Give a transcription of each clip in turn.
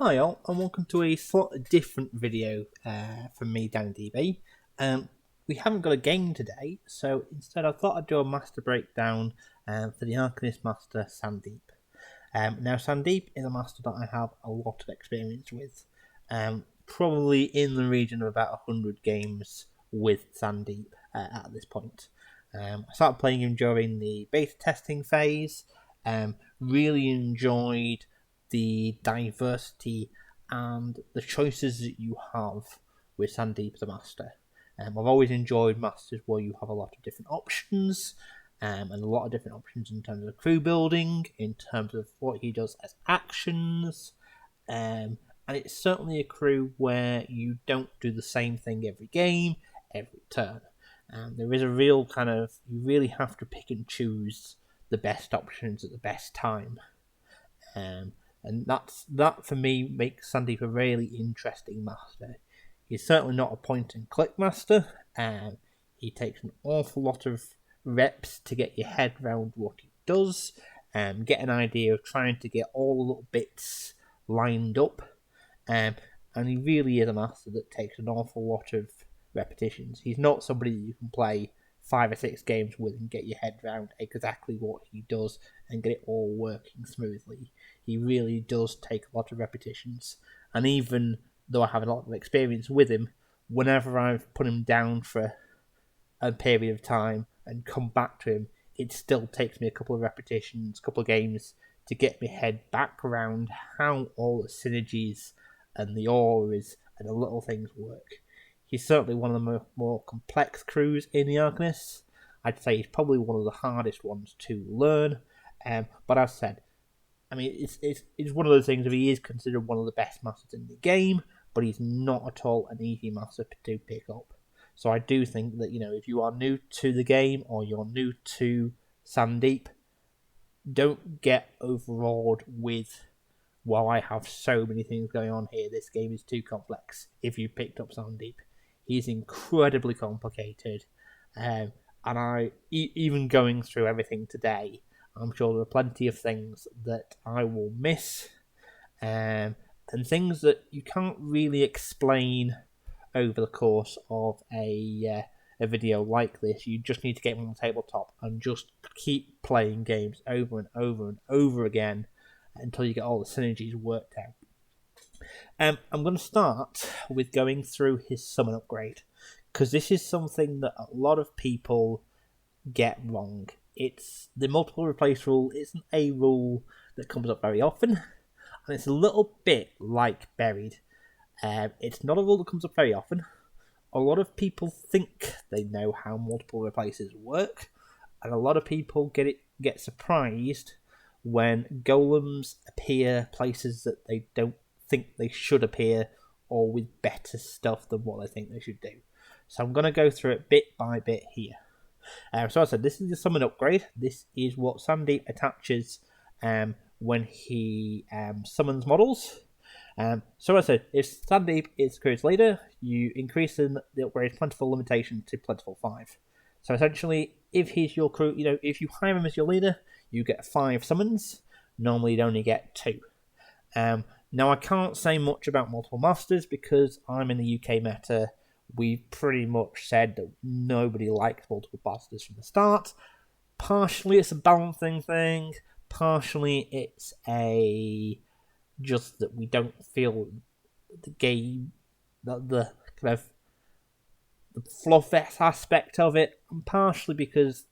Hi all, and welcome to a slightly different video from me, Danny DB. We haven't got a game today, so instead I thought I'd do a master breakdown for the Arcanist Master, Sandeep. Now, Sandeep is a master that I have a lot of experience with, probably in the region of about 100 games with Sandeep at this point. I started playing him during the beta testing phase, really enjoyed the diversity and the choices that you have with Sandeep the Master. I've always enjoyed Masters where you have a lot of different options, and a lot of different options in terms of crew building, in terms of what he does as actions, and it's certainly a crew where you don't do the same thing every game, every turn. There is a real kind of, you really have to pick and choose the best options at the best time. And that for me makes Sandeep a really interesting master. He's certainly not a point and click master. He takes an awful lot of reps to get your head around what he does, get an idea of trying to get all the little bits lined up. And he really is a master that takes an awful lot of repetitions. He's not somebody that you can play 5 or 6 games with and get your head around exactly what he does and get it all working smoothly. He really does take a lot of repetitions. And even though I have a lot of experience with him, whenever I've put him down for a period of time and come back to him, it still takes me a couple of repetitions, a couple of games to get my head back around how all the synergies and the auras and the little things work. He's certainly one of the more complex crews in the Arcanist. I'd say he's probably one of the hardest ones to learn. But as I said, I mean, it's one of those things where he is considered one of the best masters in the game, but he's not at all an easy master to pick up. So I do think that, if you are new to the game or you're new to Sandeep, don't get overawed with, well, I have so many things going on here, this game is too complex. If you picked up Sandeep, he's incredibly complicated. And even going through everything today, I'm sure there are plenty of things that I will miss, and things that you can't really explain over the course of a video like this. You just need to get on the tabletop and just keep playing games over and over and over again until you get all the synergies worked out. I'm going to start with going through his summon upgrade, because this is something that a lot of people get wrong. It's the multiple replace rule isn't a rule that comes up very often, and it's a little bit like buried. It's not a rule that comes up very often. A lot of people think they know how multiple replaces work, and a lot of people get surprised when golems appear places that they don't think they should appear, or with better stuff than what they think they should do. So I'm going to go through it bit by bit here. So I said, this is the summon upgrade. This is what Sandeep attaches when he summons models. So I said, if Sandeep is crew's leader, you increase the upgrade plentiful limitation to plentiful 5. So essentially, if he's your crew, if you hire him as your leader, you get 5 summons. Normally, you'd only get 2. Now, I can't say much about multiple masters because I'm in the UK meta. We've pretty much said that nobody likes multiple masters from the start. Partially, it's a balancing thing. Partially, it's just that we don't feel the game, the kind of the fluff aspect of it, and partially because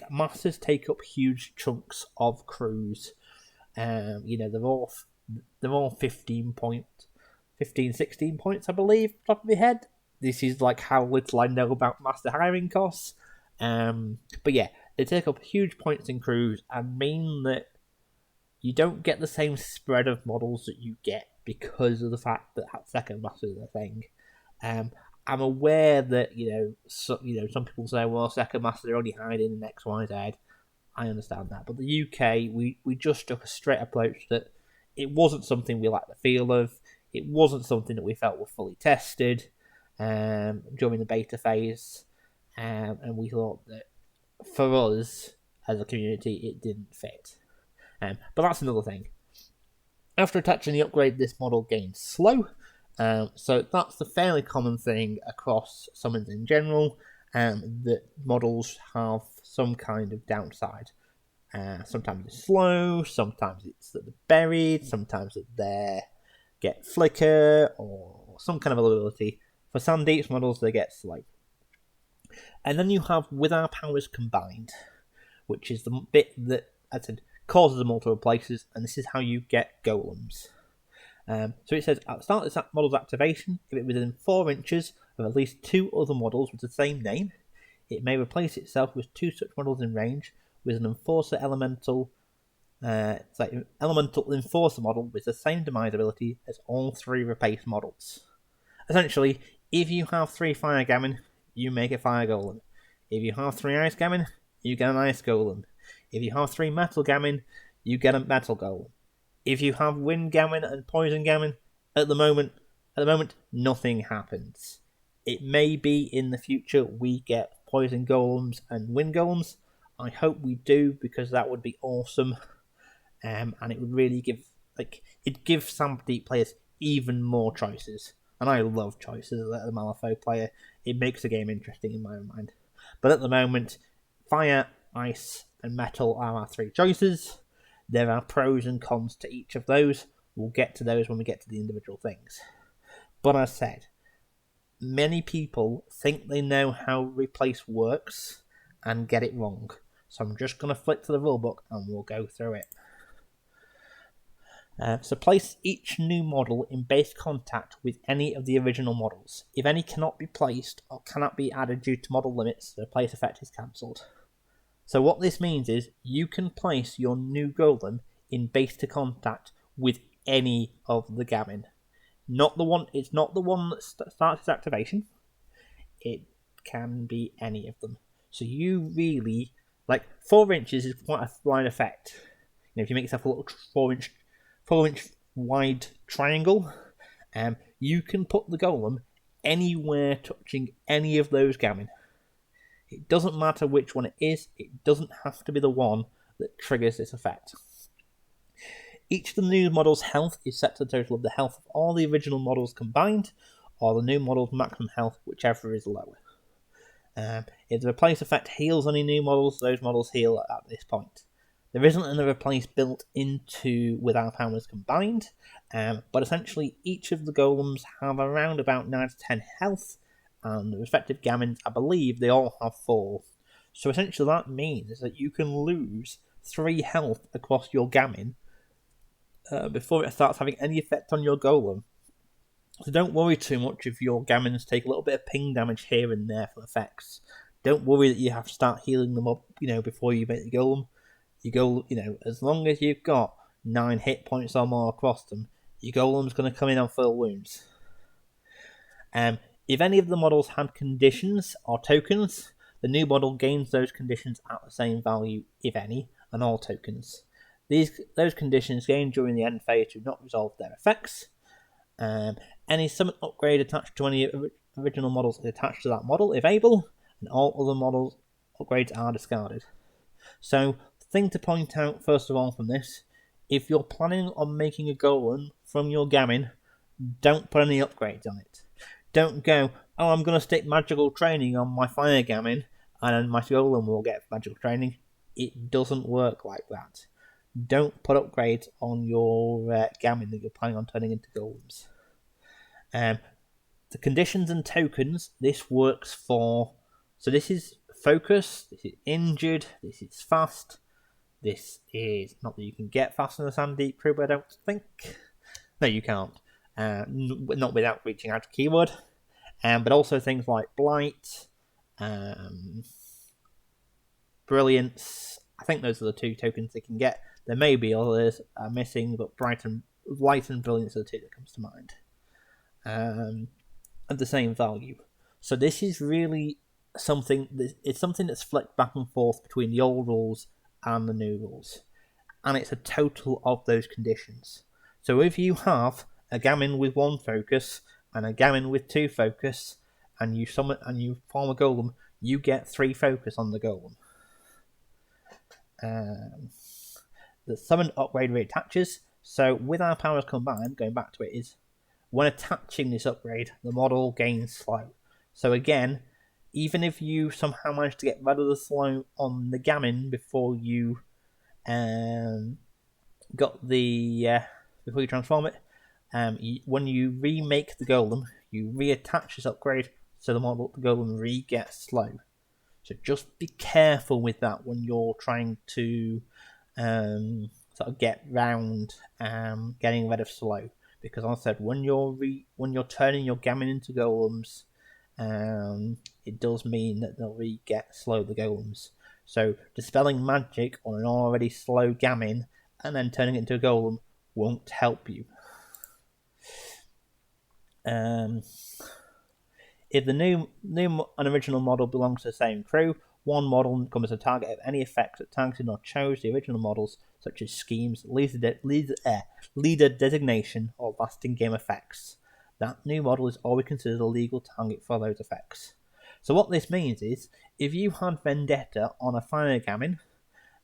masters take up huge chunks of crews. They're all 15, 16 points, I believe, top of my head. This is how little I know about master hiring costs. But yeah, they take up huge points in crews and mean that you don't get the same spread of models that you get because of the fact that second master is a thing. I'm aware that some people say, well, second master are only hiding in X, Y, Z. I understand that, but the UK, we just took a straight approach that it wasn't something we liked the feel of. It wasn't something that we felt were fully tested during the beta phase, and we thought that for us as a community, it didn't fit. But that's another thing. After attaching the upgrade, this model gains slow. So that's the fairly common thing across summons in general, that models have some kind of downside. Sometimes it's slow, sometimes it's that they're buried, sometimes that they get flicker, or some kind of ability. For Sandeep's models, they get slow. And then you have with our powers combined, which is the bit that, as I said, causes them multiple places, and this is how you get golems. So it says, at the start of this model's activation, if it was within 4 inches of at least 2 other models with the same name, it may replace itself with 2 such models in range with an enforcer elemental enforcer model with the same demise ability as all 3 replaced models. Essentially, if you have 3 fire gammon, you make a fire golem. If you have 3 ice gammon, you get an ice golem. If you have 3 metal gammon, you get a metal golem. If you have wind gammon and poison gammon, at the moment, nothing happens. It may be in the future we get poison golems and wind golems. I hope we do, because that would be awesome, and it would really give Sandeep players even more choices. And I love choices as a Malifaux player. It makes the game interesting in my mind. But at the moment, fire, ice, and metal are our 3 choices. There are pros and cons to each of those. We'll get to those when we get to the individual things. But as said, many people think they know how replace works and get it wrong. So I'm just going to flick to the rulebook and we'll go through it. So place each new model in base contact with any of the original models. If any cannot be placed or cannot be added due to model limits, the place effect is cancelled. So what this means is you can place your new golem in base to contact with any of the gammon. It's not the one that starts its activation. It can be any of them. So you really, 4 inches is quite a wide effect. If you make yourself a little 4 inch wide triangle, you can put the golem anywhere touching any of those gammon. It doesn't matter which one it is, it doesn't have to be the one that triggers this effect. Each of the new models' health is set to the total of the health of all the original models combined, or the new model's maximum health, whichever is lower. If the replace effect heals any new models, those models heal at this point. There isn't an replace built into with our powers combined, but essentially each of the golems have around about 9 to 10 health, and the respective gammons, I believe, they all have 4. So essentially that means that you can lose 3 health across your gammon before it starts having any effect on your golem. So don't worry too much if your gammons take a little bit of ping damage here and there from effects. Don't worry that you have to start healing them up, before you make the golem. You go, as long as you've got 9 hit points or more across them, your golem's going to come in on full wounds. If any of the models had conditions or tokens, the new model gains those conditions at the same value, if any, on all tokens. Those conditions gained during the end phase do not resolve their effects. Any summon upgrade attached to any original models is attached to that model, if able, and all other models upgrades are discarded. So, the thing to point out first of all from this, if you're planning on making a golem from your gammon, don't put any upgrades on it. Don't go, I'm going to stick magical training on my fire gammon and my golem will get magical training. It doesn't work like that. Don't put upgrades on your gammon that you're planning on turning into golems. The conditions and tokens, this works for... So this is focus, this is injured, this is fast, this is... Not that you can get fast in the Sandeep crew, but I don't think... No, you can't. Not without reaching out to keyword. But also things like blight, brilliance. I think those are the 2 tokens they can get. There may be others missing, but light and brilliance are the 2 that comes to mind. Of the same value. So this is really something that's flicked back and forth between the old rules and the new rules. And it's a total of those conditions. So if you have a gammon with 1 focus and a gammon with 2 focus, and you form a golem, you get 3 focus on the golem. The summon upgrade reattaches, So with our powers combined, going back to it, is when attaching this upgrade, the model gains slow. So again, even if you somehow manage to get rid of the slow on the gammon before you got the before you transform it, when you remake the golem, you reattach this upgrade so the golem re-gets slow. So just be careful with that when you're trying to sort of get round getting rid of slow, because as I said, when you're turning your gammon into golems, it does mean that they'll re-get slow the golems. So dispelling magic on an already slow gammon and then turning it into a golem won't help you. If the new and original model belongs to the same crew, one model becomes a target of any effects that targeted or chose the original models, such as schemes, leader designation, or lasting game effects. That new model is always considered a legal target for those effects. So what this means is, if you had Vendetta on a Fire Gammon,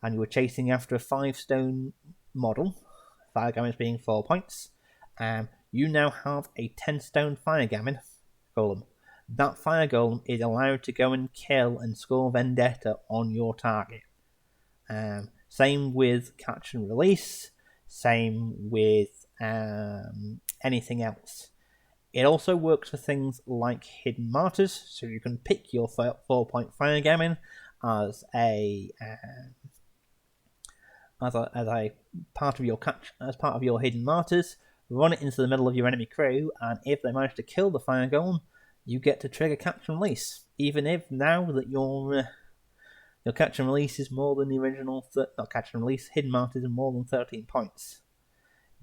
and you were chasing after a 5-stone model, Fire Gammons being 4 points, you now have a 10-stone Fire Gammon golem. That Fire Golem is allowed to go and kill and score Vendetta on your target. Same with Catch and Release, same with anything else. It also works for things like Hidden Martyrs, so you can pick your 4-point Fire Gammon as a part of your Hidden Martyrs, run it into the middle of your enemy crew, and if they manage to kill the Fire Golem, you get to trigger Catch and Release, even if now that your Catch and Release is more than the original, not Catch and Release, Hidden Martyrs are more than 13 points.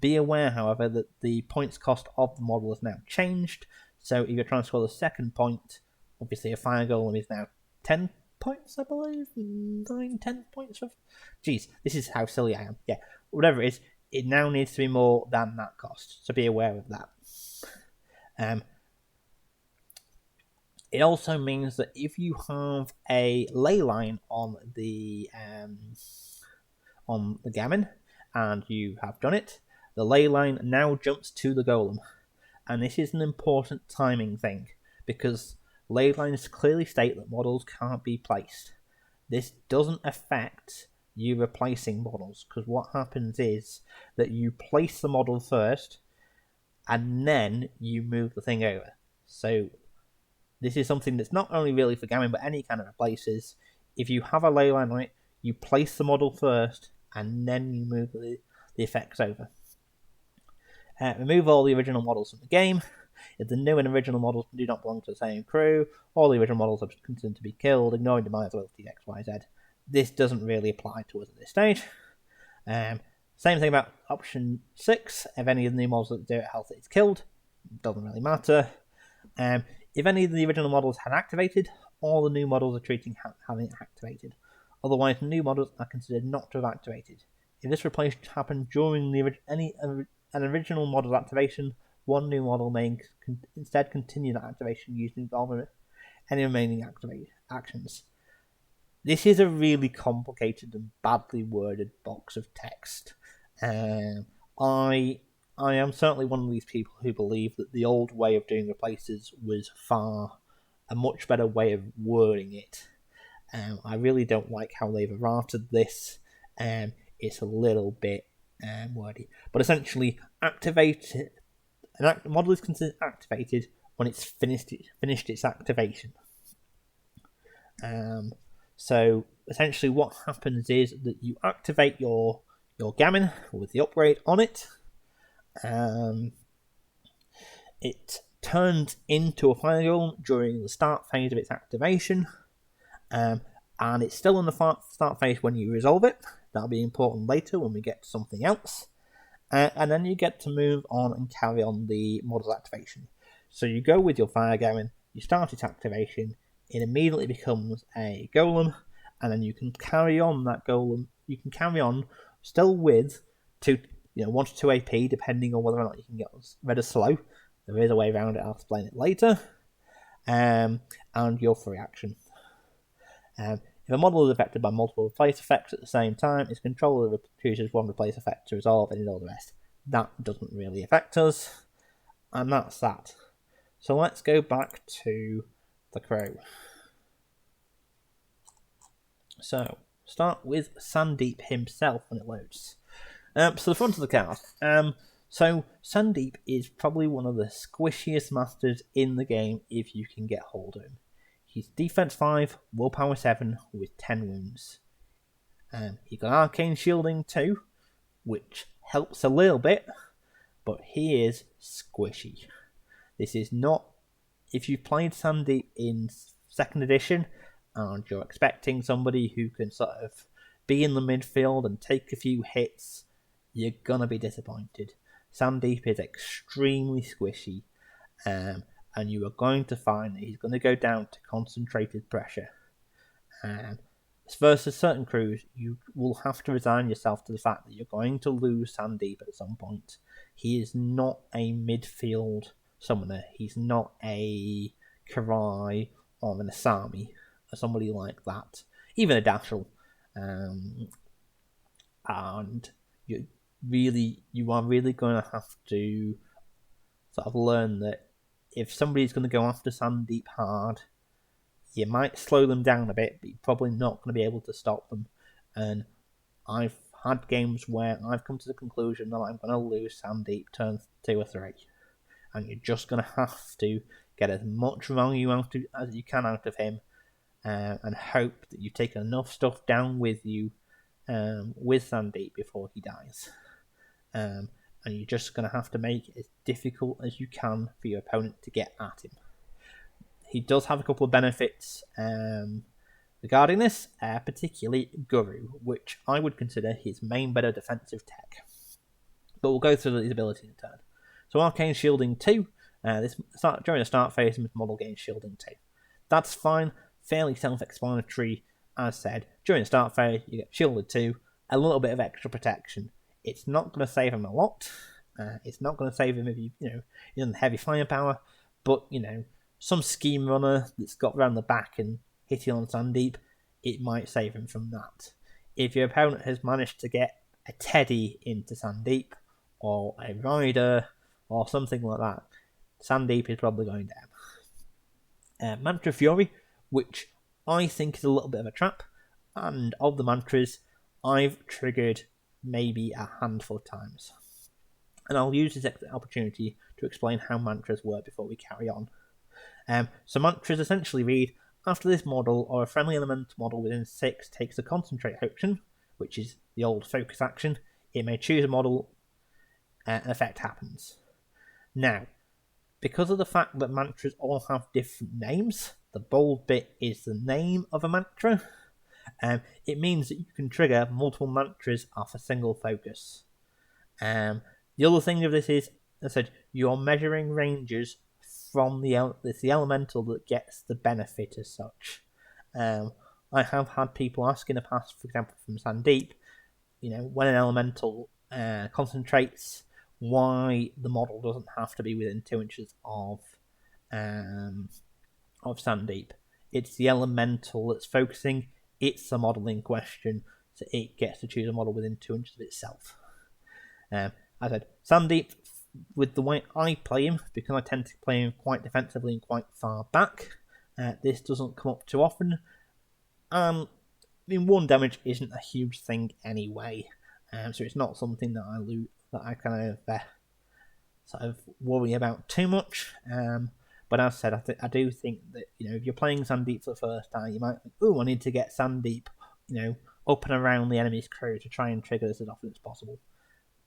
Be aware, however, that the points cost of the model has now changed, so if you're trying to score the second point, obviously a Fire Golem is now 10 points, I believe? 9, 10 points? Jeez, this is how silly I am. Yeah, whatever it is, it now needs to be more than that cost, so be aware of that. It also means that if you have a ley line on the gammon, and you have done it, the ley line now jumps to the golem. And this is an important timing thing, because ley lines clearly state that models can't be placed. This doesn't affect you replacing models, because what happens is that you place the model first, and then you move the thing over. So this is something that's not only really for gammon, but any kind of replaces. If you have a ley line on it, you place the model first, and then you move the effects over. Remove all the original models from the game. If the new and original models do not belong to the same crew, all the original models are considered to be killed, ignoring demise ability X, Y, Z. This doesn't really apply to us at this stage. Same thing about option 6. If any of the new models that do it health is killed, doesn't really matter. If any of the original models had activated, all the new models are treating having activated. Otherwise, new models are considered not to have activated. If this replacement happened during an original model's activation, one new model may instead continue that activation using any remaining actions. This is a really complicated and badly worded box of text. I am certainly one of these people who believe that the old way of doing replaces was a much better way of wording it. I really don't like how they've errated this. It's a little bit wordy. But essentially, a model is considered activated when it's finished its activation. So essentially what happens is that you activate your gammon with the upgrade on it. It turns into a Fire Golem during the start phase of its activation. And it's still in the start phase when you resolve it. That'll be important later when we get to something else. And then you get to move on and carry on the model's activation. So you go with your Fire Gammon, you start its activation, it immediately becomes a golem, and then you can carry on that golem. You can carry on still with 1 to 2 AP, depending on whether or not you can get rid of slow. There is a way around it, I'll explain it later. And your free action. If a model is affected by multiple replace effects at the same time, its controller chooses one replace effect to resolve and all the rest. that doesn't really affect us, and that's that. So let's go back to the crow. So start with Sandeep himself when it loads. So the front of the card. So Sandeep is probably one of the squishiest masters in the game if you can get hold of him. He's defense 5, willpower 7 with 10 wounds. He got arcane shielding too, which helps a little bit, but he is squishy. This is not, if you've played Sandeep in 2nd edition and you're expecting somebody who can sort of be in the midfield and take a few hits, you're going to be disappointed. Sandeep is extremely squishy, and you are going to find that he's going to go down to concentrated pressure. Versus certain crews, you will have to resign yourself to the fact that you're going to lose Sandeep at some point. He is not a midfield summoner. He's not a Kirai or an Asami or somebody like that. Even a Dashel. And you are really going to have to sort of learn that if somebody's going to go after Sandeep hard, you might slow them down a bit, but you're probably not going to be able to stop them. And I've had games where I've come to the conclusion that I'm going to lose Sandeep turn 2 or 3. And you're just going to have to get as much value as you can out of him, and hope that you've taken enough stuff down with you with Sandeep before he dies. And you're just going to have to make it as difficult as you can for your opponent to get at him. He does have a couple of benefits regarding this, particularly Guru, which I would consider his main better defensive tech. But we'll go through his ability in turn. So Arcane Shielding 2, during the start phase, this model gains Shielding 2. That's fine, fairly self-explanatory. As said, during the start phase, you get Shielded 2, a little bit of extra protection. It's not going to save him a lot. It's not going to save him if he doesn't heavy firepower, but some scheme runner that's got round the back and hitting on Sandeep, it might save him from that. If your opponent has managed to get a Teddy into Sandeep, or a Rider, or something like that, Sandeep is probably going down. Mantra Fury, which I think is a little bit of a trap, and of the mantras, I've triggered maybe a handful of times. And I'll use this opportunity to explain how mantras work before we carry on. So mantras essentially read, after this model or a friendly elemental model within 6 takes a concentrate action, which is the old focus action, it may choose a model, an effect happens. Now, because of the fact that mantras all have different names, the bold bit is the name of a mantra, it means that you can trigger multiple mantras off a single focus. The other thing of this is, as I said, you're measuring ranges from it's the elemental that gets the benefit as such. I have had people ask in the past, for example, from Sandeep, when an elemental concentrates, why the model doesn't have to be within 2 inches of Sandeep. It's the elemental that's focusing. It's the model in question, so it gets to choose a model within 2 inches of itself. As I said, Sandeep, with the way I play him, because I tend to play him quite defensively and quite far back, this doesn't come up too often. 1 damage isn't a huge thing anyway, so it's not something that I kind of sort of worry about too much. But as I said, I do think that if you're playing Sandeep for the first time, you might think, I need to get Sandeep, up and around the enemy's crew to try and trigger this as often as possible.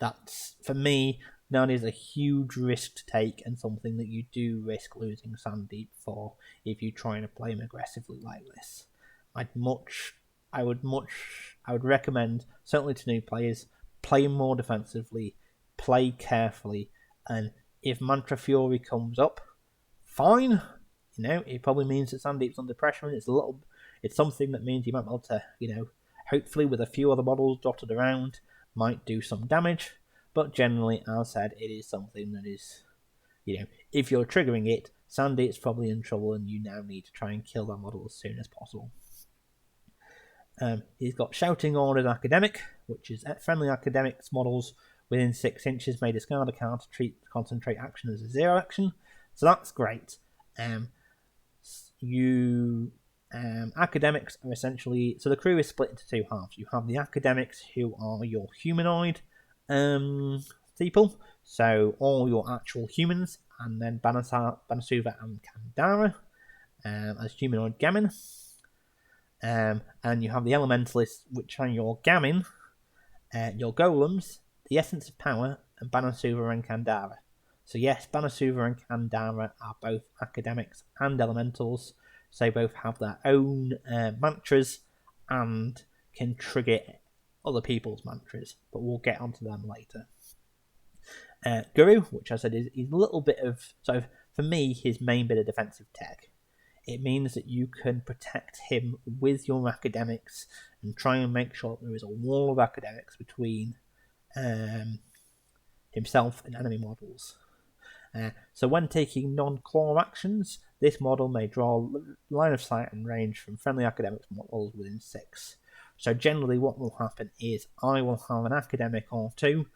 That's, for me, that is a huge risk to take, and something that you do risk losing Sandeep for if you try to play him aggressively like this. I would recommend, certainly to new players, play more defensively, play carefully, and if Mantra Fury comes up, fine. It probably means that Sandeep's under pressure, and it's something that means you might be able to, hopefully with a few other models dotted around, might do some damage. But generally, as I said, it is something that is, if you're triggering it, Sandeep's probably in trouble, and you now need to try and kill that model as soon as possible. He's got Shouting Orders Academic, which is friendly academics models within 6 inches may discard a card to treat the concentrate action as a 0 action. So that's great. Academics are essentially... So the crew is split into 2 halves. You have the academics, who are your humanoid people. So all your actual humans, and then Banasuva and Kandara as humanoid gamin. And you have the elementalists, which are your gamin, your golems, the essence of power, and Banasuva and Kandara. So yes, Banasuva and Kandara are both academics and elementals. So they both have their own mantras and can trigger other people's mantras, but we'll get onto them later. Guru, which I said is a little bit of... So for me, his main bit of defensive tech. It means that you can protect him with your academics and try and make sure that there is a wall of academics between himself and enemy models. So when taking non-claw actions, this model may draw line of sight and range from friendly academics models within 6. So generally what will happen is I will have an academic or 2,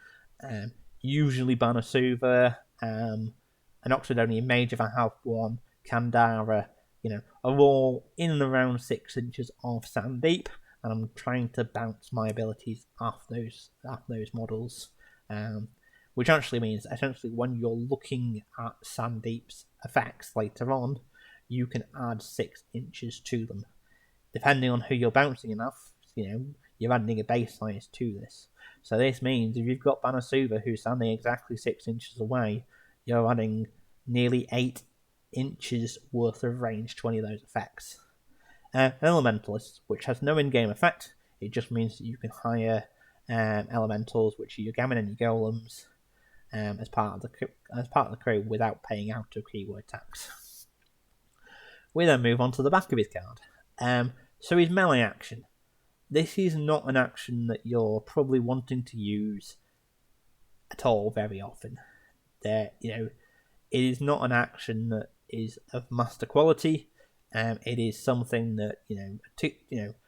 usually Banasuva, an Oxidonian Mage if I have one, Kandara, are all in and around 6 inches of Sandeep, and I'm trying to bounce my abilities off those models. Which actually means, essentially, when you're looking at Sandeep's effects later on, you can add 6 inches to them. Depending on who you're bouncing enough, you're adding a base size to this. So this means if you've got Banasuva who's standing exactly 6 inches away, you're adding nearly 8 inches worth of range to any of those effects. Elementalist, which has no in-game effect, it just means that you can hire elementals, which are your gamin and your golems, as part of the crew without paying out a keyword tax. We then move on to the back of his card. So his melee action. This is not an action that you're probably wanting to use at all very often. It is not an action that is of master quality. It is something that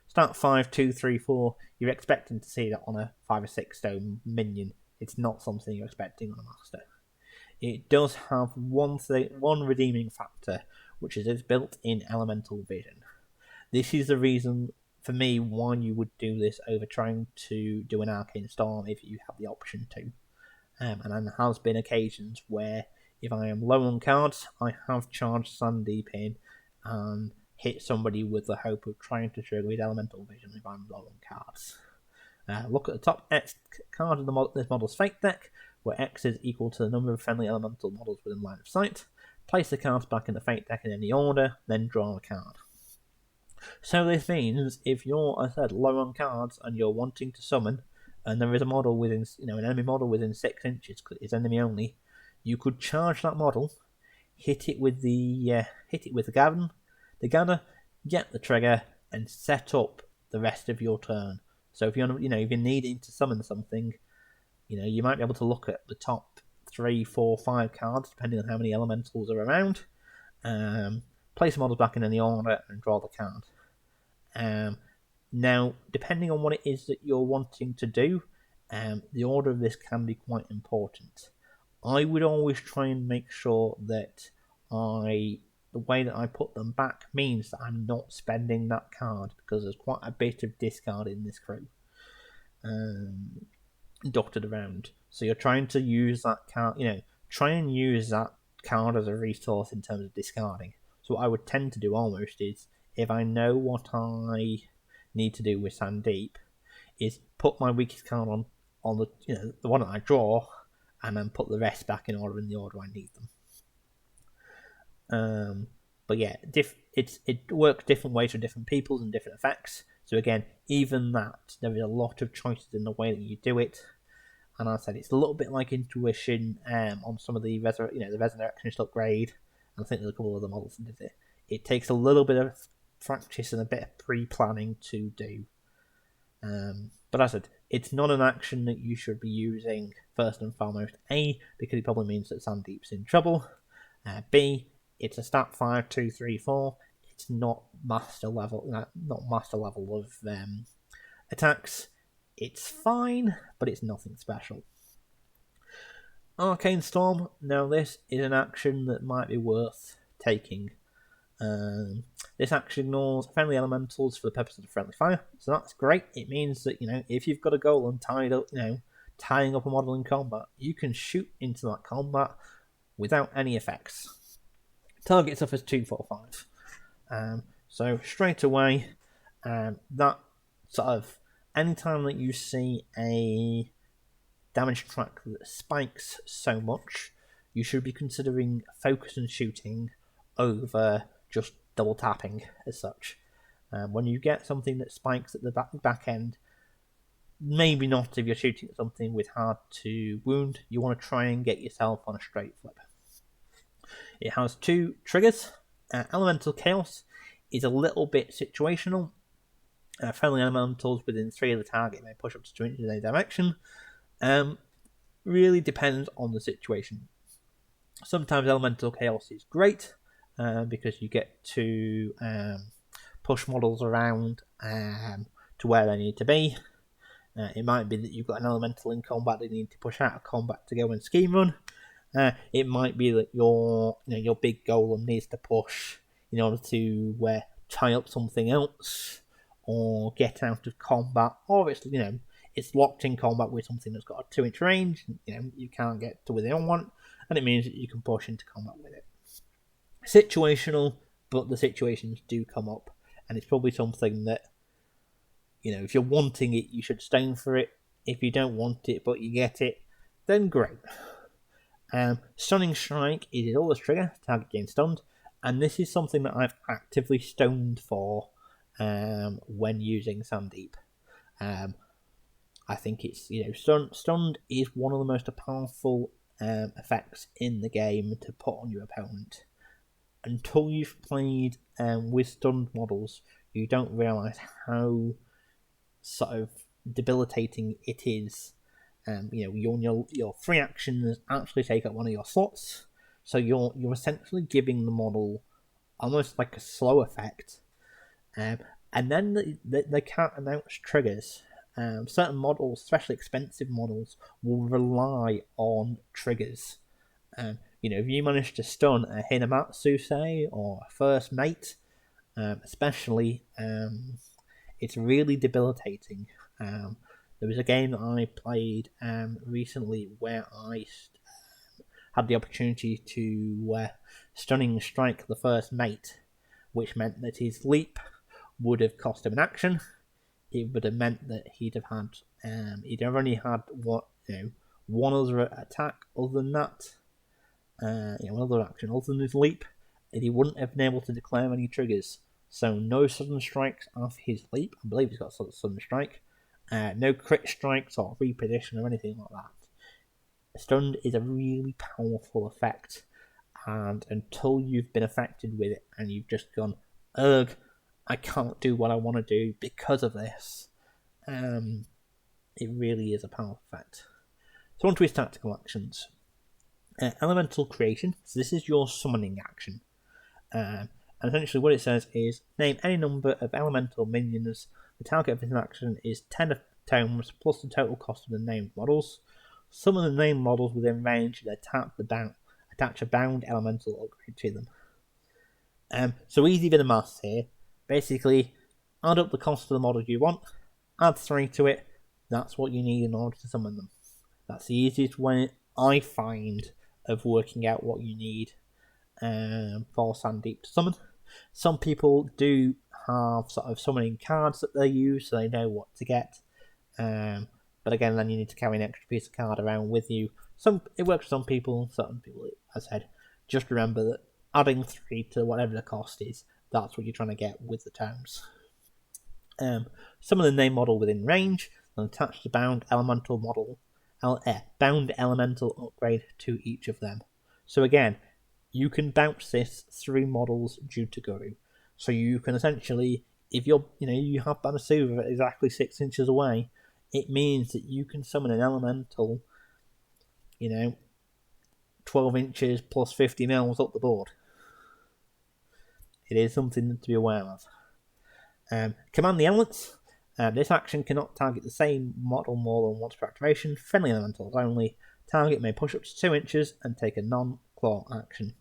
start 5, 2, 3, 4. You're expecting to see that on a 5 or 6 stone minion. It's not something you're expecting on a master. It does have one redeeming factor, which is its built-in elemental vision. This is the reason for me why you would do this over trying to do an arcane storm if you have the option to. And there has been occasions where if I am low on cards, I have charged Sandeep in and hit somebody with the hope of trying to trigger his elemental vision if I'm low on cards. Look at the top X card of this model's fate deck, where X is equal to the number of friendly elemental models within line of sight. Place the cards back in the fate deck in any order, then draw a card. So this means if you're, as I said, low on cards and you're wanting to summon, and there is a model within, an enemy model within 6 inches, because it's enemy only, you could charge that model, hit it with the gather, get the trigger, and set up the rest of your turn. So if you're needing to summon something, you might be able to look at the top 3, 4, 5 cards, depending on how many elementals are around. Place the models back in any order and draw the card. Now, depending on what it is that you're wanting to do, the order of this can be quite important. I would always try and make sure that the way that I put them back means that I'm not spending that card, because there's quite a bit of discard in this crew dotted around. So you're trying to use that card, try and use that card as a resource in terms of discarding. So what I would tend to do almost is, if I know what I need to do with Sandeep, is put my weakest card on the the one that I draw, and then put the rest back in order in the order I need them. But yeah, it works different ways for different peoples and different effects. So again, even that, there is a lot of choices in the way that you do it. And I said it's a little bit like intuition on some of the the Resurrectionist upgrade. And I think there's a couple of other models that did it. It takes a little bit of practice and a bit of pre-planning to do. But as I said, it's not an action that you should be using first and foremost. A, because it probably means that Sandeep's in trouble. B, it's a stat 5, 2, 3, 4. It's not master level, of attacks. It's fine, but it's nothing special. Arcane Storm. Now this is an action that might be worth taking. This action ignores friendly elementals for the purpose of the friendly fire, so that's great. It means that if you've got a goal and tying up a model in combat, you can shoot into that combat without any effects. Target suffers 2, 4, 5. So straight away, that sort of anytime that you see a damage track that spikes so much, you should be considering focus and shooting over just double tapping as such. When you get something that spikes at the back end, maybe not if you're shooting at something with hard to wound, you want to try and get yourself on a straight flip. It has 2 triggers. Elemental Chaos is a little bit situational. Friendly elementals within 3 of the target may push up to 2 inches in any direction. Really depends on the situation. Sometimes Elemental Chaos is great because you get to push models around to where they need to be. It might be that you've got an elemental in combat that you need to push out of combat to go and scheme run. It might be that your big golem needs to push in order to tie up something else or get out of combat, or it's locked in combat with something that's got a 2-inch range. You can't get to where they want, and it means that you can push into combat with it. Situational, but the situations do come up, and it's probably something that if you're wanting it, you should stone for it. If you don't want it but you get it, then great. Stunning Strike is always trigger, target getting stunned, and this is something that I've actively stoned for when using Sandeep. I think it's stunned is one of the most powerful effects in the game to put on your opponent. Until you've played with stunned models, you don't realise how sort of debilitating it is. Your 3 actions actually take up one of your slots, so you're essentially giving the model almost like a slow effect. And then they can't announce triggers. Certain models, especially expensive models, will rely on triggers. If you manage to stun a Hinamatsu, say, or a first mate, especially, it's really debilitating. There was a game that I played recently where I had the opportunity to stunning strike the first mate, which meant that his leap would have cost him an action. It would have meant that he'd have only had one other attack other than that, one other action other than his leap, and he wouldn't have been able to declare any triggers. So no sudden strikes off his leap. I believe he's got a sudden strike. No crit strikes or reposition or anything like that. Stunned is a really powerful effect, and until you've been affected with it and you've just gone, ugh, I can't do what I want to do because of this, it really is a powerful effect. So on to his tactical actions. Elemental Creation. So this is your summoning action. And essentially what it says is, name any number of elemental minions. The target of this action is 10 tomes plus the total cost of the named models. Summon the named models within range and attach a bound elemental upgrade to them. So easy bit of maths here. Basically, add up the cost of the models you want, add 3 to it, that's what you need in order to summon them. That's the easiest way I find of working out what you need for Sandeep to summon. Some people do have sort of summoning cards that they use so they know what to get. But again, then you need to carry an extra piece of card around with you. It works for some people, certain people, as I said. Just remember that adding 3 to whatever the cost is, that's what you're trying to get with the tomes. Summon the name model within range, and attach the bound elemental upgrade to each of them. So again, you can bounce this 3 models due to Guru. So you can essentially, if you have Banasuva at exactly 6 inches away, it means that you can summon an elemental, 12 inches plus 50 mils up the board. It is something to be aware of. Command the elements. This action cannot target the same model more than once per activation. Friendly elementals only. Target may push up to 2 inches and take a non-claw action.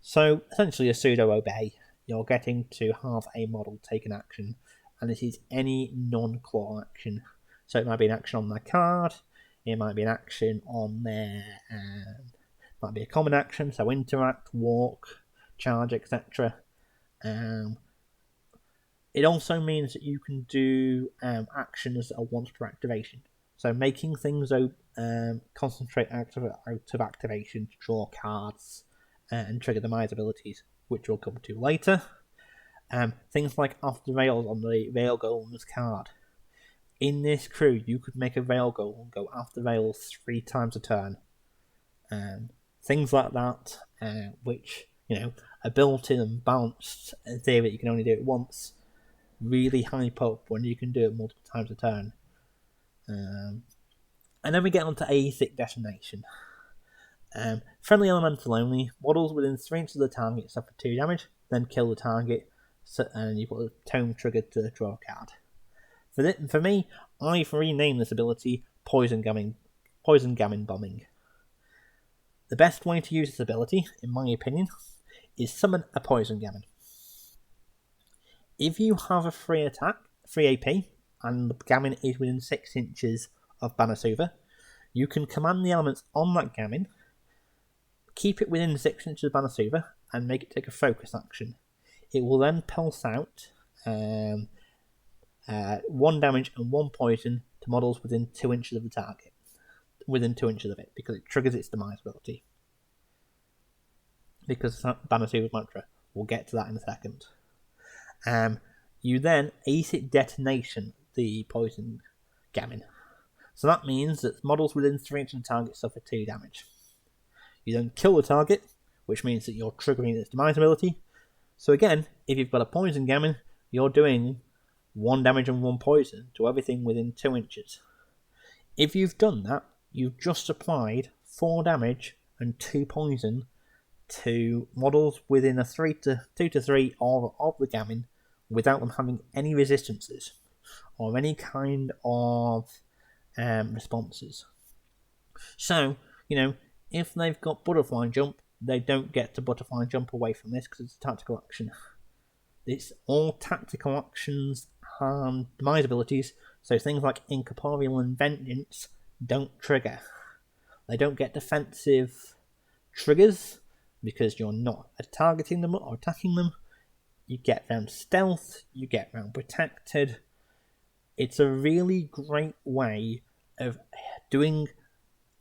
So essentially a pseudo obey. You're getting to have a model take an action, and this is any non-claw action. So it might be an action on their card, it might be an action on their, might be a common action, so interact, walk, charge, etc. It also means that you can do actions that are once per activation. So making things concentrate out of activation to draw cards and trigger demise abilities, which we'll come to later. Things like off the rails on the Rail Golem's card. In this crew, you could make a Rail Golem go off the rails 3 times a turn. Things like that, which, are built in and balanced in theory you can only do it once, really hype up when you can do it multiple times a turn. And then we get on to Acidic Detonation. Friendly elemental only. Models within 3 inches of the target suffer 2 damage, then kill the target, and you've got a tome trigger to draw a card. For me, I've renamed this ability Poison Gammon Bombing. The best way to use this ability, in my opinion, is summon a Poison Gammon. If you have a free attack, free AP, and the Gammon is within 6 inches of Banasuva, you can command the elements on that Gammon, keep it within 6 inches of Banasuva, and make it take a focus action. It will then pulse out 1 damage and 1 poison to models within 2 inches of the target. Within 2 inches of it, because it triggers its demise ability. Because Banasuva's mantra. We'll get to that in a second. You then Acid Detonation the Poison Gammon. So that means that models within 3 inches of the target suffer 2 damage. You then kill the target, which means that you're triggering its demise ability. So again, if you've got a Poison Gammon, you're doing 1 damage and 1 poison to everything within 2 inches. If you've done that, you've just applied 4 damage and 2 poison to models within a 2 to 3 of the Gammon without them having any resistances or any kind of responses. So, if they've got Butterfly Jump, they don't get to Butterfly Jump away from this because it's a tactical action. It's all tactical actions and demise abilities, so things like Incorporeal and Vengeance don't trigger. They don't get defensive triggers because you're not targeting them or attacking them. You get round stealth, you get round protected. It's a really great way of doing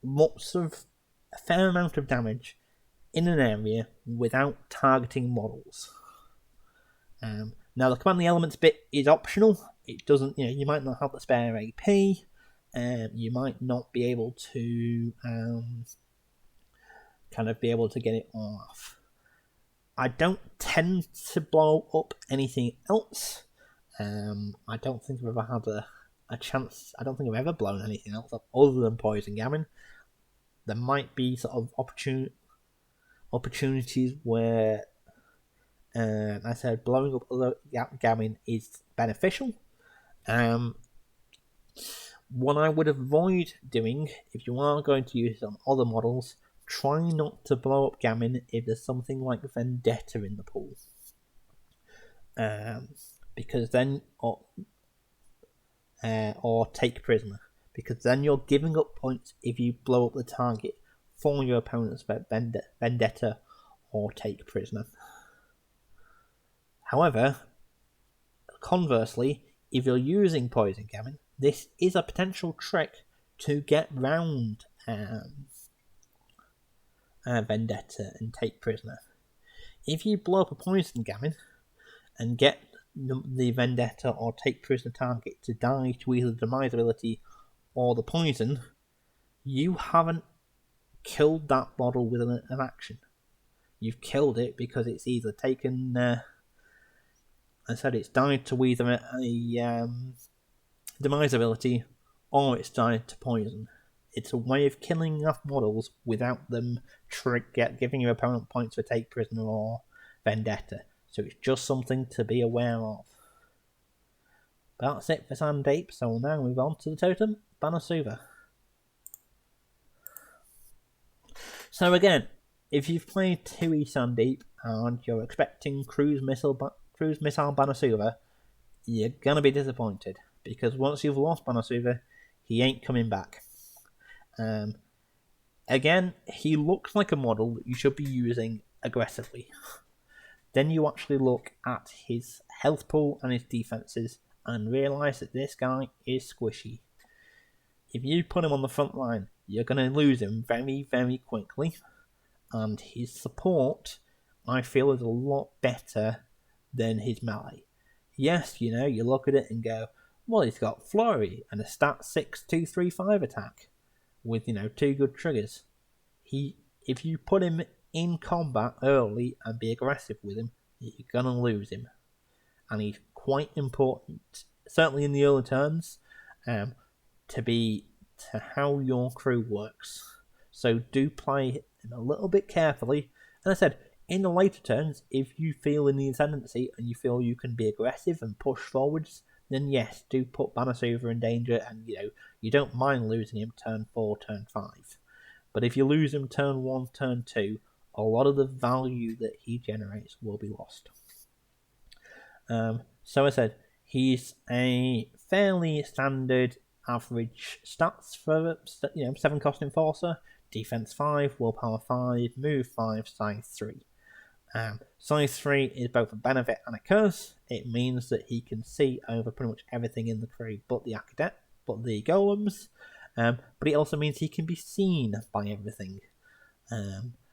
a fair amount of damage in an area without targeting models. Now the command the elements bit is optional. It doesn't, you might not have the spare AP. You might not be able to be able to get it off. I don't tend to blow up anything else. I don't think I've ever had a chance. I don't think I've ever blown anything else up other than Poison Gammon. There might be sort of opportunities where I said blowing up other Gammon is beneficial. What I would avoid doing, if you are going to use it on other models, try not to blow up Gammon if there's something like Vendetta in the pool. Because then, or take prisoner, because then you're giving up points if you blow up the target for your opponent's Vendetta or take prisoner. However, conversely, if you're using Poison Gammon, this is a potential trick to get round Vendetta and take prisoner. If you blow up a Poison Gammon and get the Vendetta or take prisoner target to die to either the demise ability or the poison, you haven't killed that model with an action. You've killed it because it's either taken it's died to either a demise ability or it's died to poison. It's a way of killing enough models without them giving your opponent points for take prisoner or Vendetta. So it's just something to be aware of. But that's it for Sandeep, so we'll now move on to the totem, Banasuva. So again, if you've played 2E Sandeep and you're expecting cruise missile Banasuva, you're gonna be disappointed, because once you've lost Banasuva, he ain't coming back. Again, he looks like a model that you should be using aggressively. Then you actually look at his health pool and his defenses and realise that this guy is squishy. If you put him on the front line, you're going to lose him very, very quickly. And his support, I feel, is a lot better than his melee. Yes, you look at it and go, well, he's got Flurry and a stat 6, 2, 3, 5 attack with, 2 good triggers. If you put him in combat early and be aggressive with him, you're going to lose him. And he's quite important, certainly in the early turns, to how your crew works. So do play him a little bit carefully. And I said, in the later turns, if you feel in the ascendancy and you feel you can be aggressive and push forwards, then yes, do put Banasuva in danger, and you don't mind losing him turn 4, turn 5. But if you lose him turn 1, turn 2, a lot of the value that he generates will be lost. So I said, he's a fairly standard average stats for 7 cost enforcer, defense 5, willpower 5, move 5, size 3. Size 3 is both a benefit and a curse. It means that he can see over pretty much everything in the crew but the golems. But it also means he can be seen by everything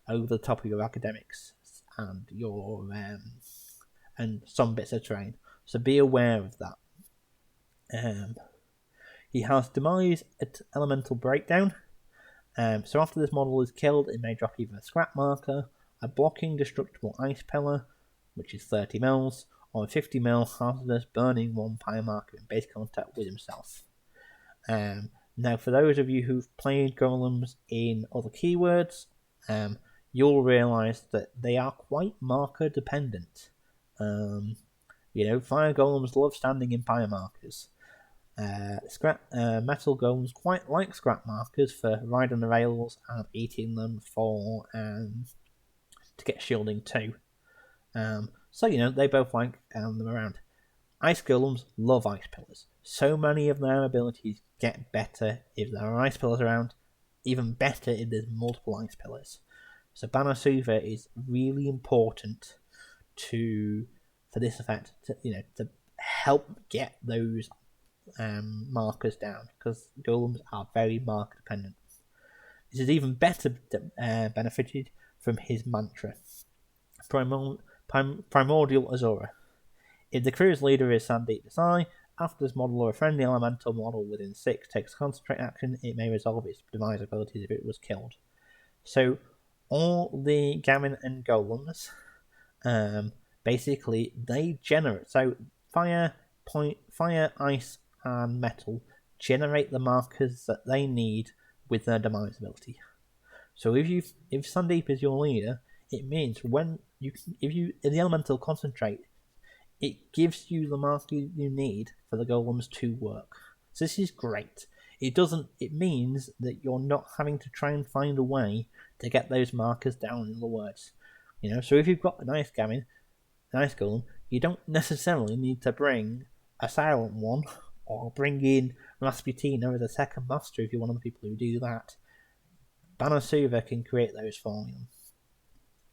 over the top of your academics and your and some bits of terrain. So be aware of that. He has Demise at Elemental Breakdown. So after this model is killed, it may drop either a scrap marker, a blocking destructible ice pillar, which is 30 mils, or a 50 mil hazardous burning vampire marker in base contact with himself. Now, for those of you who've played golems in other keywords, you'll realise that they are quite marker dependent. Fire golems love standing in fire markers. Metal golems quite like scrap markers for riding the rails and eating them to get shielding too. So they both like them around. Ice golems love ice pillars. So many of their abilities get better if there are ice pillars around, even better if there's multiple ice pillars. So Banasuva is really important for this effect to help get those markers down, because golems are very marker dependent. This is even better benefited from his mantra, Primordial Azura. If the crew's leader is Sandeep Desai, after this model or a friendly elemental model within 6 takes concentrate action, it may resolve its demise abilities if it was killed. So all the Gammon and Golems, basically, they generate. So fire, ice, and metal generate the markers that they need with their demise ability. So if Sandeep is your leader, it means if the elemental concentrate, it gives you the marker you need for the golems to work. So this is great. It means that you're not having to try and find a way to get those markers down, in other words. So if you've got a nice Gammon, nice golem, you don't necessarily need to bring a silent one or bring in Rasputina as a second master if you're one of the people who do that. Banasuva can create those for you.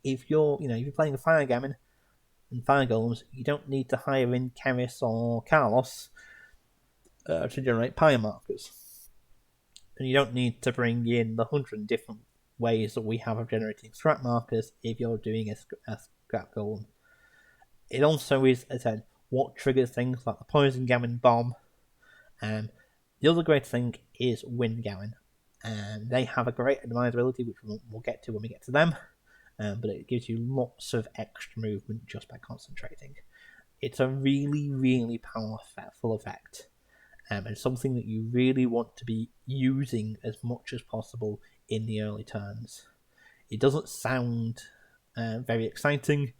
If you're playing a Fire Gammon and Fire Golems, you don't need to hire in Keris or Carlos to generate pyre markers. And you don't need to bring in the 100 different ways that we have of generating scrap markers if you're doing a scrap golem. It also is, as I said, what triggers things like the Poison Gammon bomb. The other great thing is Wind Gammon. They have a great demise ability, which we'll get to when we get to them. But it gives you lots of extra movement just by concentrating. It's a really, really powerful effect. And something that you really want to be using as much as possible in the early turns. It doesn't sound very exciting,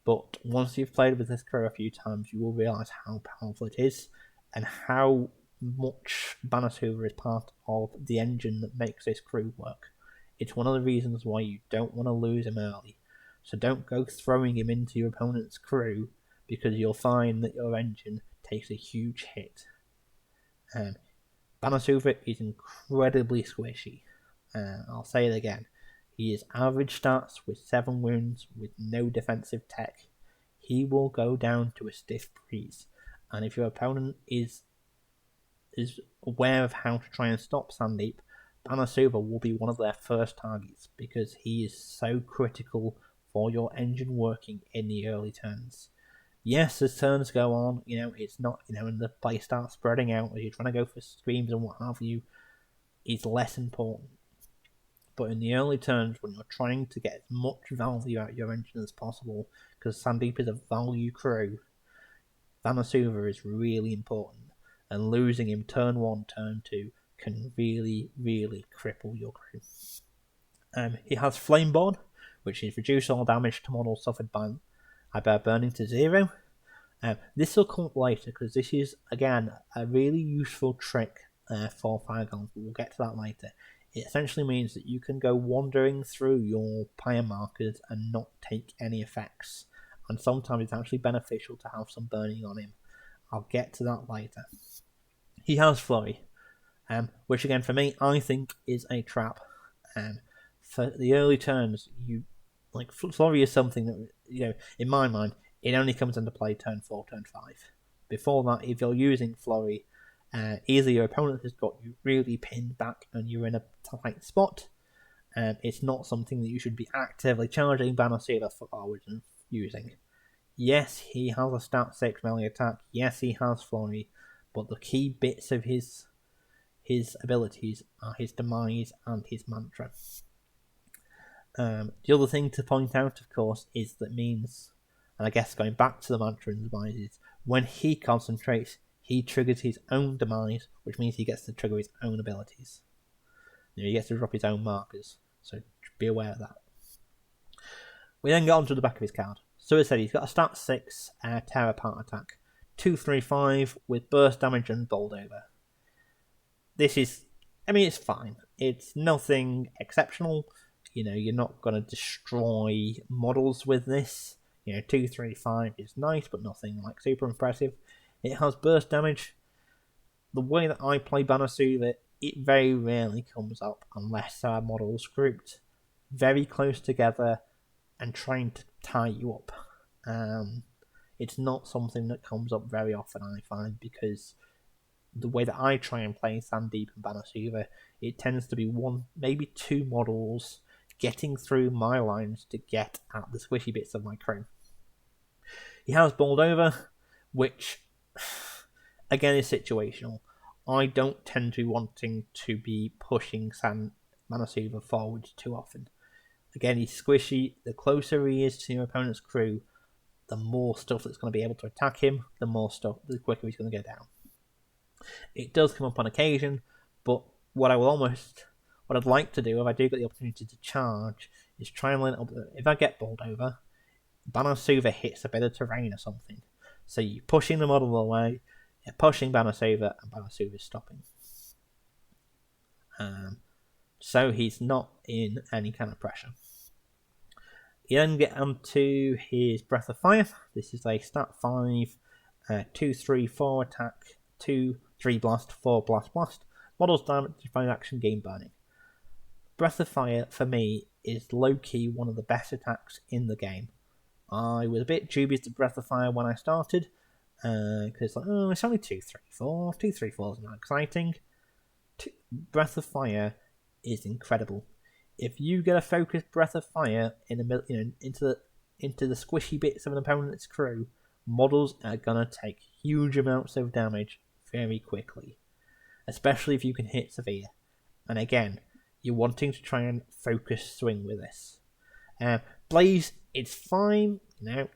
but once you've played with this crew a few times, you will realise how powerful it is and how much Banasuva is part of the engine that makes this crew work. It's one of the reasons why you don't want to lose him early. So don't go throwing him into your opponent's crew, because you'll find that your engine takes a huge hit. Banasuva is incredibly squishy. I'll say it again. He is average stats with 7 wounds with no defensive tech. He will go down to a stiff breeze. And if your opponent is aware of how to try and stop Sandeep, Banasuva will be one of their first targets, because he is so critical for your engine working in the early turns. Yes, as turns go on, it's not, and the play starts spreading out as you're trying to go for streams and what have you, is less important. But in the early turns, when you're trying to get as much value out of your engine as possible, because Sandeep is a value crew, Banasuva is really important, and losing him turn 1, turn 2 can really, really cripple your crew. He has Flameborn, which is reduce all damage to models suffered by burning to 0. This will come up later, because this is, again, a really useful trick for fire golems, but we'll get to that later. It essentially means that you can go wandering through your player markers and not take any effects, and sometimes it's actually beneficial to have some burning on him. I'll get to that later. He has Flurry, which again for me I think is a trap. For the early turns, Flurry is something that, in my mind, it only comes into play turn 4, turn 5. Before that, if you're using Flurry, either your opponent has got you really pinned back and you're in a tight spot. It's not something that you should be actively charging Banasuva forward and using. Yes, he has a stat 6 melee attack. Yes, he has Flurry, but the key bits of his abilities are his demise and his mantra. The other thing to point out, of course, is that means, and I guess going back to the mantra and demises, when he concentrates, he triggers his own demise, which means he gets to trigger his own abilities. He gets to drop his own markers, so be aware of that. We then get on to the back of his card. So as I said, he's got a stat 6 tear apart attack, 2/3/5 with burst damage and bowled over. This is, it's fine. It's nothing exceptional. You're not going to destroy models with this. 2/3/5 is nice, but nothing super impressive. It has burst damage. The way that I play Banasuva, it very rarely comes up unless our models grouped very close together and trying to tie you up. It's not something that comes up very often, I find, because the way that I try and play Sandeep and Banasuva, it tends to be 1, maybe 2 models getting through my lines to get at the squishy bits of my crew. He has bowled over, which again is situational. I don't tend to be wanting to be pushing Banasuva forward too often. Again, he's squishy. The closer he is to your opponent's crew, the more stuff that's going to be able to attack him, the quicker he's going to go down. It does come up on occasion, but what I'd like to do if I do get the opportunity to charge is try and line it up. If I get bowled over, Banasuva hits a bit of terrain or something. So you're pushing the model away, you're pushing Banasuva, and Banasuva is stopping. So he's not in any kind of pressure. You then get onto his Breath of Fire. This is a stat 5, 2/3/4 attack, 2/3 blast, 4 blast. Models damage by action, gain burning. Breath of Fire, for me, is low-key one of the best attacks in the game. I was a bit dubious of Breath of Fire when I started, because it's only 2/3/4. 2/3/4 is not exciting. Breath of Fire is incredible. If you get a focused Breath of Fire into the squishy bits of an opponent's crew, models are gonna take huge amounts of damage very quickly, especially if you can hit severe. And again, you're wanting to try and focus swing with this. Blaze, it's fine.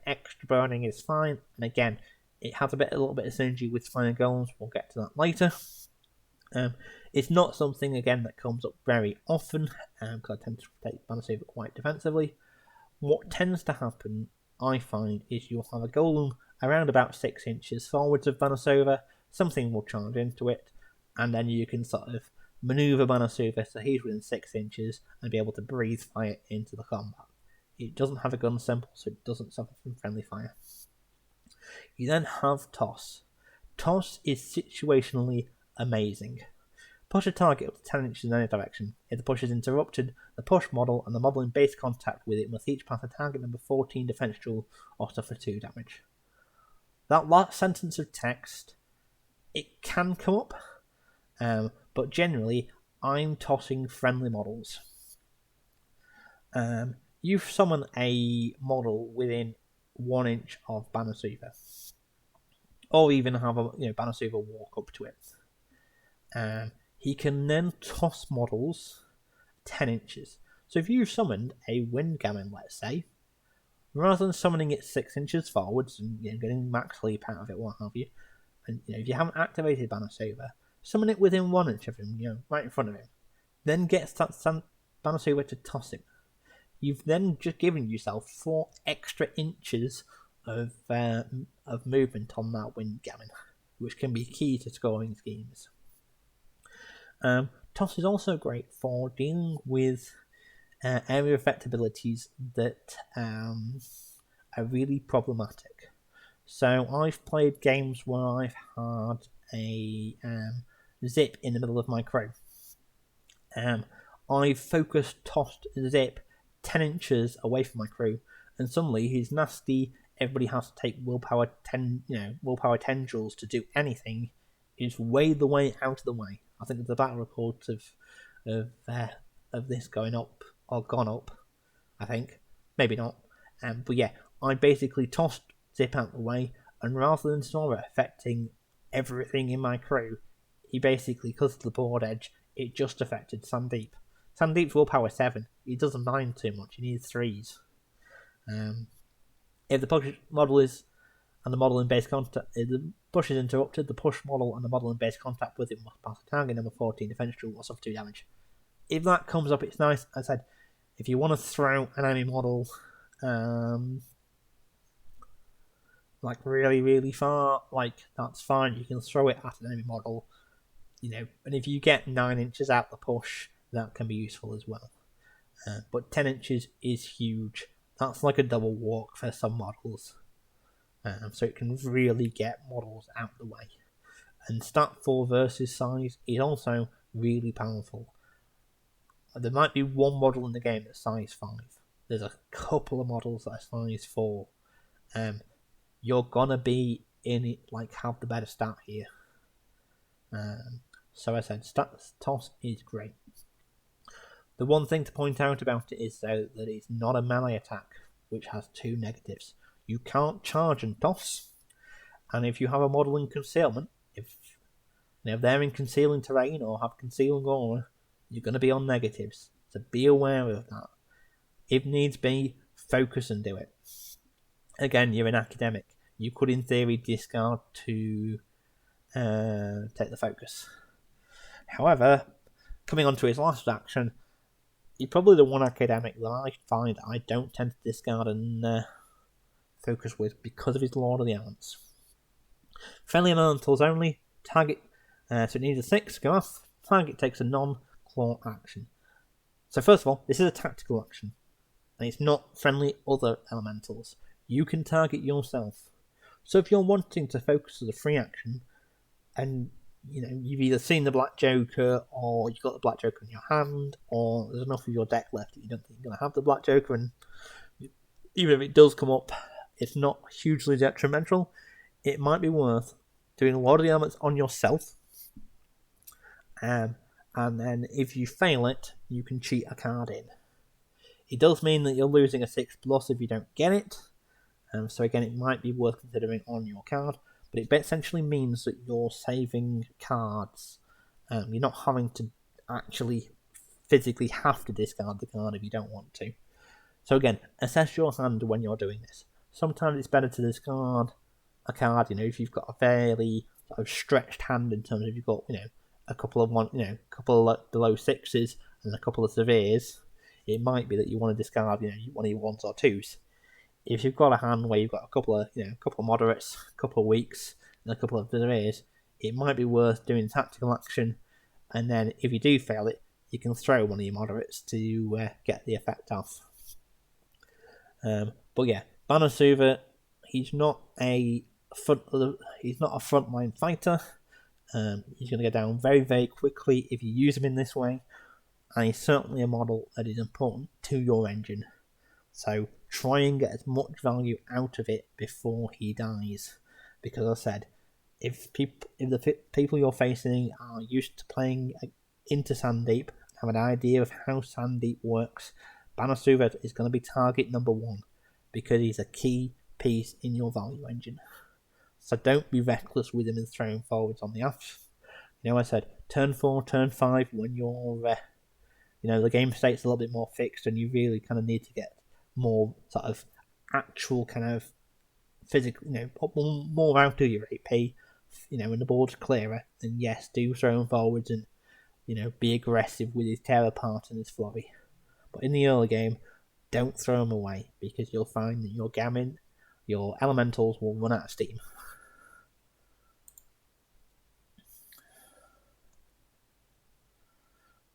Extra burning is fine. And again, it has a little bit of synergy with fire golems. We'll get to that later. It's not something, again, that comes up very often, because I tend to take Banasuva quite defensively. What tends to happen, I find, is you'll have a golem around about 6 inches forwards of Banasuva, something will charge into it, and then you can sort of maneuver Banasuva so he's within 6 inches and be able to breathe fire into the combat. It doesn't have a gun symbol, so it doesn't suffer from friendly fire. You then have Toss. Toss is situationally amazing. Push a target up to 10 inches in any direction. If the push is interrupted, the push model and the model in base contact with it must each pass a target number 14 defense tool or suffer 2 damage. That last sentence of text, it can come up, but generally, I'm tossing friendly models. You summon a model within 1 inch of Banasuva, or even have a Banasuva walk up to it. He can then toss models 10 inches. So if you summoned a Windgammon, let's say, rather than summoning it 6 inches forwards and getting max leap out of it, what have you, and if you haven't activated Banasuva, summon it within 1 inch of him, right in front of him. Then get Banasuva to toss him. You've then just given yourself 4 extra inches of movement on that Windgammon, which can be key to scoring schemes. Toss is also great for dealing with area effect abilities that are really problematic. So I've played games where I've had a Zip in the middle of my crew. I've focused tossed Zip 10 inches away from my crew, and suddenly he's nasty. Everybody has to take willpower 10 joules to do anything. Is way the way out of the way. I think the battle reports of this going up or gone up. I think maybe not. But yeah, I basically tossed Zip out the way, and rather than Sora affecting everything in my crew, he basically, because of the board edge, it just affected Sandeep. Sandeep's willpower 7. He doesn't mind too much. He needs 3s. If the push model is and the model in base contact, if the push is interrupted, the push model and the model in base contact with it must pass a target number 14 defense tool or suffer 2 damage. If that comes up, it's nice. As I said, if you want to throw an enemy model like really, really far, that's fine. You can throw it at an enemy model, and if you get 9 inches out the push, that can be useful as well. But 10 inches is huge. That's like a double walk for some models. So it can really get models out the way. And stat 4 versus size is also really powerful. There might be one model in the game that's size 5. There's a couple of models that are size 4. You're gonna be in it, have the better stat here. So I said, toss is great. The one thing to point out about it is, though, that it's not a melee attack, which has 2 negatives. You can't charge and toss, and if you have a model in concealment, if they're in concealing terrain or have concealing aura, you're going to be on negatives. So be aware of that. If needs be, focus and do it. Again, you're an academic. You could, in theory, discard to take the focus. However, coming on to his last action, he's probably the one academic that I find I don't tend to discard and focus with because of his Lord of the Elements. Friendly elementals only. Target, so it needs a 6, go off. Target takes a non-claw action. So first of all, this is a tactical action, and it's not friendly other elementals. You can target yourself. So if you're wanting to focus as a free action, and you've either seen the Black Joker, or you've got the Black Joker in your hand, or there's enough of your deck left that you don't think you're going to have the Black Joker, and even if it does come up, it's not hugely detrimental. It might be worth doing a lot of the elements on yourself, and then if you fail it, you can cheat a card in. It does mean that you're losing a 6+ if you don't get it, so again, it might be worth considering on your card, but it essentially means that you're saving cards. You're not having to actually physically have to discard the card if you don't want to. So again, assess your hand when you're doing this. Sometimes it's better to discard a card, if you've got a fairly sort of stretched hand in terms of you've got, a couple of below 6s and a couple of severes. It might be that you want to discard, one of your 1s or 2s. If you've got a hand where you've got a couple of moderates, a couple of weaks, and a couple of severes, it might be worth doing tactical action and then if you do fail it, you can throw one of your moderates to get the effect off. But yeah, Banasuva, he's not a frontline fighter. He's going to go down very, very quickly if you use him in this way, and he's certainly a model that is important to your engine. So try and get as much value out of it before he dies, because as I said, if the people you're facing are used to playing into Sandeep, have an idea of how Sandeep works, Banasuva is going to be target number 1 because he's a key piece in your value engine. So don't be reckless with him and throwing forwards on the offs. I said turn 4, turn 5 when you're the game state's a little bit more fixed and you really kind of need to get more sort of actual kind of physical, more out of your AP, when the board's clearer, then yes, do throw him forwards and, be aggressive with his tear apart and his flurry. But in the early game, don't throw him away because you'll find that your gammon, your elementals will run out of steam.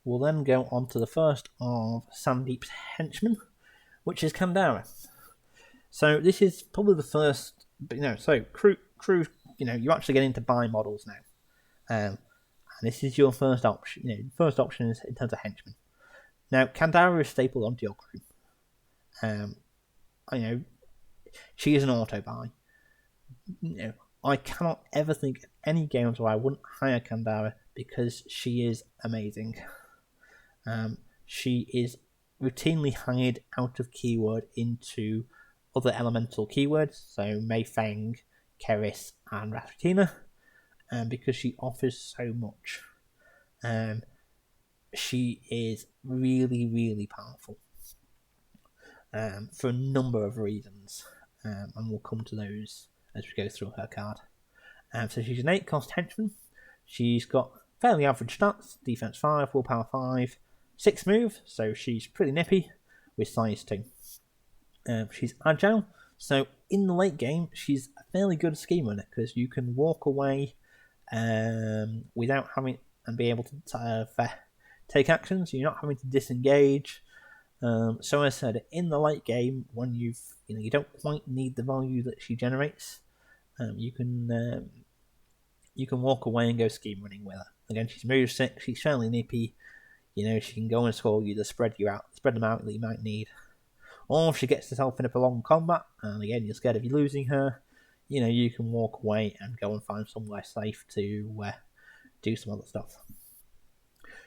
We'll then go on to the first of Sandeep's henchmen, which is Kandara. So this is probably the first, so crew, you actually get into buy models now. And this is your first option. First option is in terms of henchmen. Now, Kandara is stapled onto your crew. She is an auto buy. I cannot ever think of any games where I wouldn't hire Kandara because she is amazing. She is routinely hired out of keyword into other elemental keywords, so Mayfang, Keris, and Rasputina, because she offers so much. She is really, really powerful for a number of reasons, and we'll come to those as we go through her card. So she's an 8-cost henchman. She's got fairly average stats, defense 5, willpower 5, 6 move, so she's pretty nippy with size 2. She's agile, so in the late game, she's a fairly good scheme runner because you can walk away without having and be able to take actions. You're not having to disengage. So as I said, in the late game, when you don't quite need the value that she generates, you can walk away and go scheme running with her. Again, she's move 6. She's fairly nippy. She can go and score you to spread them out that you might need. Or if she gets herself in a prolonged combat, and again you're scared of you losing her, you can walk away and go and find somewhere safe to do some other stuff.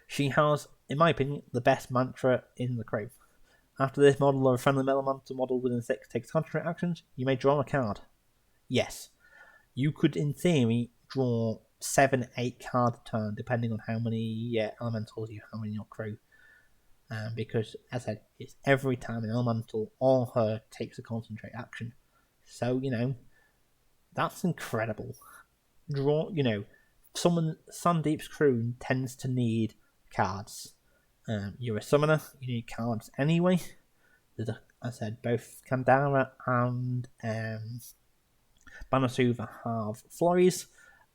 She has, in my opinion, the best mantra in the crew. After this model or a friendly elemental model within 6 takes concentrate actions, you may draw a card. Yes, you could in theory draw 7-8 cards a turn, depending on how many elementals you have in your crew. Because, as I said, it's every time an elemental or her takes a concentrate action. So, that's incredible. Sandeep's crew tends to need cards. You're a summoner, you need cards anyway. As I said, both Kandara and Banasuva have flurries,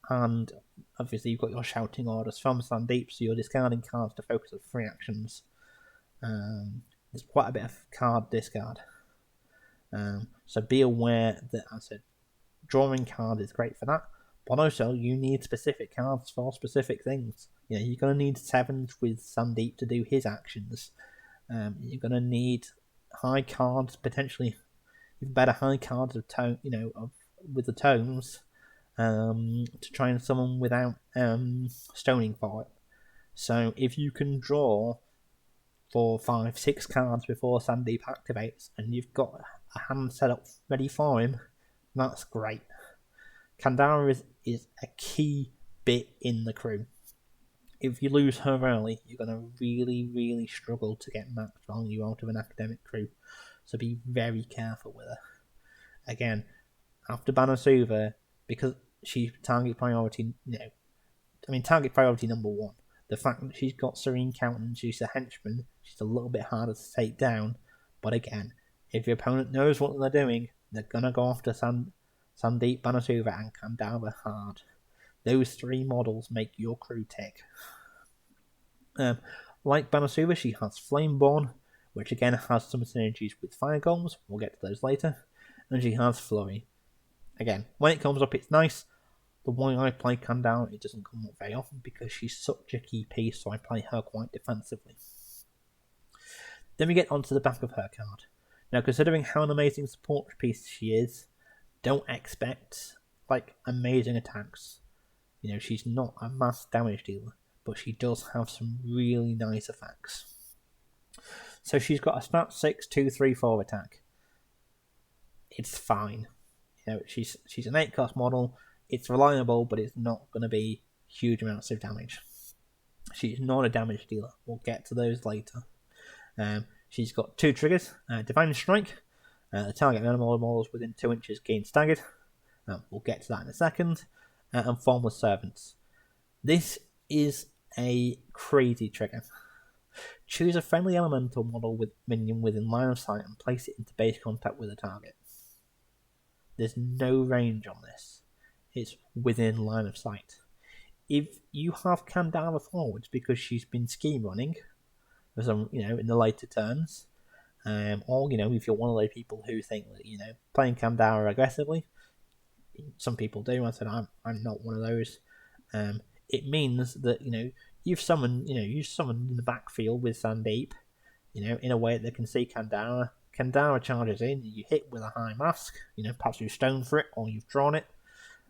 and obviously you've got your shouting orders from Sandeep, so you're discarding cards to focus on 3 actions. There's quite a bit of card discard. So be aware that, as I said, drawing card is great for that, but also you need specific cards for specific things. You're going to need 7s with Sandeep to do his actions. You're going to need high cards, potentially even better high cards of tone, with the tomes, to try and summon without stoning for it. So if you can draw 4, 5, 6 cards before Sandeep activates, and you've got a hand set up ready for him, that's great. Kandara is a key bit in the crew. If you lose her early, you're going to really, really struggle to get max value out of an academic crew. So be very careful with her. Again, after Banasuva, because she's target priority, target priority number 1. The fact that she's got Serene Countenance, she's a henchman, she's a little bit harder to take down. But again, if your opponent knows what they're doing, they're going to go after Sandeep, Banasuva, and Kandara hard. Those 3 models make your crew tick. Like Banasuva, she has Flameborn, which again has some synergies with Fire Golems. We'll get to those later. And she has Flurry. Again, when it comes up, it's nice. The way I play Kandara, it doesn't come up very often because she's such a key piece, so I play her quite defensively. Then we get onto the back of her card. Now, considering how an amazing support piece she is, don't expect amazing attacks. She's not a mass damage dealer, but she does have some really nice effects. So she's got a Stat 6, 2, 3, 4 attack. It's fine. She's an 8-cost model. It's reliable, but it's not going to be huge amounts of damage. She's not a damage dealer. We'll get to those later. She's got 2 triggers. Divine Strike. The target animal models within 2 inches gain staggered. We'll get to that in a second. And Formless Servants. This is a crazy trigger. Choose a friendly elemental model with minion within line of sight and place it into base contact with a target. There's no range on this. It's within line of sight. If you have Kandara forwards because she's been scheme running, for some, in the later turns, or if you're one of those people who think that playing Kandara aggressively, some people do. I said I'm not one of those. It means that you've summoned in the backfield with Sandeep, in a way that they can see Kandara. Kandara charges in, you hit with a high mask, perhaps you've stoned for it or you've drawn it.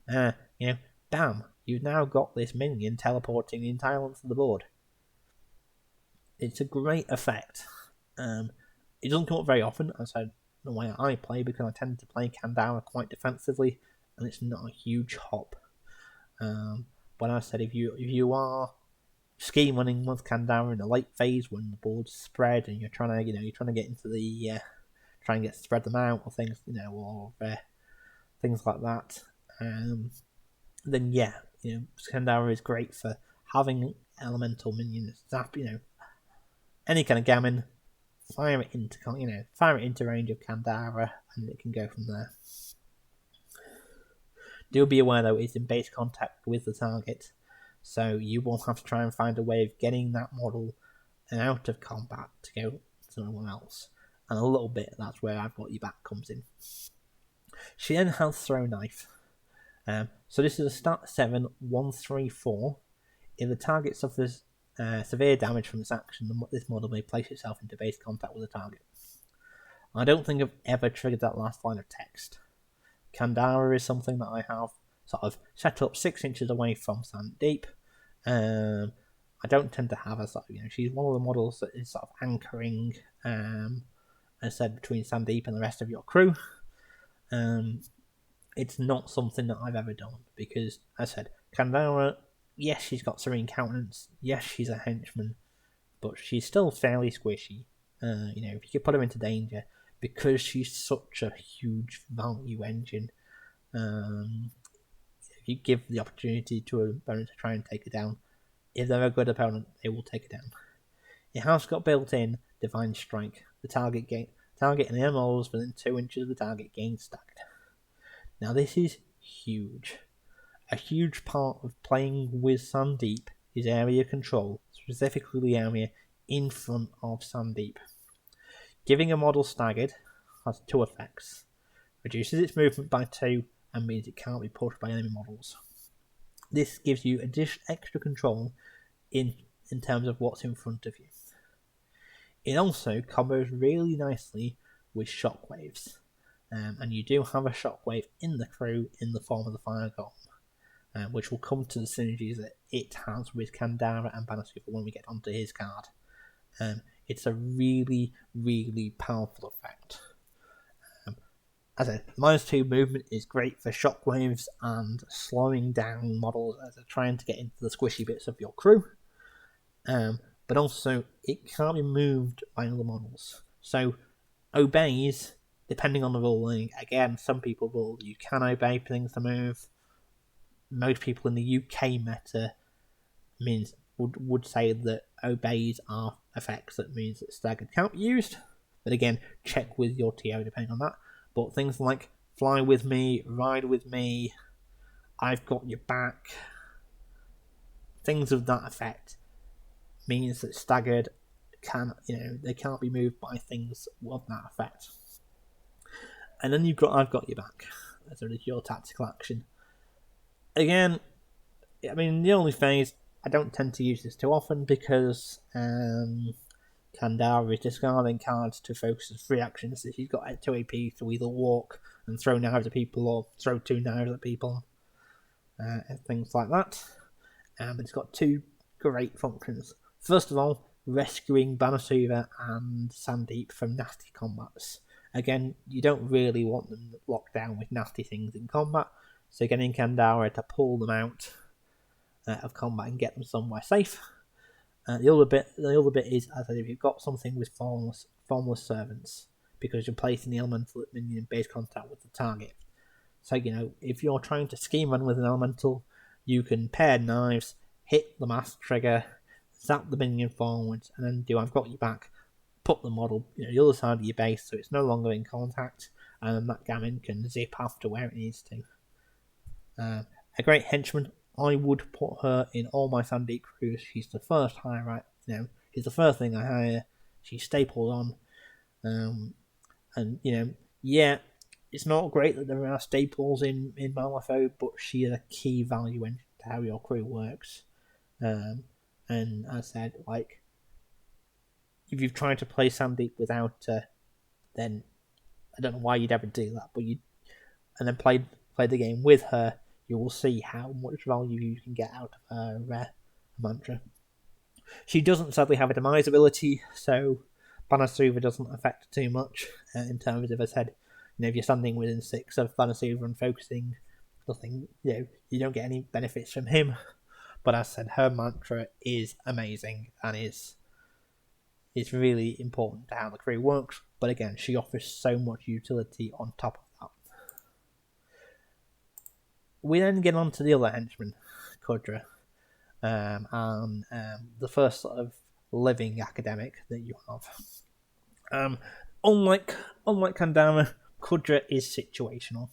Damn, you've now got this minion teleporting the entire length of the board. It's a great effect. It doesn't come up very often, as I said, the way I play, because I tend to play Kandara quite defensively, and it's not a huge hop. But as I said, if you are scheme running with Kandara in the late phase when the board's spread and you're trying to get into the try and get spread them out or things, or things like that, then yeah, Kandara is great for having elemental minions zap, any kind of gammon, fire it into range of Kandara, and it can go from there. Do be aware though, it's in base contact with the target, so you will have to try and find a way of getting that model out of combat to go to someone else. And a little bit, that's where I've got your back comes in. She then has Throw Knife. So this is a Stat 7, 1, 3, 4. If the target suffers severe damage from this action, this model may place itself into base contact with the target. I don't think I've ever triggered that last line of text. Kandara is something that I have sort of set up 6 inches away from Sandeep. I don't tend to have a sort of, she's one of the models that is sort of anchoring, as I said, between Sandeep and the rest of your crew. It's not something that I've ever done because, as I said, Kandara, yes, she's got serene countenance, yes, she's a henchman, but she's still fairly squishy. If you could put her into danger, because she's such a huge value engine, if you give the opportunity to an opponent to try and take her down, if they're a good opponent, they will take her down. It has got built-in Divine Strike. The target and the MOs within 2 inches of the target gain staggered. Now this is huge. A huge part of playing with Sandeep is area control, specifically the area in front of Sandeep. Giving a model staggered has 2 effects. Reduces its movement by 2 and means it can't be pushed by enemy models. This gives you extra control in terms of what's in front of you. It also combos really nicely with shockwaves. And you do have a shockwave in the crew in the form of the Fire Golem, which will come to the synergies that it has with Kandara and Banasuva when we get onto his card. It's a really, really powerful effect. As I said, -2 movement is great for shockwaves and slowing down models as they're trying to get into the squishy bits of your crew. But also, it can't be moved by other models. So, obeys, depending on the ruling, again, some people rule you can obey things to move. Most people in the UK meta would say that obeys are effects that means that staggered can't be used. But again, check with your TO depending on that. But things like fly with me, ride with me, I've got your back, things of that effect means that staggered they can't be moved by things of that effect. And then I've got your back as your tactical action. Again, I mean, the only phase, I don't tend to use this too often because Kandara is discarding cards to focus on 3 actions. So she's got 2 AP to either walk and throw knives at people or throw 2 knives at people and things like that. But it's got 2 great functions. First of all, rescuing Banasuva and Sandeep from nasty combats. Again, you don't really want them locked down with nasty things in combat, so getting Kandara to pull them out of combat and get them somewhere safe. The other bit is, as I said, if you've got something with formless servants, because you're placing the elemental minion in base contact with the target. So, if you're trying to scheme run with an elemental, you can pair knives, hit the mask trigger, zap the minion forwards, and then do I've got you back, put the model the other side of your base so it's no longer in contact, and then that gammon can zip after where it needs to. A great henchman. I would put her in all my Sandeep crews. She's the first hire, right? She's the first thing I hire. She's stapled on. And it's not great that there are staples in Malifaux, but she is a key value engine to how your crew works. And as I said, if you've tried to play Sandeep without her, then I don't know why you'd ever do that, and then play the game with her, you will see how much value you can get out of her mantra. She doesn't sadly have a demise ability, so Banasuva doesn't affect too much in terms of, as I said, if you're standing within 6 of Banasuva and focusing, nothing, you don't get any benefits from him. But as I said, her mantra is amazing and is really important to how the crew works. But again, she offers so much utility on top of that. We then get on to the other henchman, Kudra, and the first sort of living academic that you have. Unlike Kandama, Kudra is situational.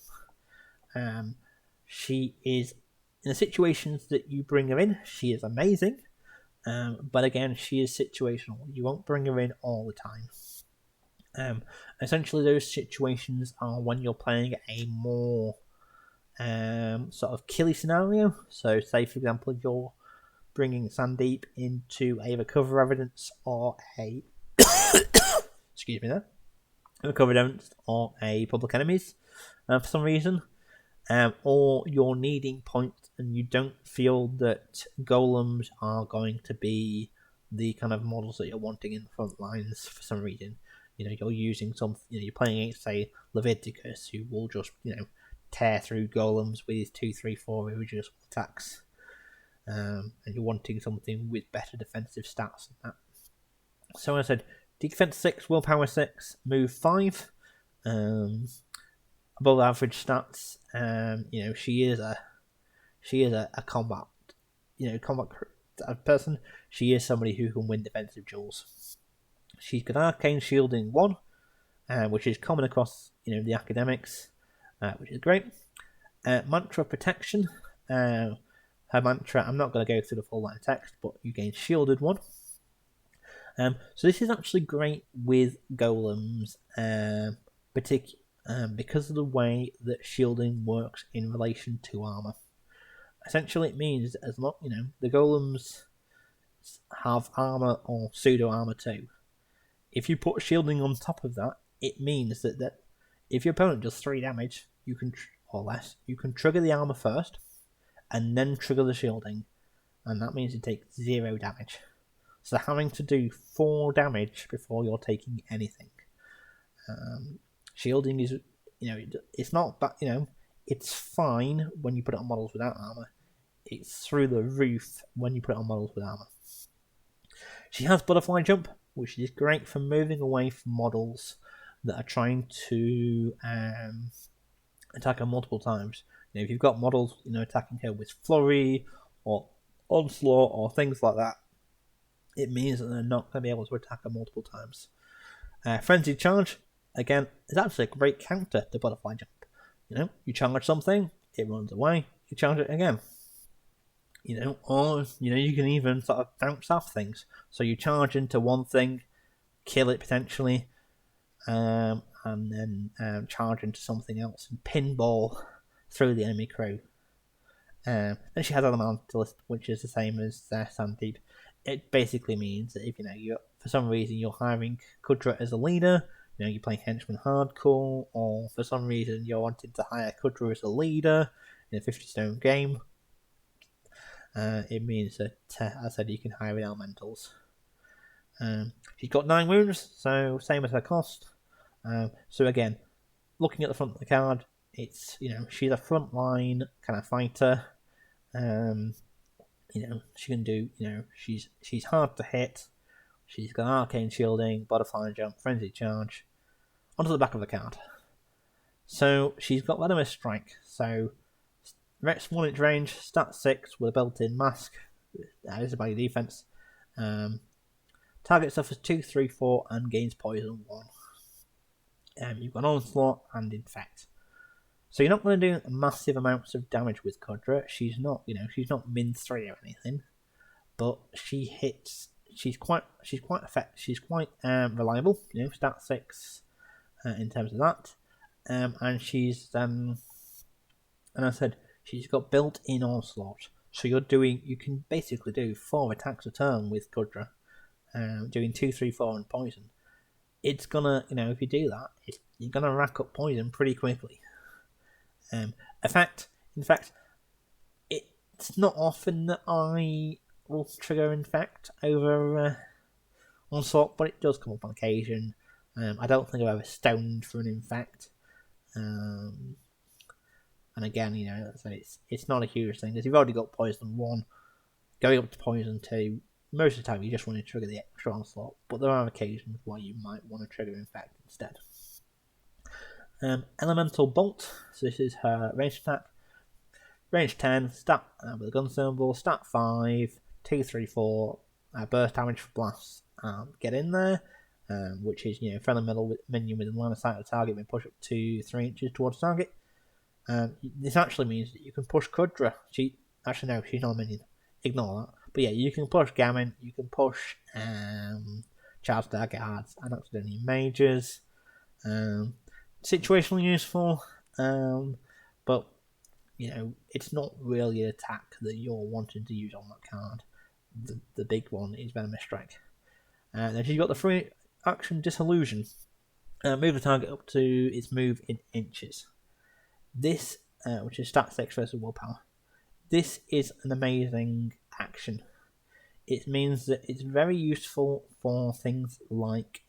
She is, in the situations that you bring her in, she is amazing. But again, she is situational. You won't bring her in all the time. Essentially, those situations are when you're playing a more sort of killy scenario. So, say for example, you're bringing Sandeep into either cover evidence or a excuse me there, a cover evidence or a public enemies for some reason, or you're needing points and you don't feel that golems are going to be the kind of models that you're wanting in the front lines for some reason. You're using you're playing against, say, Leviticus, who will just tear through golems with his 2, 3, 4 irreducible attacks, and you're wanting something with better defensive stats than that. So I said, defense 6, willpower 6, move 5, above average stats. She is a combat person. She is somebody who can win defensive duels. She's got arcane shielding 1, which is common across the academics, which is great. Mantra protection. Her mantra, I'm not going to go through the full line of text, but you gain shielded 1. So this is actually great with golems, because of the way that shielding works in relation to armor. Essentially, it means as long the golems have armor or pseudo armor too. If you put shielding on top of that, it means that if your opponent does 3 damage, or less, you can trigger the armor first, and then trigger the shielding, and that means you take 0 damage. So having to do 4 damage before you're taking anything. Shielding is, it's not, it's fine when you put it on models without armor. It's through the roof when you put it on models with armor. She has butterfly jump, which is great for moving away from models that are trying to attack her multiple times. If you've got models, attacking her with flurry or onslaught or things like that, it means that they're not going to be able to attack her multiple times. Frenzied charge, again, is actually a great counter to butterfly jump. You charge something, it runs away, you charge it again. or you can even sort of bounce off things. So you charge into one thing, kill it potentially, and then charge into something else and pinball through the enemy crew. And she has elementalist, which is the same as Sandeep. It basically means that if you for some reason you're hiring Kudra as a leader, you're playing henchman hardcore, or for some reason you're wanting to hire Kudra as a leader in a 50 stone game, it means that, as I said, you can hire in elementals. She's got 9 wounds, so same as her cost. So again, looking at the front of the card, it's she's a frontline kind of fighter. She can do she's hard to hit. She's got arcane shielding, butterfly jump, frenzy charge. Onto the back of the card. So she's got venomous strike. So Rex 1 inch range, stat 6 with a built-in mask. That is about your defense. Target suffers 2, 3, 4 and gains poison 1. You've got onslaught and infect. So you're not going to do massive amounts of damage with Kudra. She's not min 3 or anything, but she hits. She's quite effective. She's quite reliable. Stat 6 in terms of that, and she's and I said she's got built-in onslaught. So you can basically do 4 attacks a turn with Kudra, doing 2, 3, 4 and poison. It's gonna, if you do that, you're gonna rack up poison pretty quickly. In fact, it's not often that I will trigger infect over onslaught, but it does come up on occasion. I don't think I've ever stoned for an infect. And again, it's not a huge thing because you've already got poison 1, going up to poison 2. Most of the time, you just want to trigger the extra onslaught, but there are occasions where you might want to trigger infect instead. Elemental Bolt, so this is her range attack. Range 10, stat with a gun symbol, stat 5, 2, 3, 4, burst damage for blasts. Get in there, which is friendly middle minion within line of sight of the target may push up to 3 inches towards the target. This actually means that you can push Kudra. She's not a minion. Ignore that. But yeah, you can push Gammon, you can push Charles Darguards, and accidentally mages. Situationally useful, but it's not really an attack that you're wanting to use on that card. The big one is Venomous Strike. Then she's got the free action Disillusion. Move the target up to its move in inches. This, which is stat 6 versus willpower. This is an amazing action. It means that it's very useful for things like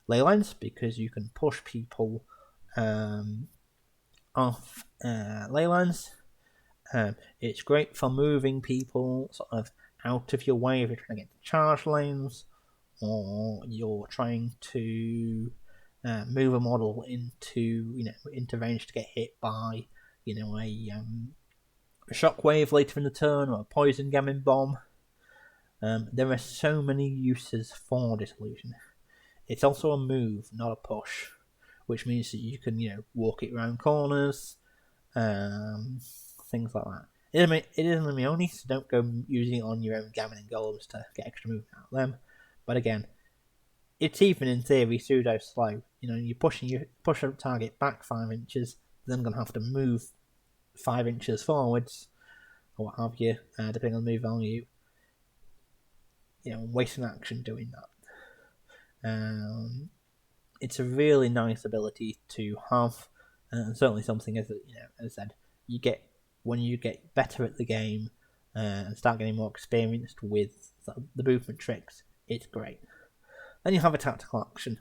ley lines, because you can push people off ley lines. It's great for moving people sort of out of your way if you're trying to get to charge lanes, or you're trying to move a model into range to get hit by a shockwave later in the turn, or a poison gammon bomb. There are so many uses for Disillusion. It's also a move, not a push, which means that you can walk it around corners, things like that. It isn't a only, so don't go using it on your own gammon and golems to get extra movement out of them. But again, it's even in theory pseudo slow. You push a target back 5 inches, then going to have to move 5 inches forwards, or what have you, depending on the move value. Wasting action doing that. It's a really nice ability to have, and certainly something as I said, you get when you get better at the game and start getting more experienced with the movement tricks. It's great. Then you have a tactical action.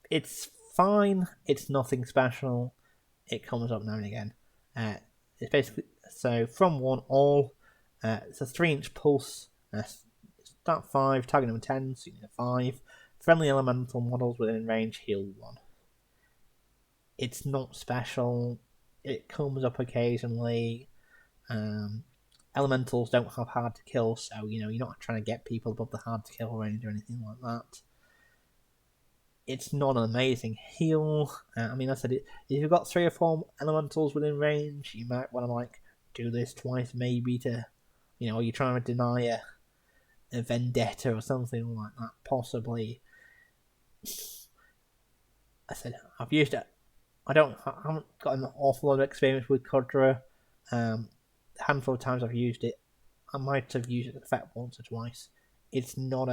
It's fine. It's nothing special. It comes up now and again. It's basically from 1 all. It's a 3-inch pulse. Stat 5, target number 10, so 5. Friendly elemental models within range heal 1. It's not special. It comes up occasionally. Elementals don't have hard to kill, so you're not trying to get people above the hard to kill range or anything like that. It's not an amazing heal. I said, if you've got 3 or 4 elementals within range, you might want to do this twice, maybe to, are you trying to deny a vendetta or something like that? Possibly. I said I've used it. I haven't got an awful lot of experience with Kodra. A handful of times I've used it. I might have used it effect once or twice. It's not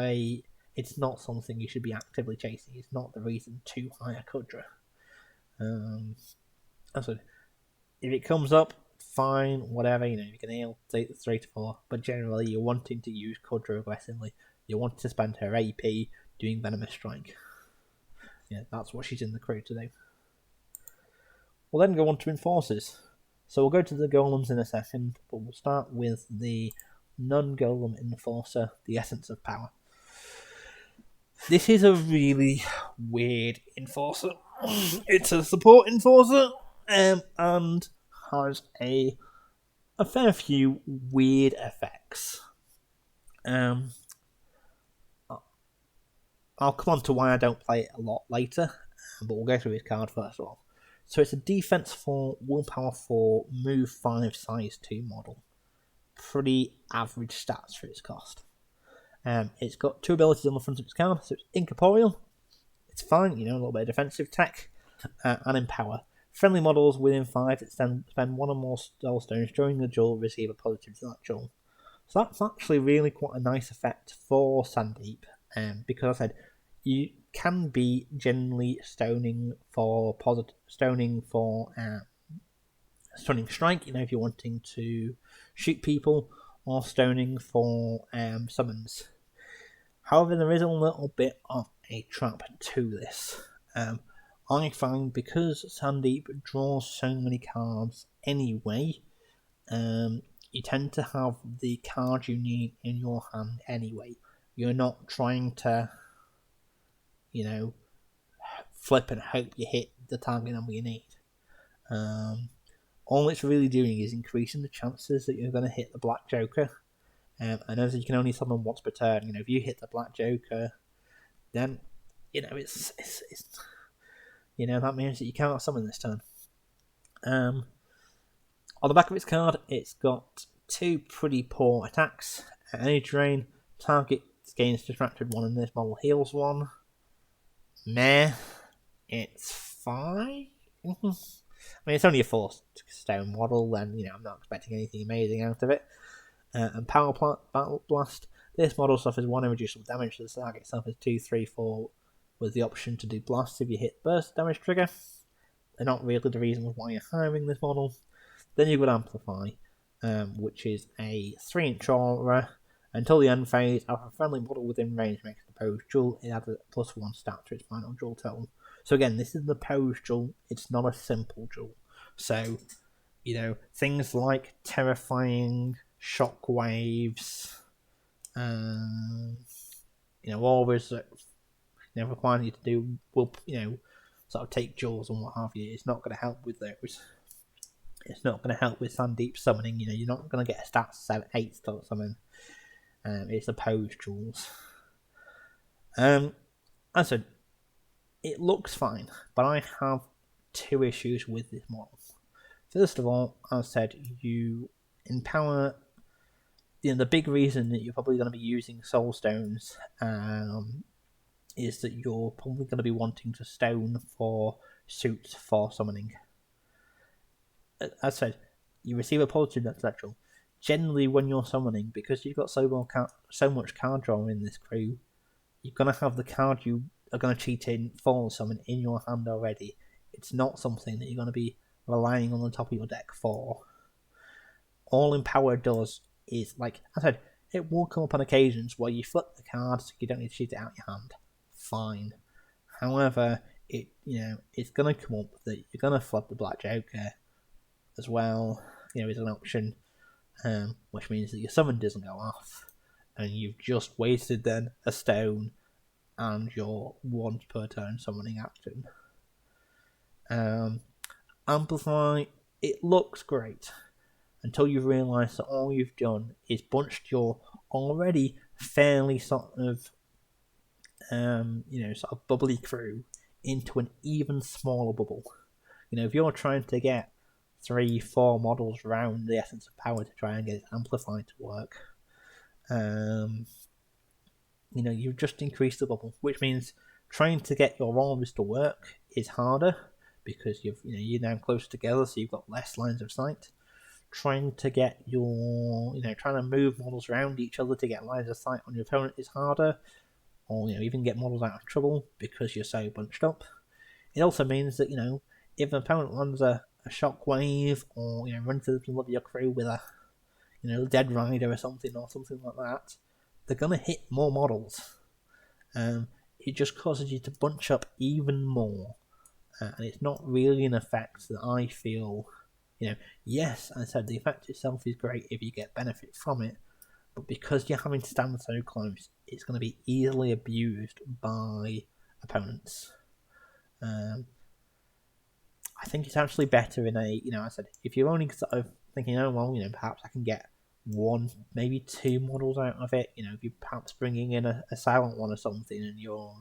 something you should be actively chasing. It's not the reason to hire Kodra. I said, if it comes up, fine, whatever, you can heal 3 to 4, but generally you're wanting to use Kodra aggressively. You want to spend her AP doing Venomous Strike. Yeah, that's what she's in the crew to do. We'll then go on to Enforcers. So we'll go to the Golems in a second, but we'll start with the non-Golem Enforcer, the Essence of Power. This is a really weird Enforcer. It's a support Enforcer, and has a fair few weird effects. I'll come on to why I don't play it a lot later, but we'll go through his card first of all. So it's a defense 4, willpower 4, move 5, size 2 model. Pretty average stats for its cost. It's got 2 abilities on the front of its card, so it's Incorporeal. It's fine, a little bit of defensive tech, and Empower. Friendly models within 5 that spend 1 or more Soulstones during the duel receive a positive to that duel. So that's actually really quite a nice effect for Sandeep, because I said you can be generally stoning for stunning strike, if you're wanting to shoot people, or stoning for summons. However, there is a little bit of a trap to this. I find because Sandeep draws so many cards anyway, you tend to have the card you need in your hand anyway. You're not trying to, flip and hope you hit the target number you need. All it's really doing is increasing the chances that you're going to hit the Black Joker. And as you can only summon once per turn, if you hit the Black Joker, then, it's that means that you can't summon this turn. On the back of its card, it's got 2 pretty poor attacks. At any drain, target gains distracted 1 and this model heals 1. Meh. It's fine. It's only a 4-stone model, then, I'm not expecting anything amazing out of it. And Power Battle Blast. This model suffers 1 irreducible damage to the target, suffers 2, 3, 4, with the option to do blasts if you hit burst damage trigger. They're not really the reason why you're hiring this model. Then you've got Amplify, which is a 3-inch aura. Until the end phase, if a friendly model within range makes an opposed duel, it adds a +1 stat to its final duel total. So again, this is the opposed duel, it's not a simple duel. So, things like terrifying shockwaves, auras that require you to do will, sort of take jaws and what have you. It's not going to help with those. It's not going to help with Sandeep summoning. You're not going to get a stat 8 star summon. It's opposed duels. As I said, it looks fine, but I have 2 issues with this model. First of all, as I said, you empower. The big reason that you're probably going to be using Soulstones is that you're probably going to be wanting to stone for suits for summoning. As I said, you receive a positive net sexual. Generally, when you're summoning, because you've got so much card draw in this crew, you're going to have the card you are going to cheat in for summon in your hand already. It's not something that you're going to be relying on the top of your deck for. All Empower does is, like I said, it will come up on occasions where you flip the card so you don't need to cheat it out your hand. Fine. However, it's going to come up that you're going to flip the Black Joker as well. Is an option, which means that your summon doesn't go off, and you've just wasted then a stone and your once per turn summoning action. Amplify, it looks great until you realise that all you've done is bunched your already fairly sort of bubbly crew into an even smaller bubble. If you're trying to get 3-4 models around the Essence of Power to try and get it amplified to work. You've just increased the bubble, which means trying to get your orbs to work is harder because you're now closer together, so you've got less lines of sight. Trying to get trying to move models around each other to get lines of sight on your opponent is harder, or even get models out of trouble because you're so bunched up. It also means that if an opponent runs a shockwave or runs to the middle of your crew with a dead rider or something like that, they're gonna hit more models. It just causes you to bunch up even more, and it's not really an effect that I feel. Yes, I said the effect itself is great if you get benefit from it, but because you're having to stand so close, it's going to be easily abused by opponents. I think it's actually better in a, I said, if you're only sort of thinking, oh, well, perhaps I can get 1, maybe 2 models out of it, if you're perhaps bringing in a silent one or something and you're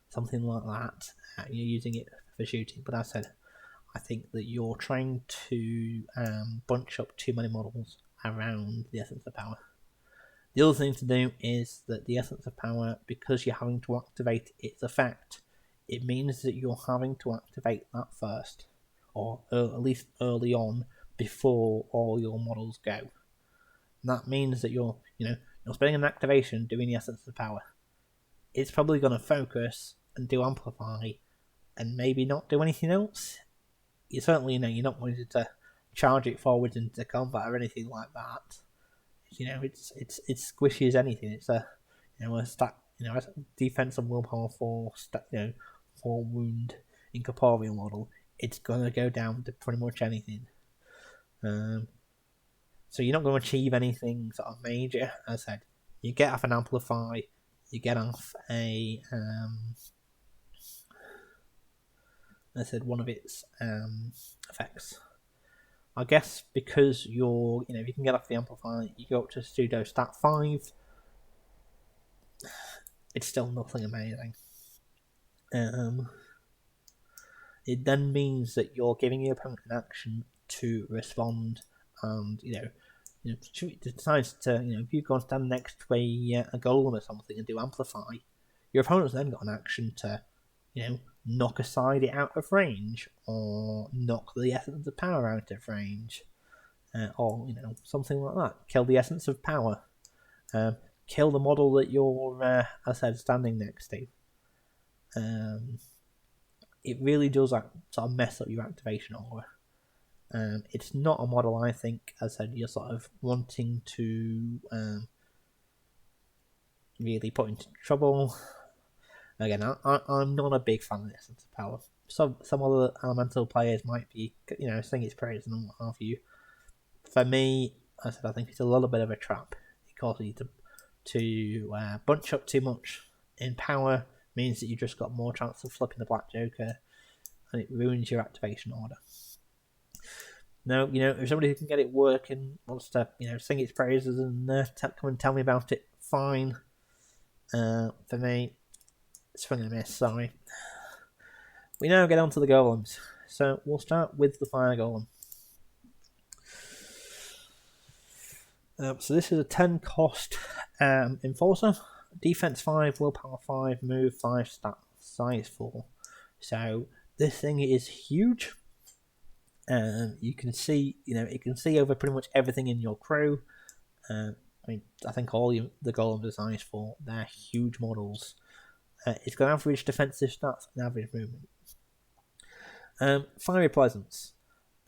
something like that, you're using it for shooting. But as I said, I think that you're trying to bunch up too many models around the Essence of Power. The other thing to do is that the Essence of Power, because you're having to activate its effect, it means that you're having to activate that first, or at least early on, before all your models go. And that means that you're spending an activation doing the Essence of Power. It's probably going to focus and do Amplify, and maybe not do anything else. You certainly you're not wanting to charge it forward into combat or anything like that. It's squishy as anything. It's a stat, a defense and willpower for wound incorporeal model. It's gonna go down to pretty much anything. So you're not going to achieve anything sort of major. As I said, you get off an Amplify, you get off a one of its effects. I guess because you're, if you can get off the Amplify, you go up to pseudo stat 5. It's still nothing amazing. It then means that you're giving your opponent an action to respond, and decides to, if you go and stand next to a golem or something and do Amplify, your opponent's then got an action to, knock aside it out of range, or knock the Essence of Power out of range, or something like that. Kill the Essence of Power, kill the model that you're, as I said, standing next to. It really does sort of mess up your activation aura. It's not a model I think, as I said, you're sort of wanting to really put into trouble. Again, I'm not a big fan of the Essence of Power. Some other elemental players might be, sing its praise and what have you. For me, I said I think it's a little bit of a trap. It causes you to bunch up too much in power, means that you just got more chance of flipping the Black Joker, and it ruins your activation order. Now, if somebody who can get it working wants to, sing its praises and come and tell me about it, fine. For me, swing and a miss, sorry. We now get on to the golems. So we'll start with the fire golem. So this is a 10 cost enforcer. Defense 5, willpower 5, move 5, stat size 4. So this thing is huge. You can see, it can see over pretty much everything in your crew. I think all the golems are size 4. They're huge models. It's got average defensive stats and average movement. Fiery Presence.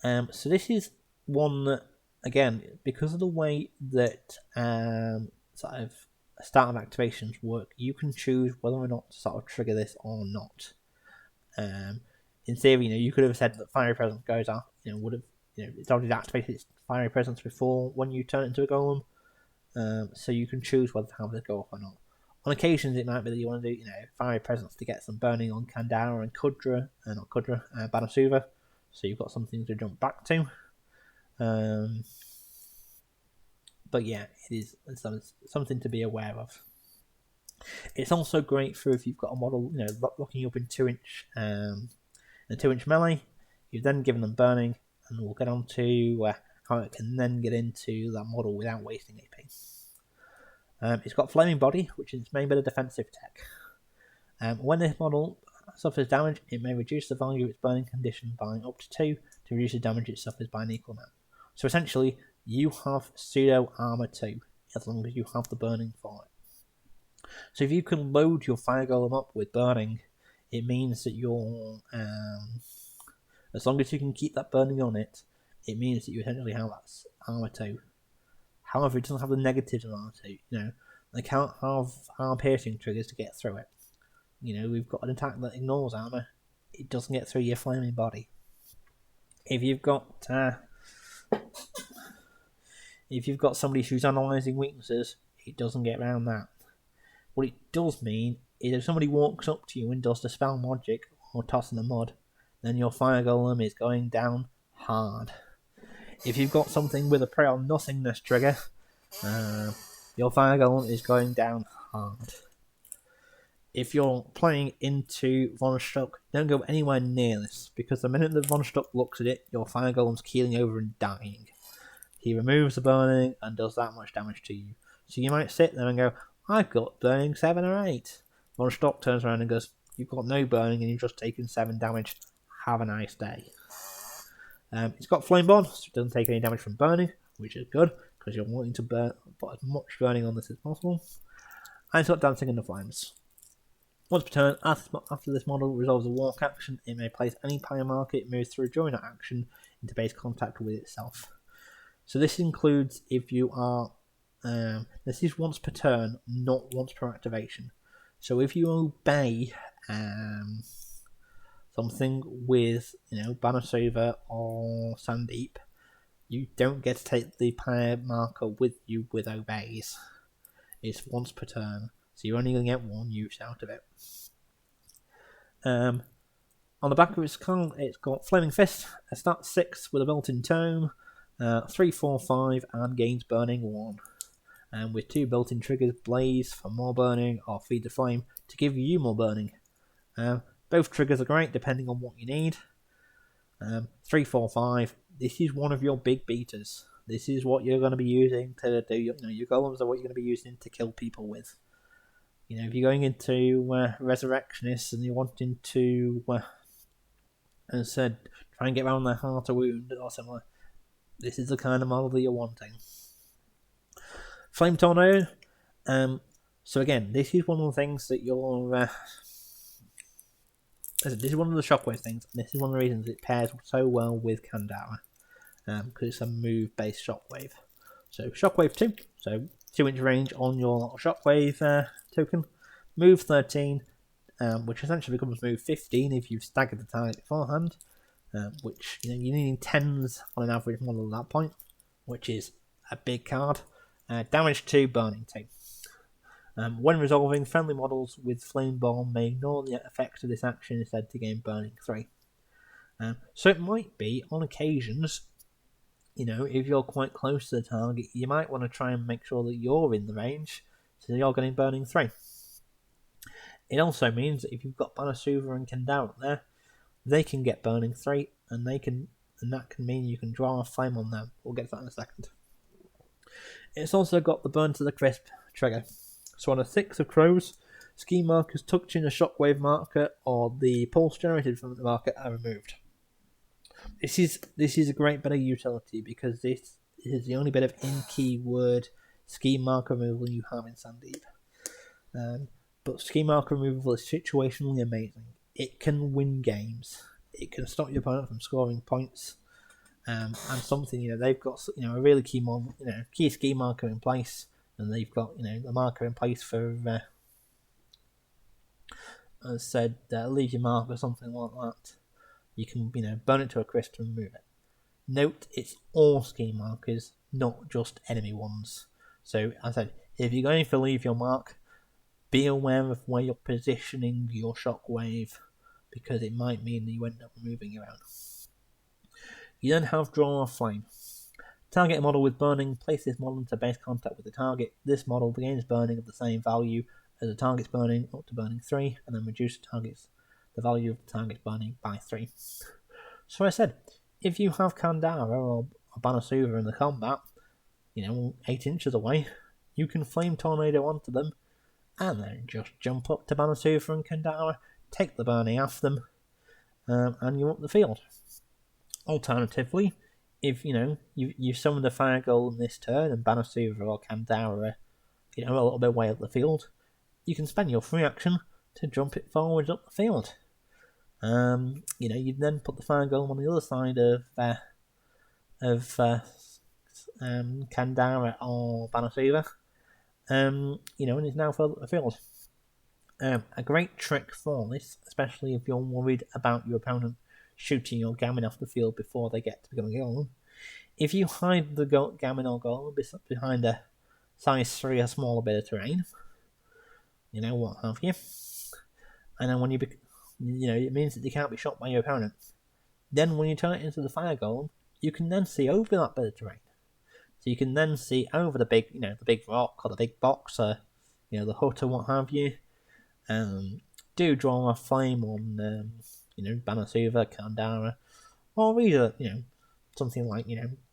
So this is one that, again, because of the way that sort of start of activations work, you can choose whether or not to sort of trigger this or not. In theory, you could have said that Fiery Presence goes off, would have, it's already activated its Fiery Presence before when you turn it into a golem. So you can choose whether to have this go off or not. On occasions, it might be that you want to do, Fiery Presence to get some burning on Kandara and Banasuva, so you've got something to jump back to. But yeah, it is something to be aware of. It's also great for if you've got a model, locking up in 2-inch, a 2-inch melee. You've then given them burning, and we'll get on to how it can then get into that model without wasting AP. It's got Flaming Body, which is its main bit of defensive tech. When this model suffers damage, it may reduce the value of its burning condition by up to 2 to reduce the damage it suffers by an equal amount. So essentially, you have pseudo armor 2, as long as you have the burning for it. So if you can load your Fire Golem up with burning, it means that you're, as long as you can keep that burning on it, it means that you essentially have that armor 2. However, it doesn't have the negatives of armor 2. They can't have armor piercing triggers to get through it. We've got an attack that ignores armor. It doesn't get through your Flaming Body. If you've got somebody who's analysing weaknesses, it doesn't get around that. What it does mean is if somebody walks up to you and does the spell magic or toss in the mud, then your Fire Golem is going down hard. If you've got something with a prey on nothingness trigger, your Fire Golem is going down hard. If you're playing into Von Struck, don't go anywhere near this, because the minute the Von Struck looks at it, your Fire Golem's keeling over and dying. He removes the burning and does that much damage to you. So you might sit there and go, I've got burning 7 or 8. Von Struck turns around and goes, you've got no burning and you've just taken 7 damage. Have a nice day. It's got Flame Bond, so it doesn't take any damage from burning, which is good, because you're wanting to put as much burning on this as possible. And it's got Dancing in the Flames. Once per turn, after this model resolves a walk action, it may place any player marker it moves through during that action into base contact with itself. So this includes if you are... this is once per turn, not once per activation. So if you obey something with, Banasova or Sandeep, you don't get to take the player marker with you with obeys. It's once per turn. So you're only going to get one use out of it. On the back of its skull, it's got Flaming Fist, a stat 6 with a built-in tome, 3, 4, 5, and gains burning 1. And with 2 built-in triggers, Blaze for more burning, or Feed the Flame to give you more burning. Both triggers are great depending on what you need. 3, 4, 5, this is one of your big beaters. This is what you're going to be using to do, your golems are what you're going to be using to kill people with. If you're going into Resurrectionists and you're wanting to, as I said, try and get around their heart or wound or similar, this is the kind of model that you're wanting. Flame Tornado. So again, this is one of the things that you're... this is one of the Shockwave things, and this is one of the reasons it pairs so well with Kandara, because it's a move-based Shockwave. So Shockwave 2, so 2-inch range on your Shockwave token. Move 13, which essentially becomes move 15 if you've staggered the target beforehand, which you're needing 10s on an average model at that point, which is a big card. Damage 2, burning 2. When resolving, friendly models with Flame Bomb may ignore the effects of this action instead to gain burning 3. So it might be, on occasions, if you're quite close to the target, you might want to try and make sure that you're in the range, so you're getting burning 3. It also means that if you've got Banasuva and Kandara there, they can get burning 3, and that can mean you can draw a flame on them. We'll get to that in a second. It's also got the Burn to the Crisp trigger. So on a 6 of Crows, ski markers tucked in a Shockwave marker or the pulse generated from the marker are removed. This is a great bit of utility because this is the only bit of in-keyword ski marker removal you have in Sandeep. But ski marker removal is situationally amazing. It can win games. It can stop your opponent from scoring points. And something, they've got, a really key key ski marker in place, and they've got, the marker in place for, as I said, Legion mark or something like that. You can, burn it to a crisp and remove it. Note, it's all ski markers, not just enemy ones. So, as I said, if you're going to leave your mark, be aware of where you're positioning your shockwave, because it might mean that you end up moving around. You then have Draw a Flame. Target a model with burning, place this model into base contact with the target. This model gains burning of the same value as the target's burning up to burning 3, and then reduce the value of the target's burning by 3. So I said, if you have Kandara or Banasuva in the combat, 8 inches away, you can Flame Tornado onto them, and then just jump up to Banasuva and Kandara, take the burning off them, and you're up the field. Alternatively, if you summon the Fire Golem this turn and Banasuva or Kandara, a little bit away up the field, you can spend your free action to jump it forwards up the field. You'd then put the Fire Golem on the other side of Kandara or Banasuva, and it's now further up the field. A great trick for this, especially if you're worried about your opponent shooting your Gammon off the field before they get to become a golem. If you hide the Gammon or golem behind a size 3 or smaller bit of terrain, what have you, and then when it means that they can't be shot by your opponent. Then when you turn it into the Fire Golem, you can then see over that bit of terrain. So you can then see over the big, the big rock or the big box or, the hut or what have you. Do draw a flame on, Banasuva, Kandara, or either, something like,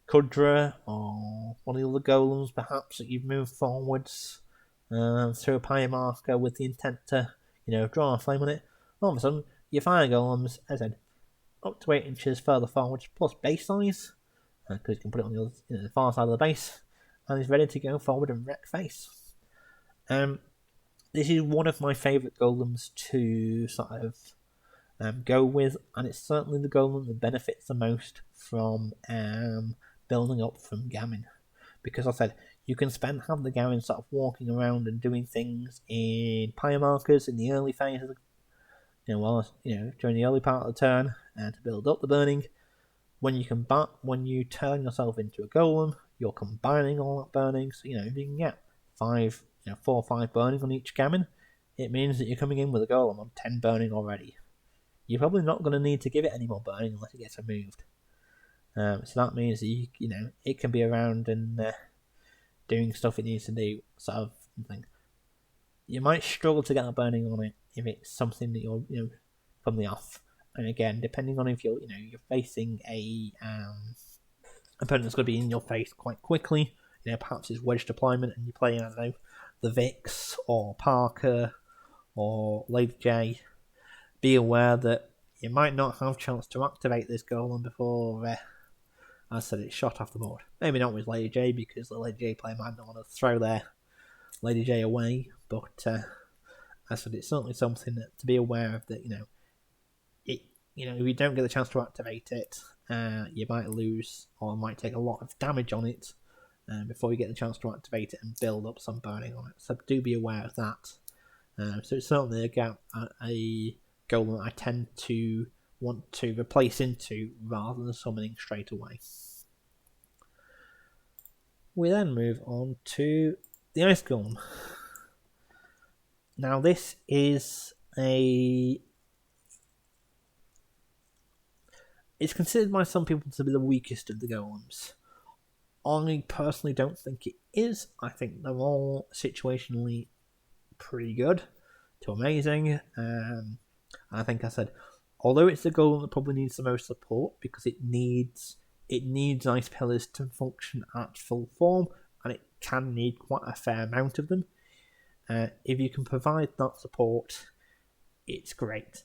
Kudra or one of the other golems perhaps that you've moved forwards through a pyre marker with the intent to, draw a flame on it. All of a sudden, your Fire Golems, as I said, up to 8 inches further forwards, plus base size, because you can put it on the far side of the base, and is ready to go forward and wreck face. This is one of my favourite golems to sort of go with, and it's certainly the golem that benefits the most from building up from Gammon. Because I said, you can have the Gammon sort of walking around and doing things in pyre markers in the early phase of the during the early part of the turn to build up the burning. When you turn yourself into a golem, you're combining all that burning. So if you can get 4 or 5 burning on each Gammon, it means that you're coming in with a golem on 10 burning already. You're probably not going to need to give it any more burning unless it gets removed. So that means that it can be around and doing stuff it needs to do, sort of thing. You might struggle to get a burning on it if it's something that you're from the off. And again, depending on if you're facing a opponent that's going to be in your face quite quickly, perhaps it's wedge deployment and you're playing, the Vix or Parker or Lady J, be aware that you might not have a chance to activate this golem before I said it's shot off the board. Maybe not with Lady J, because the Lady J player might not want to throw their Lady J away, but I said it's certainly something to be aware of, that if you don't get the chance to activate it, you might lose or might take a lot of damage on it before you get the chance to activate it and build up some burning on it. So do be aware of that. So it's certainly a golem that I tend to want to replace into rather than summoning straight away. We then move on to the Ice Golem. Now this is it's considered by some people to be the weakest of the golems. I personally don't think it is. I think they're all situationally pretty good to amazing. I think I said, although it's the golem that probably needs the most support because it needs ice pillars to function at full form, and it can need quite a fair amount of them. If you can provide that support, it's great.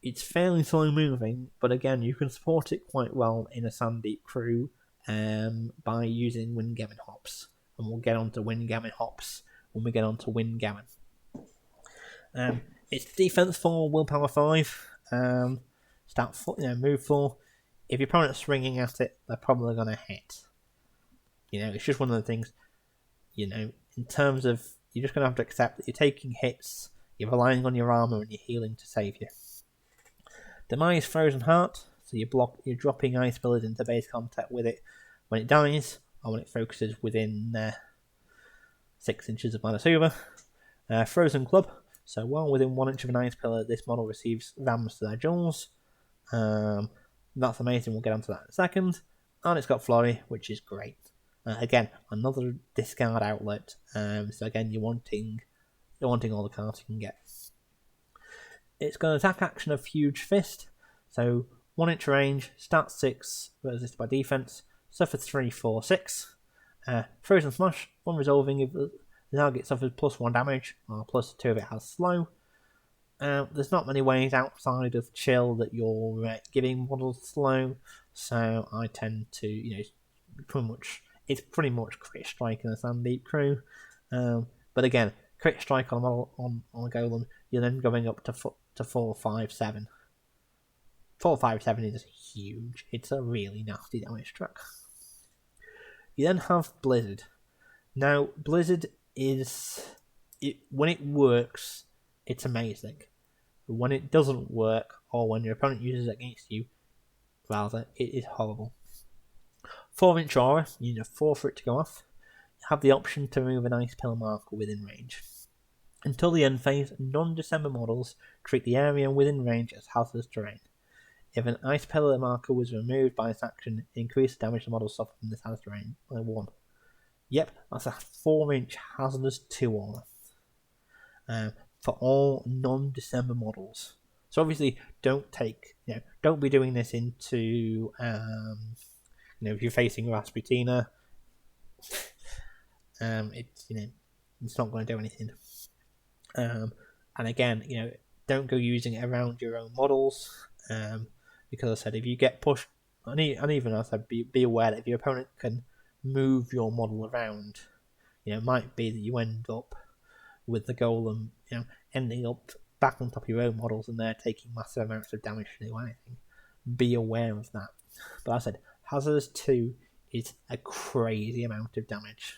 It's fairly slow moving, but again, you can support it quite well in a Sandeep crew by using Windgammon hops, and we'll get on to Windgammon hops when we get on to Windgammon. It's defense 4, willpower 5, stat 4, move 4. If your opponent's swinging at it, they're probably going to hit. It's just one of the things, in terms of, you're just going to have to accept that you're taking hits, you're relying on your armor and your healing to save you. Demise Frozen Heart, so you're dropping ice pillars into base contact with it when it dies, or when it focuses within 6 inches of Banasuva. Frozen Club, so while within 1 inch of an ice pillar, this model receives rams to their jaws. That's amazing, we'll get onto that in a second. And it's got Flurry, which is great. Again, another discard outlet. So again, you're wanting all the cards you can get. It's got an attack action of Huge Fist. So 1 inch range, stats 6, resisted by defense, suffers 3, 4, 6. Frozen Smash, when resolving, if the target suffers +1 damage, or +2 if it has slow. There's not many ways outside of chill that you're giving models slow, so I tend to, it's pretty much crit strike in a Sandeep crew. But again, crit strike on a model on a golem, you're then going up to 4, 5, 7. 4, 5, 7 is huge. It's a really nasty damage track. You then have Blizzard. Now, Blizzard when it works, it's amazing. When it doesn't work, or when your opponent uses it against you, rather, it is horrible. 4 inch aura, you need a 4 for it to go off. You have the option to remove an ice pillar marker within range. Until the end phase, non-December models treat the area within range as hazardous terrain. If an ice pillar marker was removed by this action, it increased the damage the model suffered from this hazardous terrain by 1. Yep, that's a 4 inch hazardous 2 aura. For all non-December models. So obviously, don't be doing this into, if you're facing Rasputina, it's not going to do anything. And again, don't go using it around your own models, because I said if you get pushed, and even I said be aware that if your opponent can move your model around, it might be that you end up with the golem, ending up back on top of your own models and they're taking massive amounts of damage to do anything. Be aware of that. But I said, Hazardous 2 is a crazy amount of damage.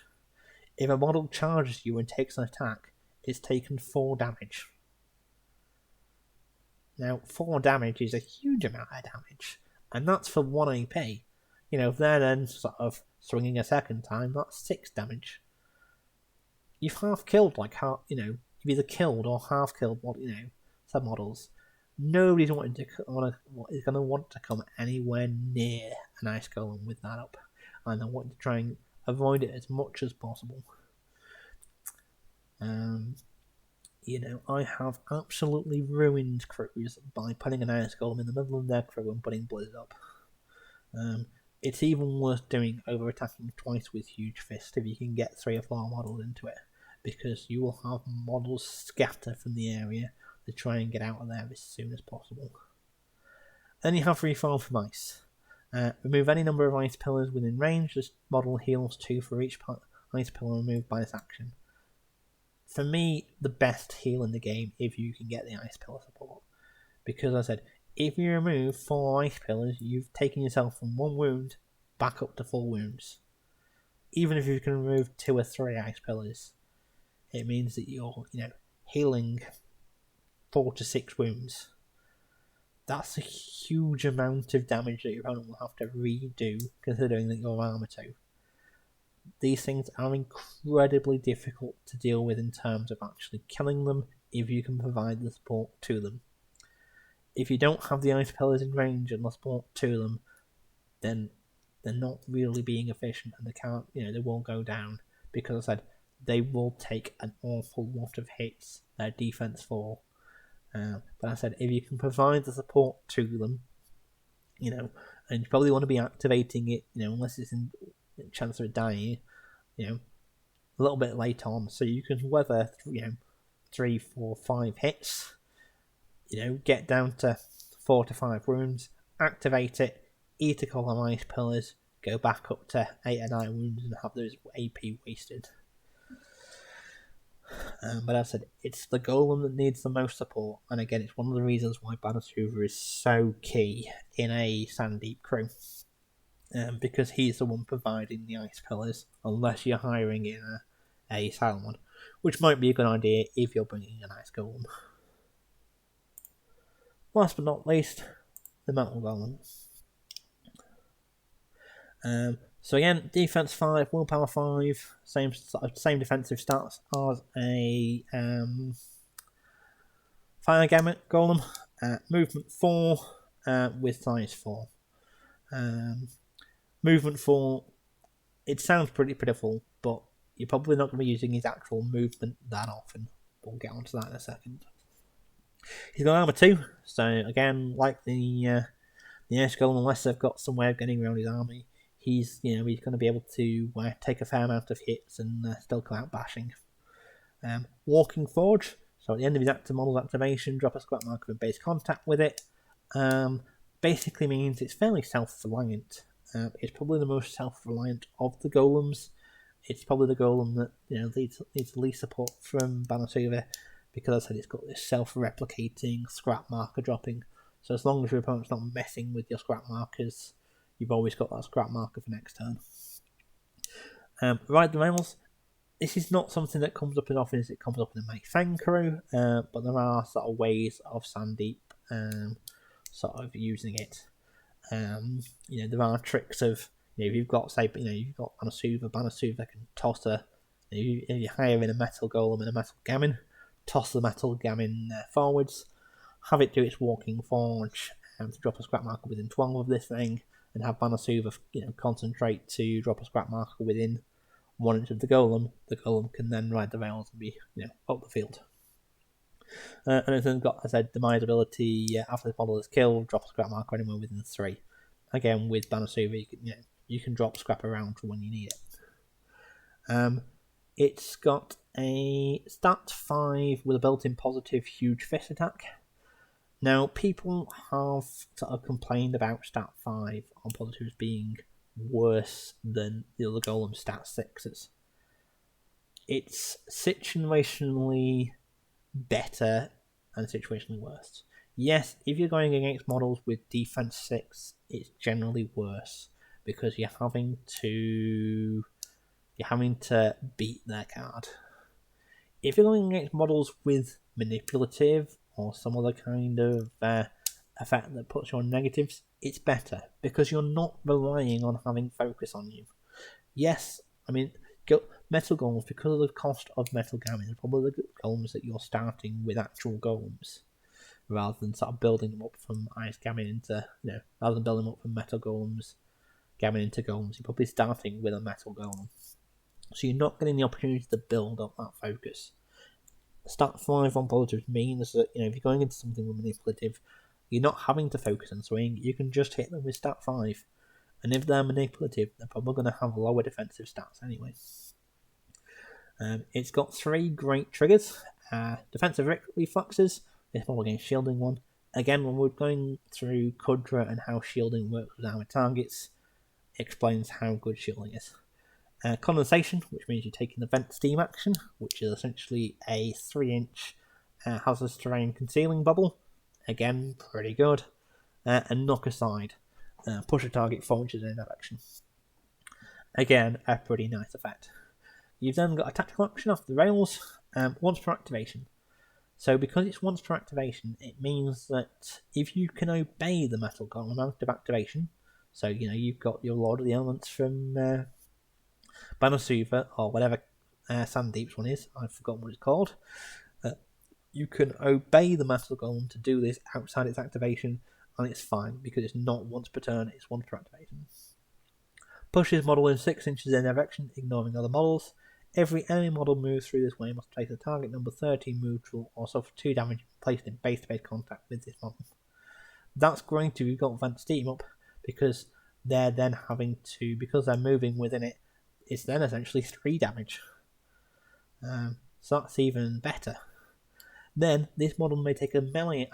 If a model charges you and takes an attack, it's taken 4 damage. Now, 4 damage is a huge amount of damage, and that's for 1 AP. If they're then sort of swinging a second time, that's 6 damage. You've half killed, you've either killed or half killed, some models. Nobody's going to want to come anywhere near an ice golem with that up, and they want to try and avoid it as much as possible. I have absolutely ruined crews by putting an ice golem in the middle of their crew and putting Blizzard up. It's even worth doing over attacking twice with Huge Fist if you can get 3 or 4 models into it, because you will have models scatter from the area to try and get out of there as soon as possible. Then you have Reform from Ice. Remove any number of ice pillars within range. This model heals 2 for each ice pillar removed by this action. For me, the best heal in the game if you can get the ice pillar support. Because I said, if you remove 4 ice pillars, you've taken yourself from 1 wound back up to 4 wounds. Even if you can remove 2 or 3 ice pillars, it means that you're, healing 4 to 6 wounds. That's a huge amount of damage that your opponent will have to redo, considering that you're armor 2. These things are incredibly difficult to deal with in terms of actually killing them if you can provide the support to them. If you don't have the ice pillars in range and the support to them, then they're not really being efficient and they can't, they won't go down, because I said they will take an awful lot of hits, their defense fall. But I said, if you can provide the support to them, and you probably want to be activating it, unless it's in chance of it dying, a little bit late on, so you can weather, 3, 4, 5 hits, get down to 4 to 5 wounds, activate it, eat a couple of ice pillars, go back up to 8 or 9 wounds and have those AP wasted. But as I said, it's the golem that needs the most support, and again, it's one of the reasons why Balance Hoover is so key in a Sandeep crew. Because he's the one providing the ice pillars, unless you're hiring in a silent one, which might be a good idea if you're bringing an ice golem. Last but not least, the metal golem. So again, defense 5, willpower 5, same defensive stats as a fire gamut golem. Movement 4 with size 4. Movement 4, it sounds pretty pitiful, but you're probably not going to be using his actual movement that often. We'll get onto that in a second. He's got armor 2, so again, like the the Ash Golem, unless they've got some way of getting around his army, he's going to be able to take a fair amount of hits and still come out bashing. Walking Forge, so at the end of his active model's activation, drop a scrap marker in base contact with it. Basically means it's fairly self-reliant. It's probably the most self-reliant of the golems. It's probably the golem that needs the least support from Banasuva, because I said it's got this self-replicating scrap marker dropping. So as long as your opponent's not messing with your scrap markers, you've always got that scrap marker for next turn. Ride the Rails. This is not something that comes up as often as it comes up in the Mei Fang crew, but there are sort of ways of Sandeep sort of using it. There are tricks of, if you've got, say, you've got Banasuva can toss if you hire in a metal golem and a metal gammon, toss the metal gammon forwards, have it do its walking forge to drop a scrap marker within 12 of this thing, and have Banasuva concentrate to drop a scrap marker within 1 inch of the golem. The golem can then ride the rails and be up the field. And it's then got, as I said, demise ability. After the model is killed, drop a scrap marker anywhere within 3. Again, with Banasuva, you can drop scrap around for when you need it. It's got a stat 5 with a built-in positive huge fist attack. Now, people have sort of complained about stat 5 on positives being worse than the other golem stat 6s. It's situationally better and situationally worse. Yes, if you're going against models with defense 6, it's generally worse because you're having to beat their card. If you're going against models with manipulative or some other kind of effect that puts you on negatives, it's better because you're not relying on having focus on you. Yes, I mean, metal golems, because of the cost of metal gammons, are probably the golems that you're starting with actual golems, rather than sort of building them up from ice gammon into, rather than building them up from metal golems, gammon into golems, you're probably starting with a metal golem. So you're not getting the opportunity to build up that focus. Stat 5 on positives means that, if you're going into something with manipulative, you're not having to focus and swing, you can just hit them with stat 5. And if they're manipulative, they're probably going to have lower defensive stats anyway. It's got 3 great triggers. Defensive reflexes, this model against shielding 1. Again, when we're going through Kudra and how shielding works with our targets, it explains how good shielding is. Condensation, which means you're taking the vent steam action, which is essentially a 3-inch hazardous terrain concealing bubble. Again, pretty good. And knock aside, push a target 4 inches in that action. Again, a pretty nice effect. You've then got a tactical action off the rails, once per activation. So because it's once per activation, it means that if you can obey the metal golem out of activation, so you've got your Lord of the Elements from Banasuva or whatever Sandeep's one is, I've forgotten what it's called. You can obey the metal golem to do this outside its activation, and it's fine because it's not once per turn, it's once per activation. Push this model in 6 inches in direction, ignoring other models. Every enemy model moves through this way must place a target number 13 neutral or suffer 2 damage placed in base-to-base contact with this model. That's great if you've got Vent Steam up, because they're then having to, because they're moving within it, it's then essentially 3 damage. So that's even better. Then this model may take a melee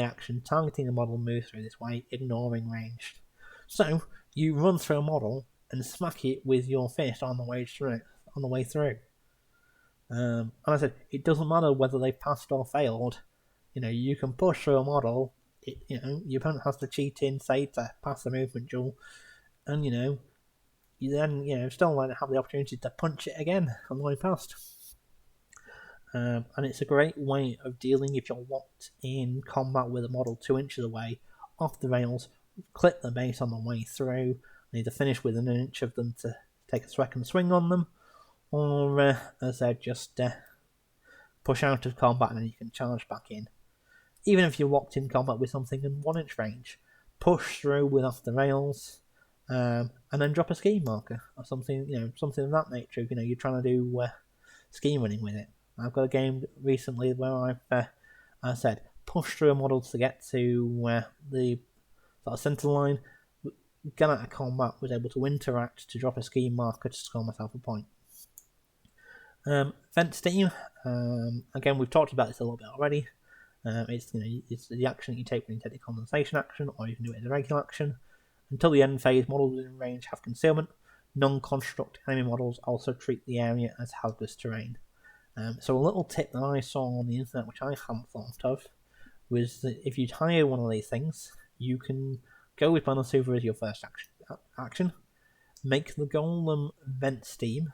action targeting a model moves through this way, ignoring ranged. So you run through a model and smack it with your fist on the way through. And I said, it doesn't matter whether they passed or failed. You can push through a model. Your opponent has to cheat in, say, to pass the movement duel, and you then still like to have the opportunity to punch it again on the way past. And it's a great way of dealing if you're locked in combat with a model 2 inches away, off the rails, clip the base on the way through, either finish within 1 inch of them to take a second swing on them, or as I said, just push out of combat and then you can charge back in. Even if you're locked in combat with something in 1 inch range, push through with off the rails, and then drop a scheme marker or something, something of that nature. You're trying to do scheme running with it. I've got a game recently where I've, I said, push through a model to get to the that centre line, get out of combat, was able to interact to drop a scheme marker to score myself a point. Vent Steam, again we've talked about this a little bit already. It's the action that you take when you take the condensation action, or you can do it as a regular action. Until the end phase, models within range have concealment. Non-construct enemy models also treat the area as hazardous terrain. So a little tip that I saw on the internet, which I hadn't thought of, was that if you hire one of these things, you can go with Banasuva as your first action, make the golem vent steam,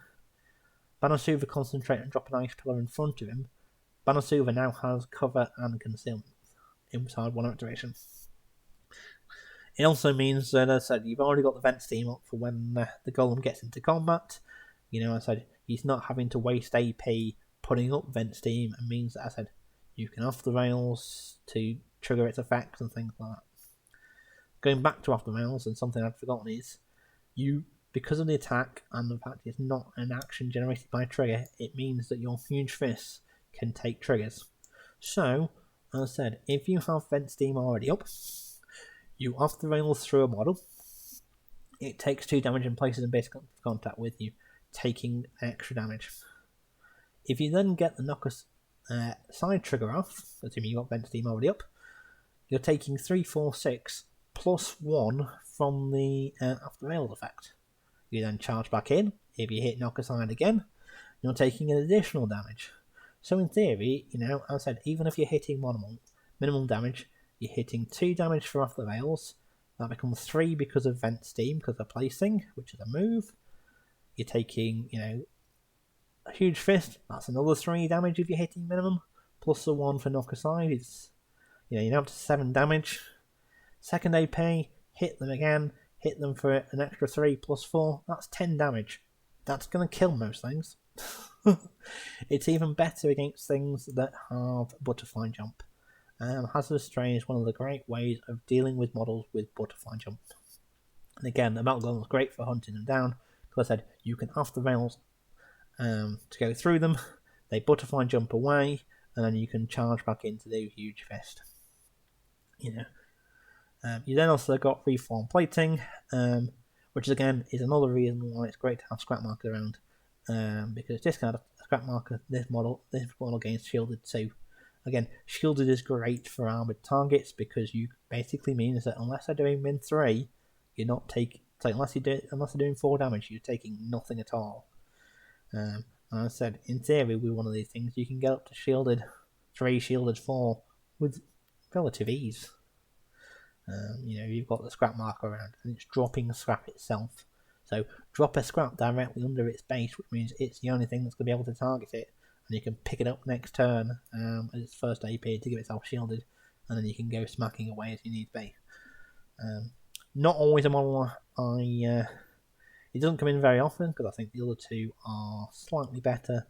Banasuva concentrate and drop an ice pillar in front of him. Banasuva now has cover and concealment inside one activation. It also means that, as I said, you've already got the vent steam up for when the golem gets into combat. As I said, he's not having to waste AP putting up vent steam, and means that, as I said, you can off the rails to trigger its effects and things like that. Going back to off the rails, and something I'd forgotten is, because of the attack and the fact it's not an action generated by a trigger, it means that your huge fists can take triggers. So, as I said, if you have vent steam already up, you off the rails through a model, it takes 2 damage and places in basic contact with you, taking extra damage. If you then get the knocker side trigger off, assuming you got vent steam already up, you're taking 3, 4, 6 plus 1 from the off the rails effect. You then charge back in. If you hit knocker side again, you're taking an additional damage. So in theory, as I said, even if you're hitting minimum damage, you're hitting 2 damage for off the rails. That becomes 3 because of vent steam, because of placing, which is a move. You're taking, a huge fist. That's another 3 damage if you're hitting minimum, plus the 1 for knocker side. It's, you're up to 7 damage. Second AP, hit them again. Hit them for an extra 3 plus 4. That's 10 damage. That's going to kill most things. It's even better against things that have butterfly jump. Hazardous terrain is one of the great ways of dealing with models with butterfly jump. And again, the metal golem is great for hunting them down. Because I said, you can off the rails to go through them. They butterfly jump away, and then you can charge back into the huge fist. You then also got reform plating, which again is another reason why it's great to have scrap marker around. Because discard a scrap marker, this model gains shielded too. Again, shielded is great for armored targets because you basically means that unless they're doing min 3, you're not taking. Unless they're doing 4 damage, you're taking nothing at all. And I said, in theory, with one of these things, you can get up to shielded 3, shielded 4 with relative ease. You've got the scrap marker around, and it's dropping the scrap itself. So drop a scrap directly under its base, which means it's the only thing that's going to be able to target it, and you can pick it up next turn as its first AP to give itself shielded, and then you can go smacking away as you need to be. Not always a model it doesn't come in very often, because I think the other 2 are slightly better,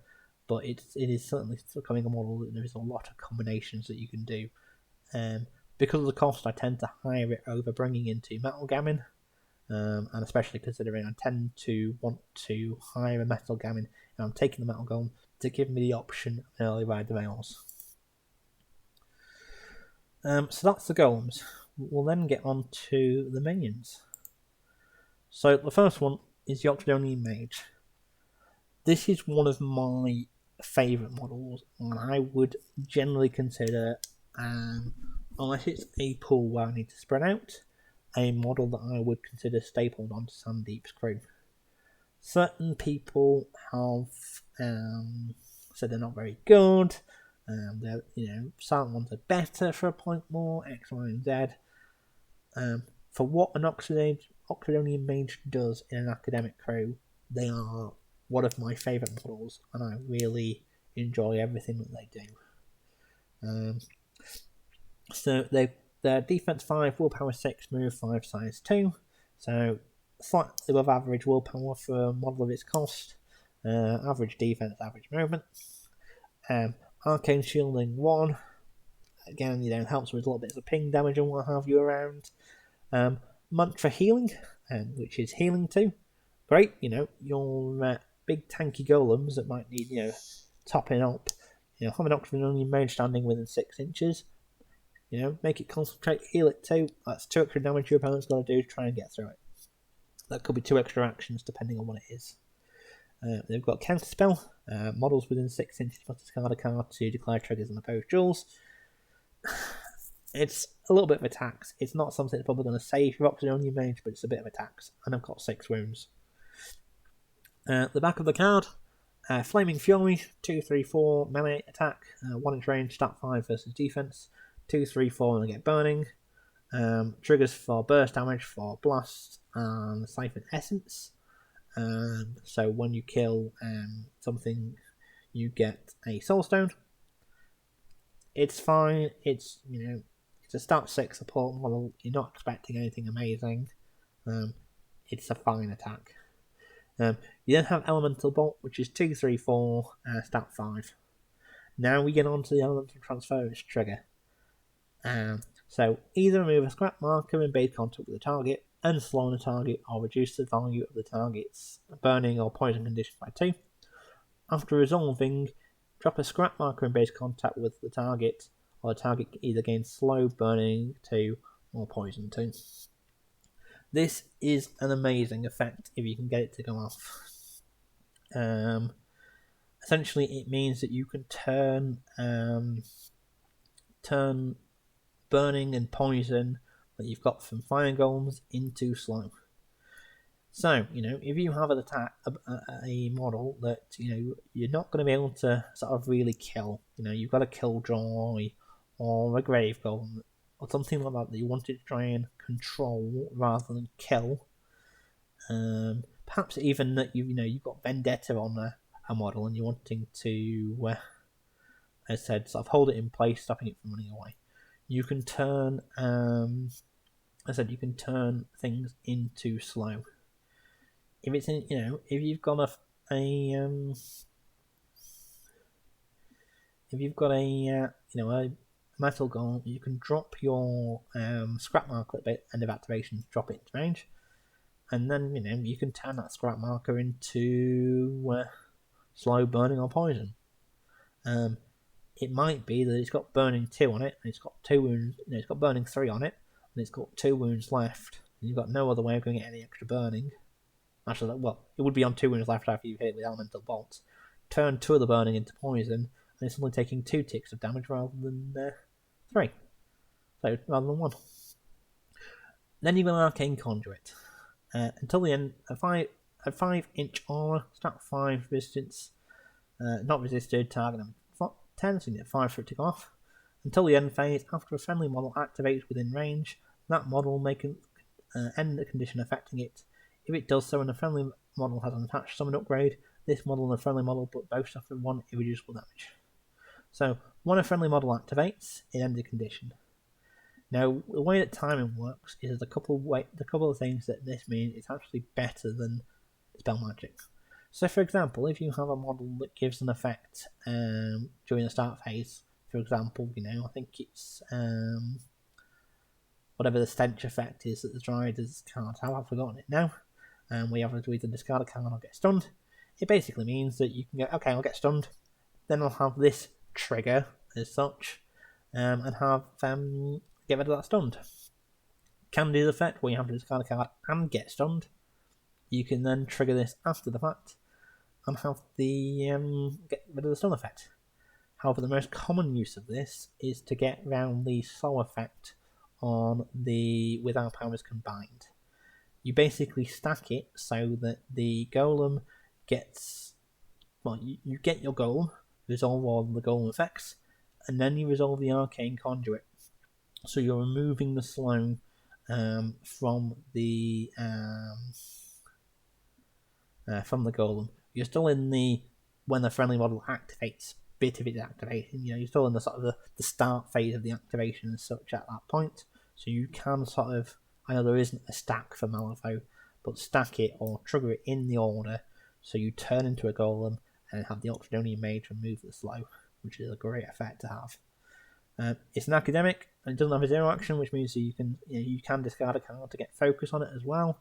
but it is certainly becoming a model that there is a lot of combinations that you can do. Because of the cost, I tend to hire it over bringing into Metal Gammon, and especially considering I tend to want to hire a Metal Gammon, and I'm taking the Metal Golem to give me the option of an early ride the rails. So that's the golems. We'll then get on to the minions. So the first one is the Octodonian Mage. This is one of my favourite models, and I would generally consider, unless it's a pool where I need to spread out, a model that I would consider stapled onto Sandeep's crew. Certain people have said they're not very good. Certain ones are better for a point more, X, Y, and Z. For what an Octodonian Mage does in an academic crew, they are one of my favourite models, and I really enjoy everything that they do. So they're defense 5, willpower 6, move 5, size 2. So slightly above average willpower for a model of its cost. Average defense, average movement. Arcane shielding 1. Again, helps with a little bit of ping damage and what have you around. Mantra healing, which is healing 2. Great, your big tanky golems that might need, topping up. Have an Octodonian Mage standing within 6 inches. make it concentrate, heal it too. That's 2 extra damage your opponent's got to do to try and get through it. That could be 2 extra actions depending on what it is. They've got counter spell. Models within 6 inches must discard a card to declare triggers on opposed duels. It's a little bit of a tax. It's not something that's probably going to save your option on your mage, but it's a bit of a tax. And I've got 6 wounds. The back of the card, Flaming Fury, 2/3/4 melee attack, 1 inch range, stat 5 versus defense, 2/3/4 and get burning. Triggers for burst damage, for blast, and siphon essence. So when you kill something, you get a soulstone. It's fine. It's it's a stat 6 support model. You're not expecting anything amazing. It's a fine attack. You then have Elemental Bolt, which is 2/3/4 stat 5. Now we get on to the Elemental Transference trigger. So either remove a scrap marker in base contact with the target, and slow the target, or reduce the value of the target's burning or poison condition by 2. After resolving, drop a scrap marker in base contact with the target, or the target either gains slow, burning 2, or poison 2. This is an amazing effect if you can get it to go off. Essentially, it means that you can turn burning and poison that you've got from fire golems into slow. So, if you have an attack, a model that, you're not going to be able to sort of really kill, you've got a Killjoy or a Grave Golem or something like that you wanted to try and control rather than kill. Perhaps even that you've got Vendetta on a model and you're wanting to, as I said, sort of hold it in place, stopping it from running away. You can turn, you can turn things into slow. If it's if you've got a metal golem, you can drop your scrap marker at the end of activation, drop it into range, and then you can turn that scrap marker into slow, burning, or poison. It might be that it's got burning 2 on it, and it's got 2 wounds. It's got burning 3 on it, and it's got 2 wounds left. And you've got no other way of going to get any extra burning. Actually, it would be on 2 wounds left after you've hit it with Elemental Bolts. Turn 2 of the burning into poison, and it's only taking 2 ticks of damage rather than 3. So, rather than 1. Then you've got an Arcane Conduit. Until the end, a 5-inch aura, stat 5 resistance, not resisted, target number 10, so you get 5 for it to go off. Until the end phase, after a friendly model activates within range, that model may end the condition affecting it. If it does so and the friendly model has an attached summon upgrade, this model and the friendly model both suffer 1 irreducible damage. So, when a friendly model activates, it ends the condition. Now, the way that timing works is there's a couple of things that this means it's actually better than spell magic. So, for example, if you have a model that gives an effect during the start phase, for example, I think it's whatever the stench effect is that the Dryaders can't have, I've forgotten it now. We have to either discard a card or get stunned. It basically means that you can go, okay, I'll get stunned, then I'll have this trigger as such, and have get rid of that stunned. Can do the effect where you have to discard a card and get stunned. You can then trigger this after the fact and have the get rid of the stun effect. However, the most common use of this is to get around the slow effect on the with our powers combined. You basically stack it so that the golem gets you get your golem, resolve all the golem effects, and then you resolve the arcane conduit. So you're removing the slow from the golem. You're still in the when the friendly model activates bit of its activation. You're still in the sort of the start phase of the activation and such at that point. So you can sort of, I know there isn't a stack for Malifaux, but stack it or trigger it in the order so you turn into a golem and have the Oxydonian Mage remove the slow, which is a great effect to have. It's an academic and it doesn't have a zero action, which means that you can discard a card to get focus on it as well.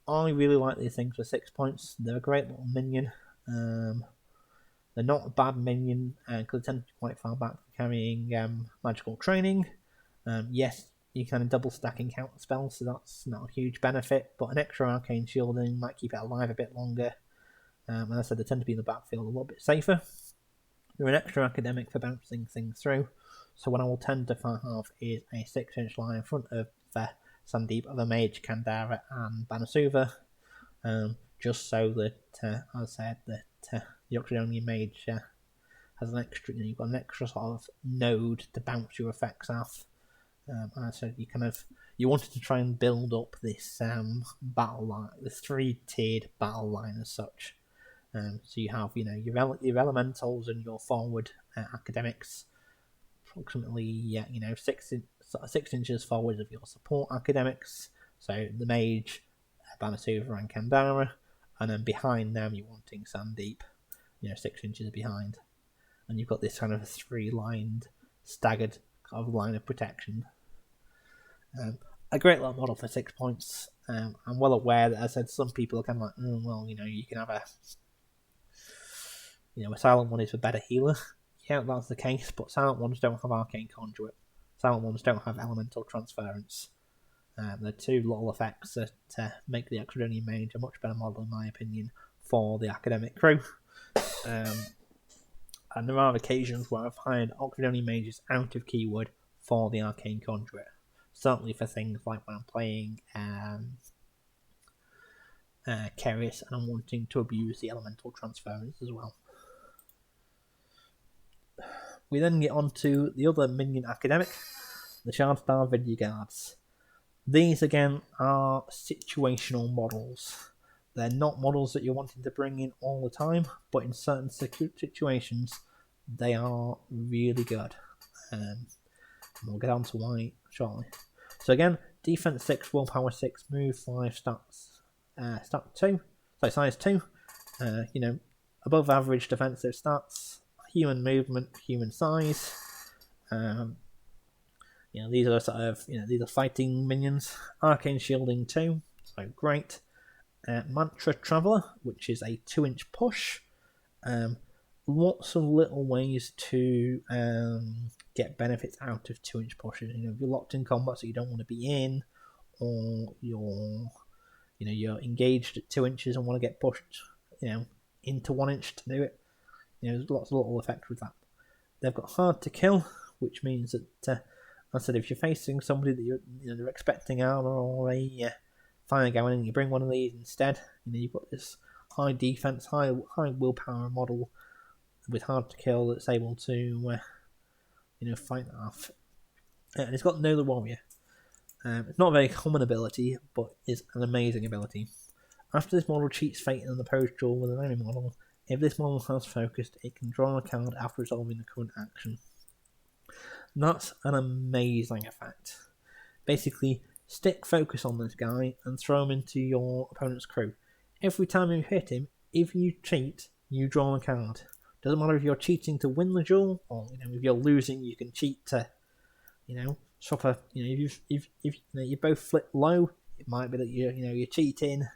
I really like these things for 6 points. They're a great little minion. They're not a bad minion because they tend to be quite far back for carrying magical training. Yes, you kind of double stack encounter spells, so that's not a huge benefit, but an extra arcane shielding might keep it alive a bit longer. As I said, they tend to be in the battlefield a little bit safer. You're an extra academic for bouncing things through, so what I will tend to have is a 6-inch line in front of Sandeep of a mage, Kandara, and Banasuva, just so that, as I said, that the Oxydonian mage has an extra, you've got an extra sort of node to bounce your effects off. And so you wanted to try and build up this battle line, this 3-tiered battle line as such. So you have your elementals and your forward academics, approximately 6 inches forward of your support academics. So the mage, Banasuva, and Kandara, and then behind them you're wanting Sandeep, 6 inches behind, and you've got this kind of 3-lined, staggered kind of line of protection. A great little model for 6 points. I'm well aware that, as I said, some people are kind of like, you can have a silent one is for better healer. Yeah, that's the case, but silent ones don't have arcane conduit. Silent ones don't have elemental transference. They're two little effects that make the Oxydonian mage a much better model, in my opinion, for the academic crew. And there are occasions where I've hired Oxydonian mages out of keyword for the arcane conduit. Certainly for things like when I'm playing Keris and I'm wanting to abuse the elemental transference as well. We then get on to the other minion academic, the Shardstar Video Guards. These again are situational models. They're not models that you're wanting to bring in all the time, but in certain situations they are really good. And we'll get on to why shortly. So again, defense 6, willpower 6, move 5, size 2. Above average defensive stats, human movement, human size. These are these are fighting minions. Arcane shielding 2, so great. Mantra Traveller, which is a 2-inch push. Lots of little ways to get benefits out of 2-inch pushes. If you're locked in combat that you don't want to be in, or you're engaged at 2 inches and want to get pushed, into 1 inch to do it. There's lots of little effects with that. They've got hard to kill, which means that, I said, if you're facing somebody that they're expecting armor or a fire going, and you bring one of these instead, you've got this high defense, high willpower model with hard to kill that's able to, fight that off. And it's got Know the Warrior. It's not a very common ability, but it's an amazing ability. After this model cheats fate in the post draw with an enemy model, if this model has focused, it can draw a card after resolving the current action. That's an amazing effect. Basically, stick focus on this guy and throw him into your opponent's crew. Every time you hit him, if you cheat, you draw a card. Doesn't matter if you're cheating to win the duel, or if you're losing, you can cheat to, swap a. If you both flip low, it might be that you're cheating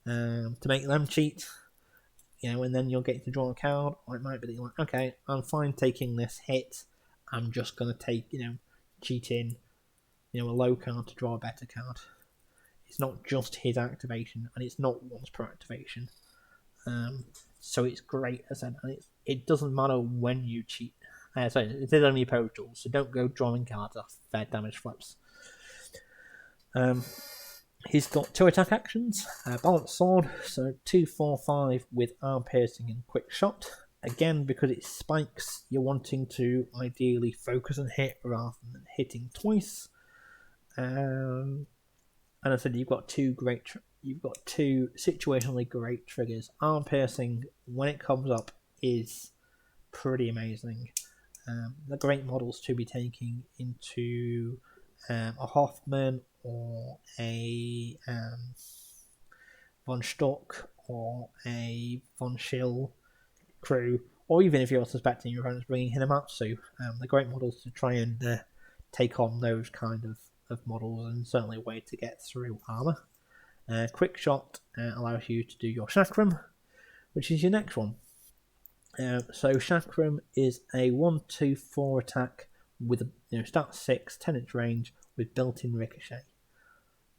to make them cheat. And then you'll get to draw a card, or it might be that you're like, okay, I'm fine taking this hit. I'm just gonna take, cheat in, a low card to draw a better card. It's not just his activation, and it's not once per activation. So it's great, as I said, and it doesn't matter when you cheat. Sorry, it is only opposed duels, so don't go drawing cards off fair damage flips. He's got 2 attack actions, Balanced Sword, so 2, 4, 5 with arm piercing and quick shot. Again, because it spikes, you're wanting to ideally focus and hit rather than hitting twice. And I said you've got two situationally great triggers. Arm piercing, when it comes up, is pretty amazing. The great models to be taking into a Hoffman or a Von Stock or a Von Schill crew, or even if you're suspecting your opponent's bringing Hinamatsu, they're great models to try and take on those kind of models, and certainly a way to get through armor. Quick shot allows you to do your chakram, which is your next one. So Chakram is a 1/2/4 attack with a stat 6, 10-inch range with built-in ricochet.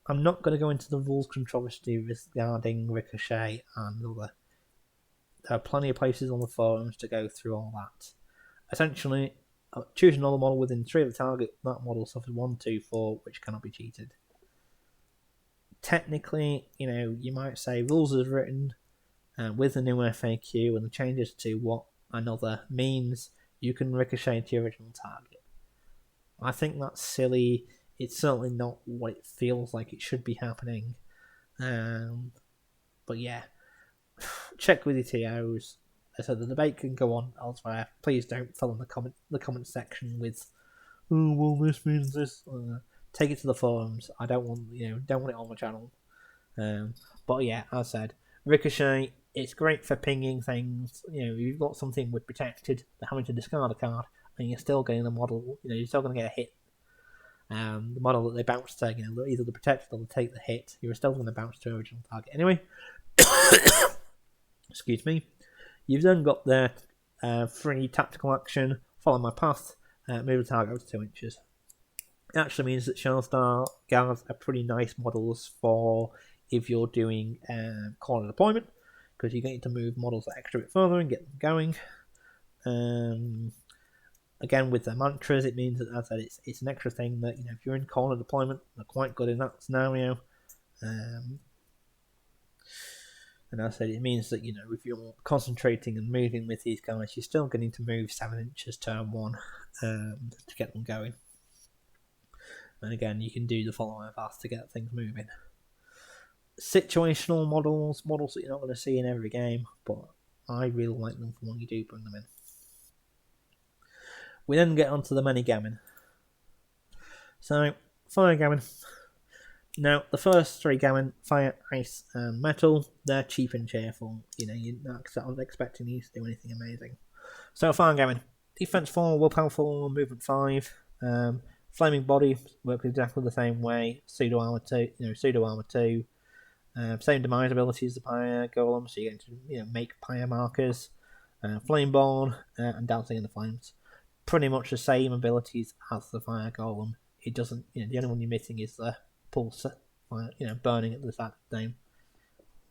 I'm not going to go into the rules controversy regarding ricochet and other. There are plenty of places on the forums to go through all that. Essentially, choose another model within 3 of the target. That model suffers 1/2/4, which cannot be cheated. Technically, you might say rules as written, with the new FAQ and the changes to what another means, you can ricochet to your original target. I think that's silly. It's certainly not what it feels like it should be happening. But yeah, check with your TOs. So the debate can go on elsewhere. Please don't fill in the comment section with, "Oh well, this means this." Take it to the forums. I don't want don't want it on my channel. But yeah, as I said, ricochet. It's great for pinging things. You've got something with protected, they're having to discard a card, and you're still getting the model. You're still going to get a hit. The model that they bounce to, either the protected or the take the hit. You're still going to bounce to original target anyway. Excuse me. You've then got the free tactical action, follow my path, move the target up to 2 inches. It actually means that Shellstar guards are pretty nice models for if you're doing corner deployment, because you get to move models that extra bit further and get them going. Again, with the mantras, it means that, as I said, it's an extra thing that if you're in corner deployment, they're quite good in that scenario. And as I said, it means that if you're concentrating and moving with these guys, you're still getting to move 7 inches turn 1 to get them going. And again, you can do the following path to get things moving. Situational models that you're not going to see in every game, but I really like them for when you do bring them in. We then get onto the many gammon. So, fire gammon. Now, the first 3 gammon, fire, ice, and metal, they're cheap and cheerful. You're not expecting these to do anything amazing. So, fire gammon. Defense 4, willpower 4, movement 5. Flaming body works exactly the same way. Pseudo armor 2. Same demise ability as the pyre golem, so you're going to make pyre markers. Flameborn and dancing in the flames. Pretty much the same abilities as the fire golem. It doesn't. The only one you're missing is the pulse. Burning at the same.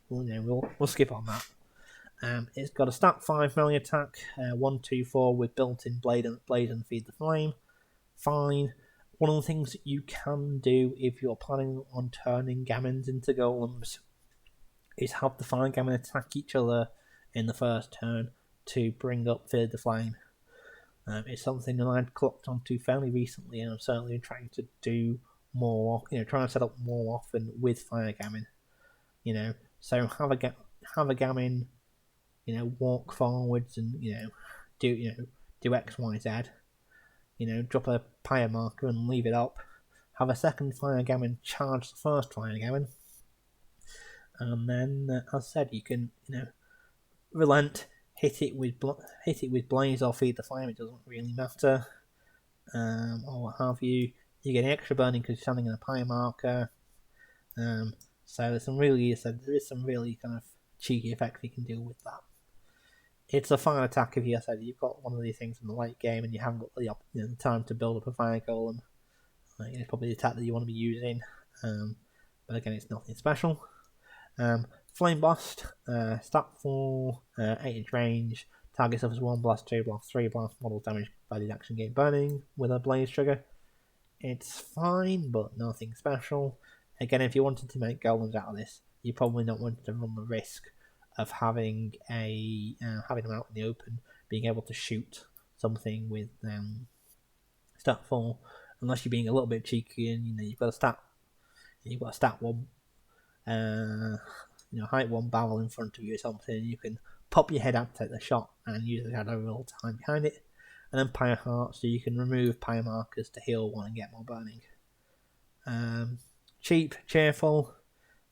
We'll skip on that. It's got a stat 5 melee attack, 1/2/4 with built-in blade and feed the flame. Fine. One of the things that you can do if you're planning on turning gammons into golems is have the fire gammon attack each other in the first turn to bring up feed the flame. It's something that I'd clocked onto fairly recently, and I'm certainly trying to do more. Trying to set up more often with fire gammon. So have a gammon. Walk forwards and do X, Y, Z. Drop a pyre marker and leave it up. Have a second fire gammon charge the first fire gammon, and then, as I said, you can relent. Hit it with blaze or feed the flame. It doesn't really matter, or what have you. You get extra burning because you're standing in a pyre marker. So there is some really kind of cheeky effects you can do with that. It's a fire attack if you've got one of these things in the late game and you haven't got the time to build up a fire golem. It's probably the attack that you want to be using. But again, it's nothing special. Flame Blast, stat 4, 8-inch range. Target suffers 1 blast, 2 blast, 3 blast. Model damage by the action gain burning with a blaze trigger. It's fine, but nothing special. Again, if you wanted to make golems out of this, you probably not wanted to run the risk of having having them out in the open, being able to shoot something with stat 4, unless you're being a little bit cheeky and you've got a stat 1, height 1 barrel in front of you or something. You can pop your head out to take the shot and use the shadow roll time behind it, and then pyre heart, so you can remove pyre markers to heal 1 and get more burning. Cheap, cheerful.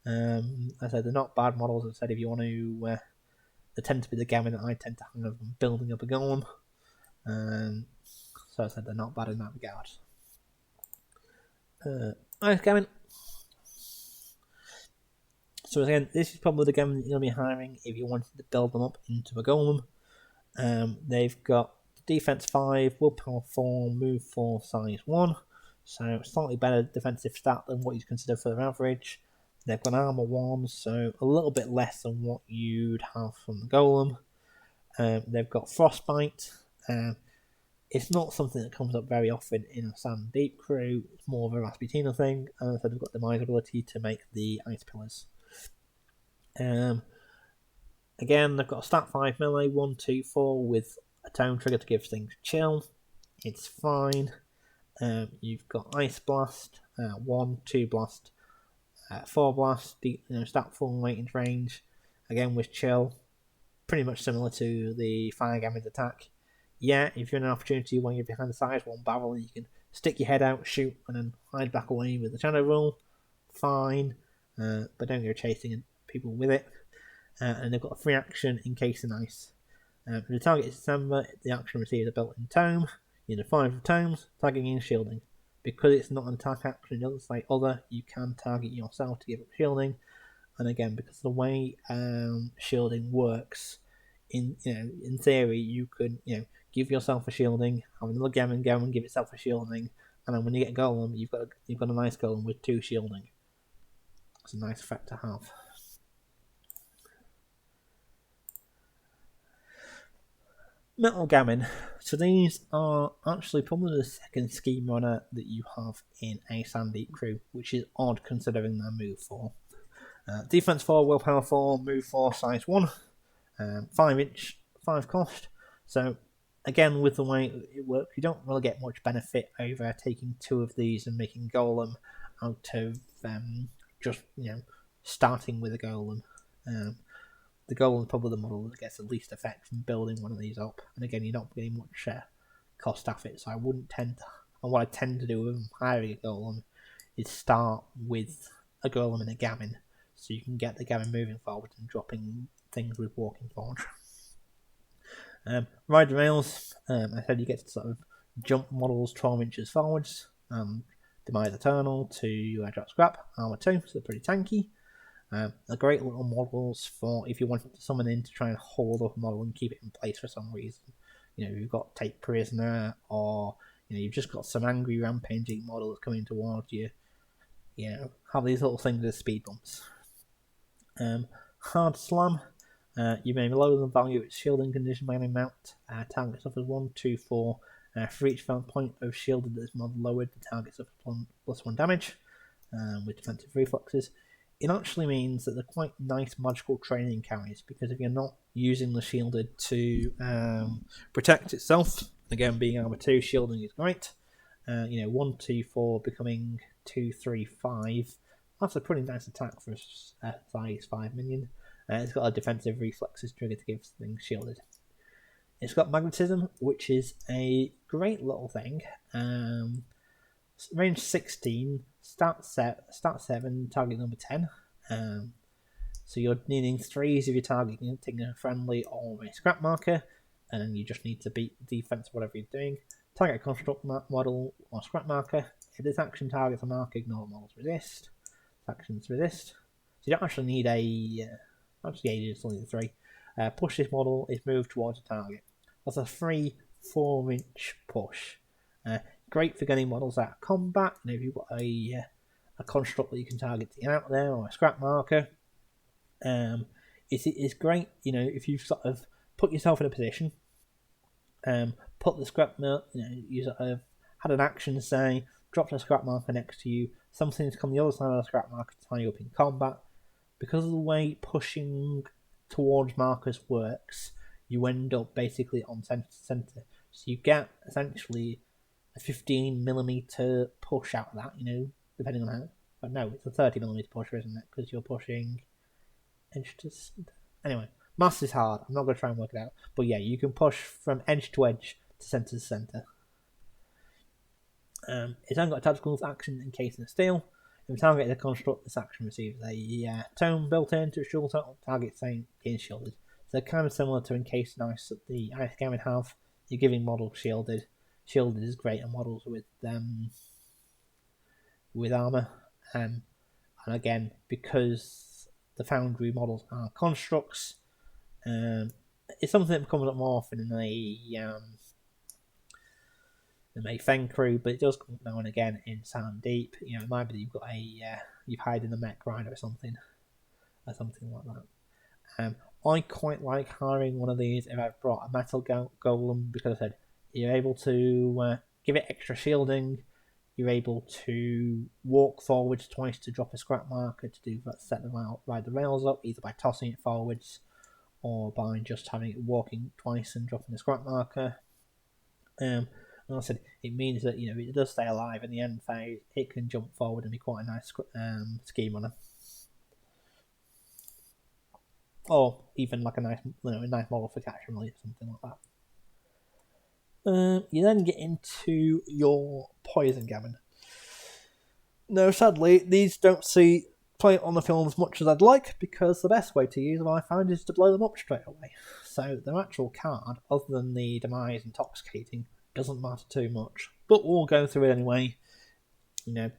As I said, they're not bad models. As I said, if you want to, they tend to be the gammon that I tend to hang on building up a golem. So I said they're not bad in that regard. Ice gammon. So again, this is probably the gammon that you're going to be hiring if you wanted to build them up into a golem. They've got defense 5, willpower 4, move 4, size 1. So slightly better defensive stat than what you'd consider for their average. They've got armor 1, so a little bit less than what you'd have from the golem. They've got frostbite. It's not something that comes up very often in a Sandeep crew. It's more of a Rasputina thing. And so they've got the demise ability to make the ice pillars. Again, they've got a stat 5 melee, 1, 2, 4 with a tone trigger to give things chill. It's fine. You've got Ice Blast, 1, 2 Blast, 4 Blast, stat 4 range range. Again with chill. Pretty much similar to the Fire Gamut attack. Yeah, if you're in an opportunity when you're behind the size 1 barrel and you can stick your head out, shoot, and then hide back away with the shadow rule, fine. But don't go chasing people with it. And they've got a free action Encase in Ice. If the target is December, the action receives a built-in tome. You need 5 tomes, targeting and shielding. Because it's not an attack action, it doesn't say other, you can target yourself to give up shielding. And again, because of the way shielding works, in theory, you could give yourself a shielding, have another gammon go and give itself a shielding, and then when you get a golem, you've got a nice golem with 2 shielding. It's a nice effect to have. Metal Gammon. So these are actually probably the second scheme runner that you have in a Sandeep crew, which is odd considering their move 4. Defense 4, willpower 4, move 4, size 1, 5 inch, 5 cost. So again, with the way it works, you don't really get much benefit over taking 2 of these and making Golem out of just starting with a Golem. The Golem is probably the model that gets the least effect from building one of these up, and again, you're not getting much cost off it. So I wouldn't tend to, and what I tend to do with hiring a Golem is start with a Golem and a Gammon, so you can get the Gammon moving forward and dropping things with Walking Forge. Ride rails, I said you get to sort of jump models 12 inches forwards. Demise Eternal to drop scrap, armor 2, so they're pretty tanky. They're great little models for if you want to summon in to try and hold up a model and keep it in place for some reason. You've got Take Prisoner, or you've just got some angry rampaging models coming towards you. Have these little things as speed bumps. Hard Slam. You may lower the value of its shielding condition by any amount. Target suffers 1, 2, 4. For each point of shielded that is mod lowered, the target suffers +1 damage with defensive reflexes. It actually means that they're quite nice magical training carries, because if you're not using the shielded to protect itself, again being armor 2, shielding is great. 1, 2, 4 becoming 2, 3, 5. That's a pretty nice attack for a size 5 minion. It's got a defensive reflexes trigger to give things shielded. It's got magnetism, which is a great little thing. Range 16, stat 7, target number 10. So you're needing 3s if you're targeting a friendly or a scrap marker, and you just need to beat the defense whatever you're doing. Target a construct model or scrap marker. If this action targets a marker, ignore models resist. Actions resist. So you don't actually need you just need 3. Push this model is moved towards a target. That's a free 4-inch push. Great for getting models out of combat. If you've got a construct that you can target to get out there, or a scrap marker, it's great. If you've sort of put yourself in a position, put the scrap marker. You sort of had an action, say, dropped a scrap marker next to you. Something's come the other side of the scrap marker to tie you up in combat. Because of the way pushing towards markers works, you end up basically on center to center. So you get essentially a 15mm push out of that, depending on how. But no, it's a 30mm pusher, isn't it? Because you're pushing edge to center. Anyway, maths is hard. I'm not going to try and work it out. But yeah, you can push from edge to edge to center. It's then got a tactical action Encase in Steel. If you target the construct, this action receives a tome built into its shield target saying gains shielded. So they're kind of similar to Encase in Ice that the Ice Gamut have. You're giving models shielded. Shielded is great on models with armor. And again, because the Foundry models are constructs, it's something that comes up more often in a Feng crew, but it does come now and again in Sandeep. You know, it might be that you've got you've hired in the mech rider or something like that. I quite like hiring one of these if I've brought a metal golem, because I said you're able to give it extra shielding. You're able to walk forwards twice to drop a scrap marker to do set them out, ride the rails up, either by tossing it forwards or by just having it walking twice and dropping a scrap marker. And I said it means that it does stay alive in the end phase. It can jump forward and be quite a nice scheme runner. Or even like a nice model for catch and release, something like that. You then get into your poison gammon. No, sadly, these don't see play on the film as much as I'd like, because the best way to use them, I found, is to blow them up straight away. So their actual card, other than the demise intoxicating, doesn't matter too much. But we'll go through it anyway.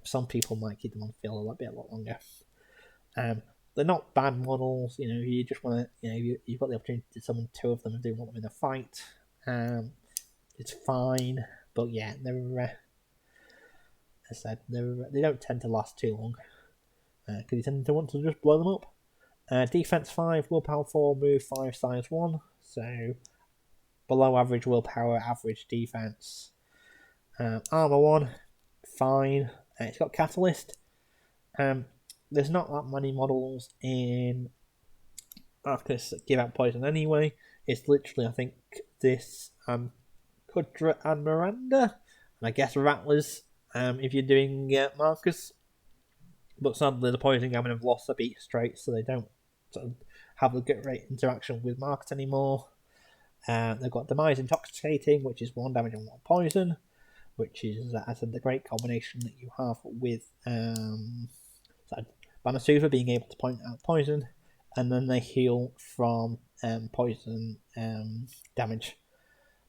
Some people might keep them on field a lot longer. They're not bad models. You just want to, you've got the opportunity to summon 2 of them and do want them in a fight. It's fine, but yeah, they're, as I said, they don't tend to last too long, because you tend to want to just blow them up. Defense 5, willpower 4, move 5, size 1. So below average willpower, average defense. Armor 1, fine. It's got catalyst. There's not that many models in Arcus that give out poison anyway. It's literally, I think, this Kudra and Miranda, and I guess Rattlers if you're doing Marcus. But sadly, the poison gammon have lost the beat straight, so they don't sort of have the good rate interaction with Marcus anymore. They've got Demise Intoxicating, which is 1 damage and 1 poison, which is, as I said, the great combination that you have with Banasuva being able to point out poison, and then they heal from poison damage.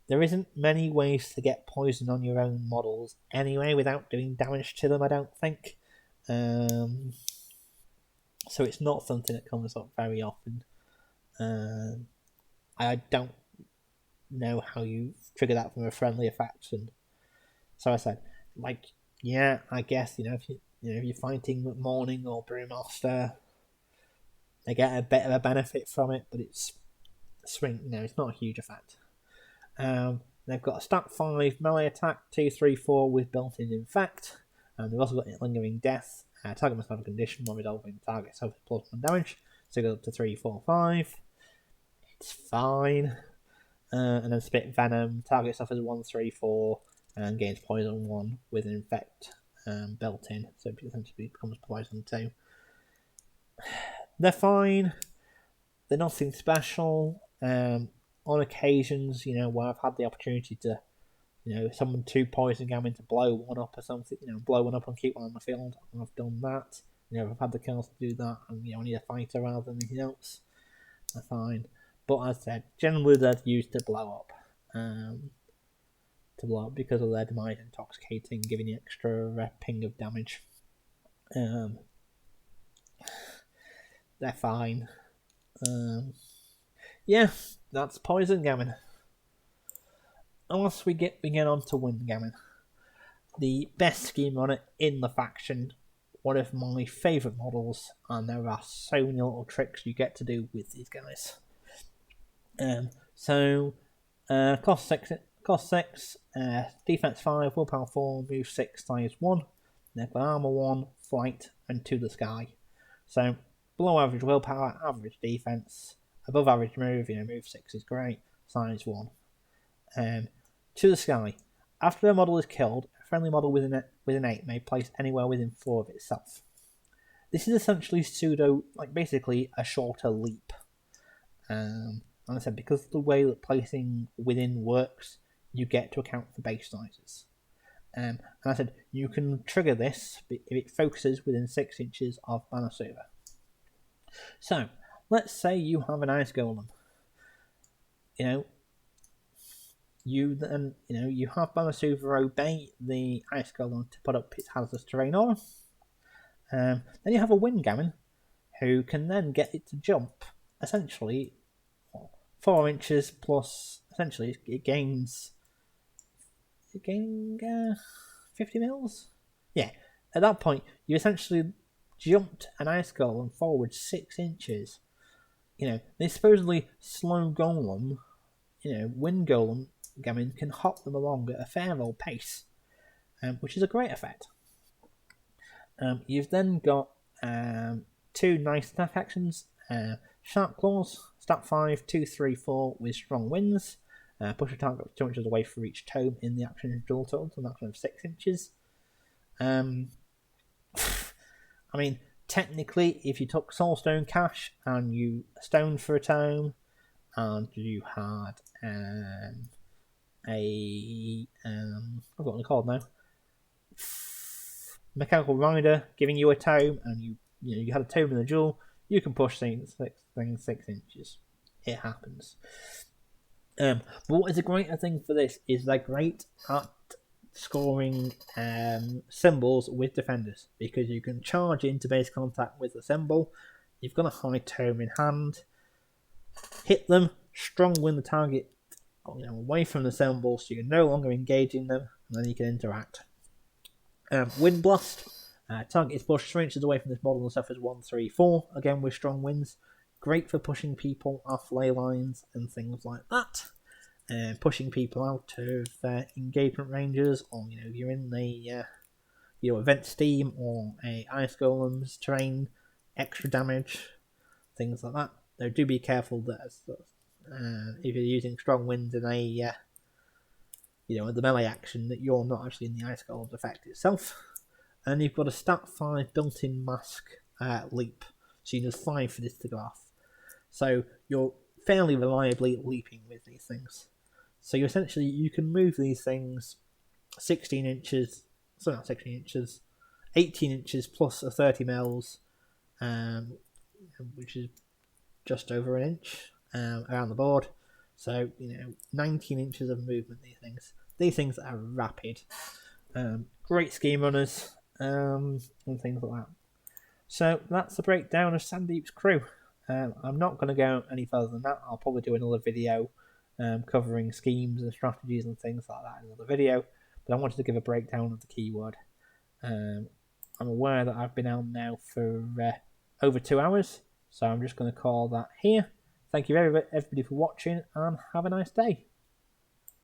There isn't many ways to get poison on your own models anyway without doing damage to them, I don't think. So it's not something that comes up very often. I don't know how you trigger that from a friendly effect, and so I said, I guess if you're fighting Morning or Brewmaster, they get a bit of a benefit from it, but it's not a huge effect. They've got a stat 5 melee attack, 2, 3, 4 with built-in infect, and they've also got lingering death. Target must have a condition while resolving target suffers plus 1 damage, so it goes up to 3, 4, 5. It's fine. And then spit venom, target suffers 1, 3, 4, and gains poison 1 with an infect built in, so it essentially becomes poison 2. They're fine. They're nothing special. On occasions, where I've had the opportunity to, summon 2 poison gammon to blow one up or something, blow one up and keep one on the field, I've done that. I've had the kills to do that, and I need a fighter rather than anything else. They're fine. But as I said, generally they're used to blow up. Because of their demise intoxicating, giving you extra ping of damage. They're fine. Yeah, that's poison gammon. Unless we get on to wind gammon, the best scheme on it in the faction. One of my favourite models, and there are so many little tricks you get to do with these guys. Cost 6, defense 5, willpower 4, move 6, size 1. They've got armor 1, flight, and to the sky. So below average willpower, average defense, above average move. Move 6 is great, size 1. To the sky. After a model is killed, a friendly model with an 8 may place anywhere within 4 of itself. This is essentially basically a shorter leap. And I said, because of the way that placing within works, you get to account for base sizes. And I said, you can trigger this if it focuses within 6 inches of Banasuva. So, let's say you have an ice golem. You have Banasuva obey the ice golem to put up its hazardous terrain aura. Then you have a wind gammon who can then get it to jump, essentially, 4 inches plus, essentially, it gains 50 mils? Yeah, at that point, you essentially jumped an ice golem forward 6 inches. This supposedly slow golem, wind golem gammon can hop them along at a fair old pace, which is a great effect. You've then got 2 nice attack actions. Sharp Claws, stat 5, 2, 3, 4 with strong winds. Push a target 2 inches away for each tome in the action dual total, to a maximum of 6 inches. I mean, technically, if you took Soulstone Cash and you stoned for a tome, and you had I've got what called now, Mechanical Rider giving you a tome, and you had a tome in the duel, you can push things 6 inches. It happens. But what is a greater thing for this is they're great at scoring symbols with defenders, because you can charge into base contact with the symbol. You've got a high tome in hand, hit them, strong win the target away from the symbol, so you're no longer engaging them, and then you can interact. Wind Blast, target is pushed 3 inches away from this model and suffers 1, 3, 4, again with strong winds. Great for pushing people off ley lines and things like that. Pushing people out of engagement ranges, or if you're in the event steam or a ice golem's terrain, extra damage, things like that. Though do be careful that if you're using strong winds in a the melee action, that you're not actually in the ice golem's effect itself. And you've got a stat 5 built-in mask leap, so you need 5 for this to go off. So you're fairly reliably leaping with these things. So you can move these things 16 inches, 18 inches plus a 30 mils, which is just over an inch around the board. So 19 inches of movement. These things are rapid. Great scheme runners and things like that. So that's the breakdown of Sandeep's crew. I'm not going to go any further than that. I'll probably do another video covering schemes and strategies and things like that in another video. But I wanted to give a breakdown of the keyword. I'm aware that I've been out now for over 2 hours, so I'm just going to call that here. Thank you everybody for watching, and have a nice day.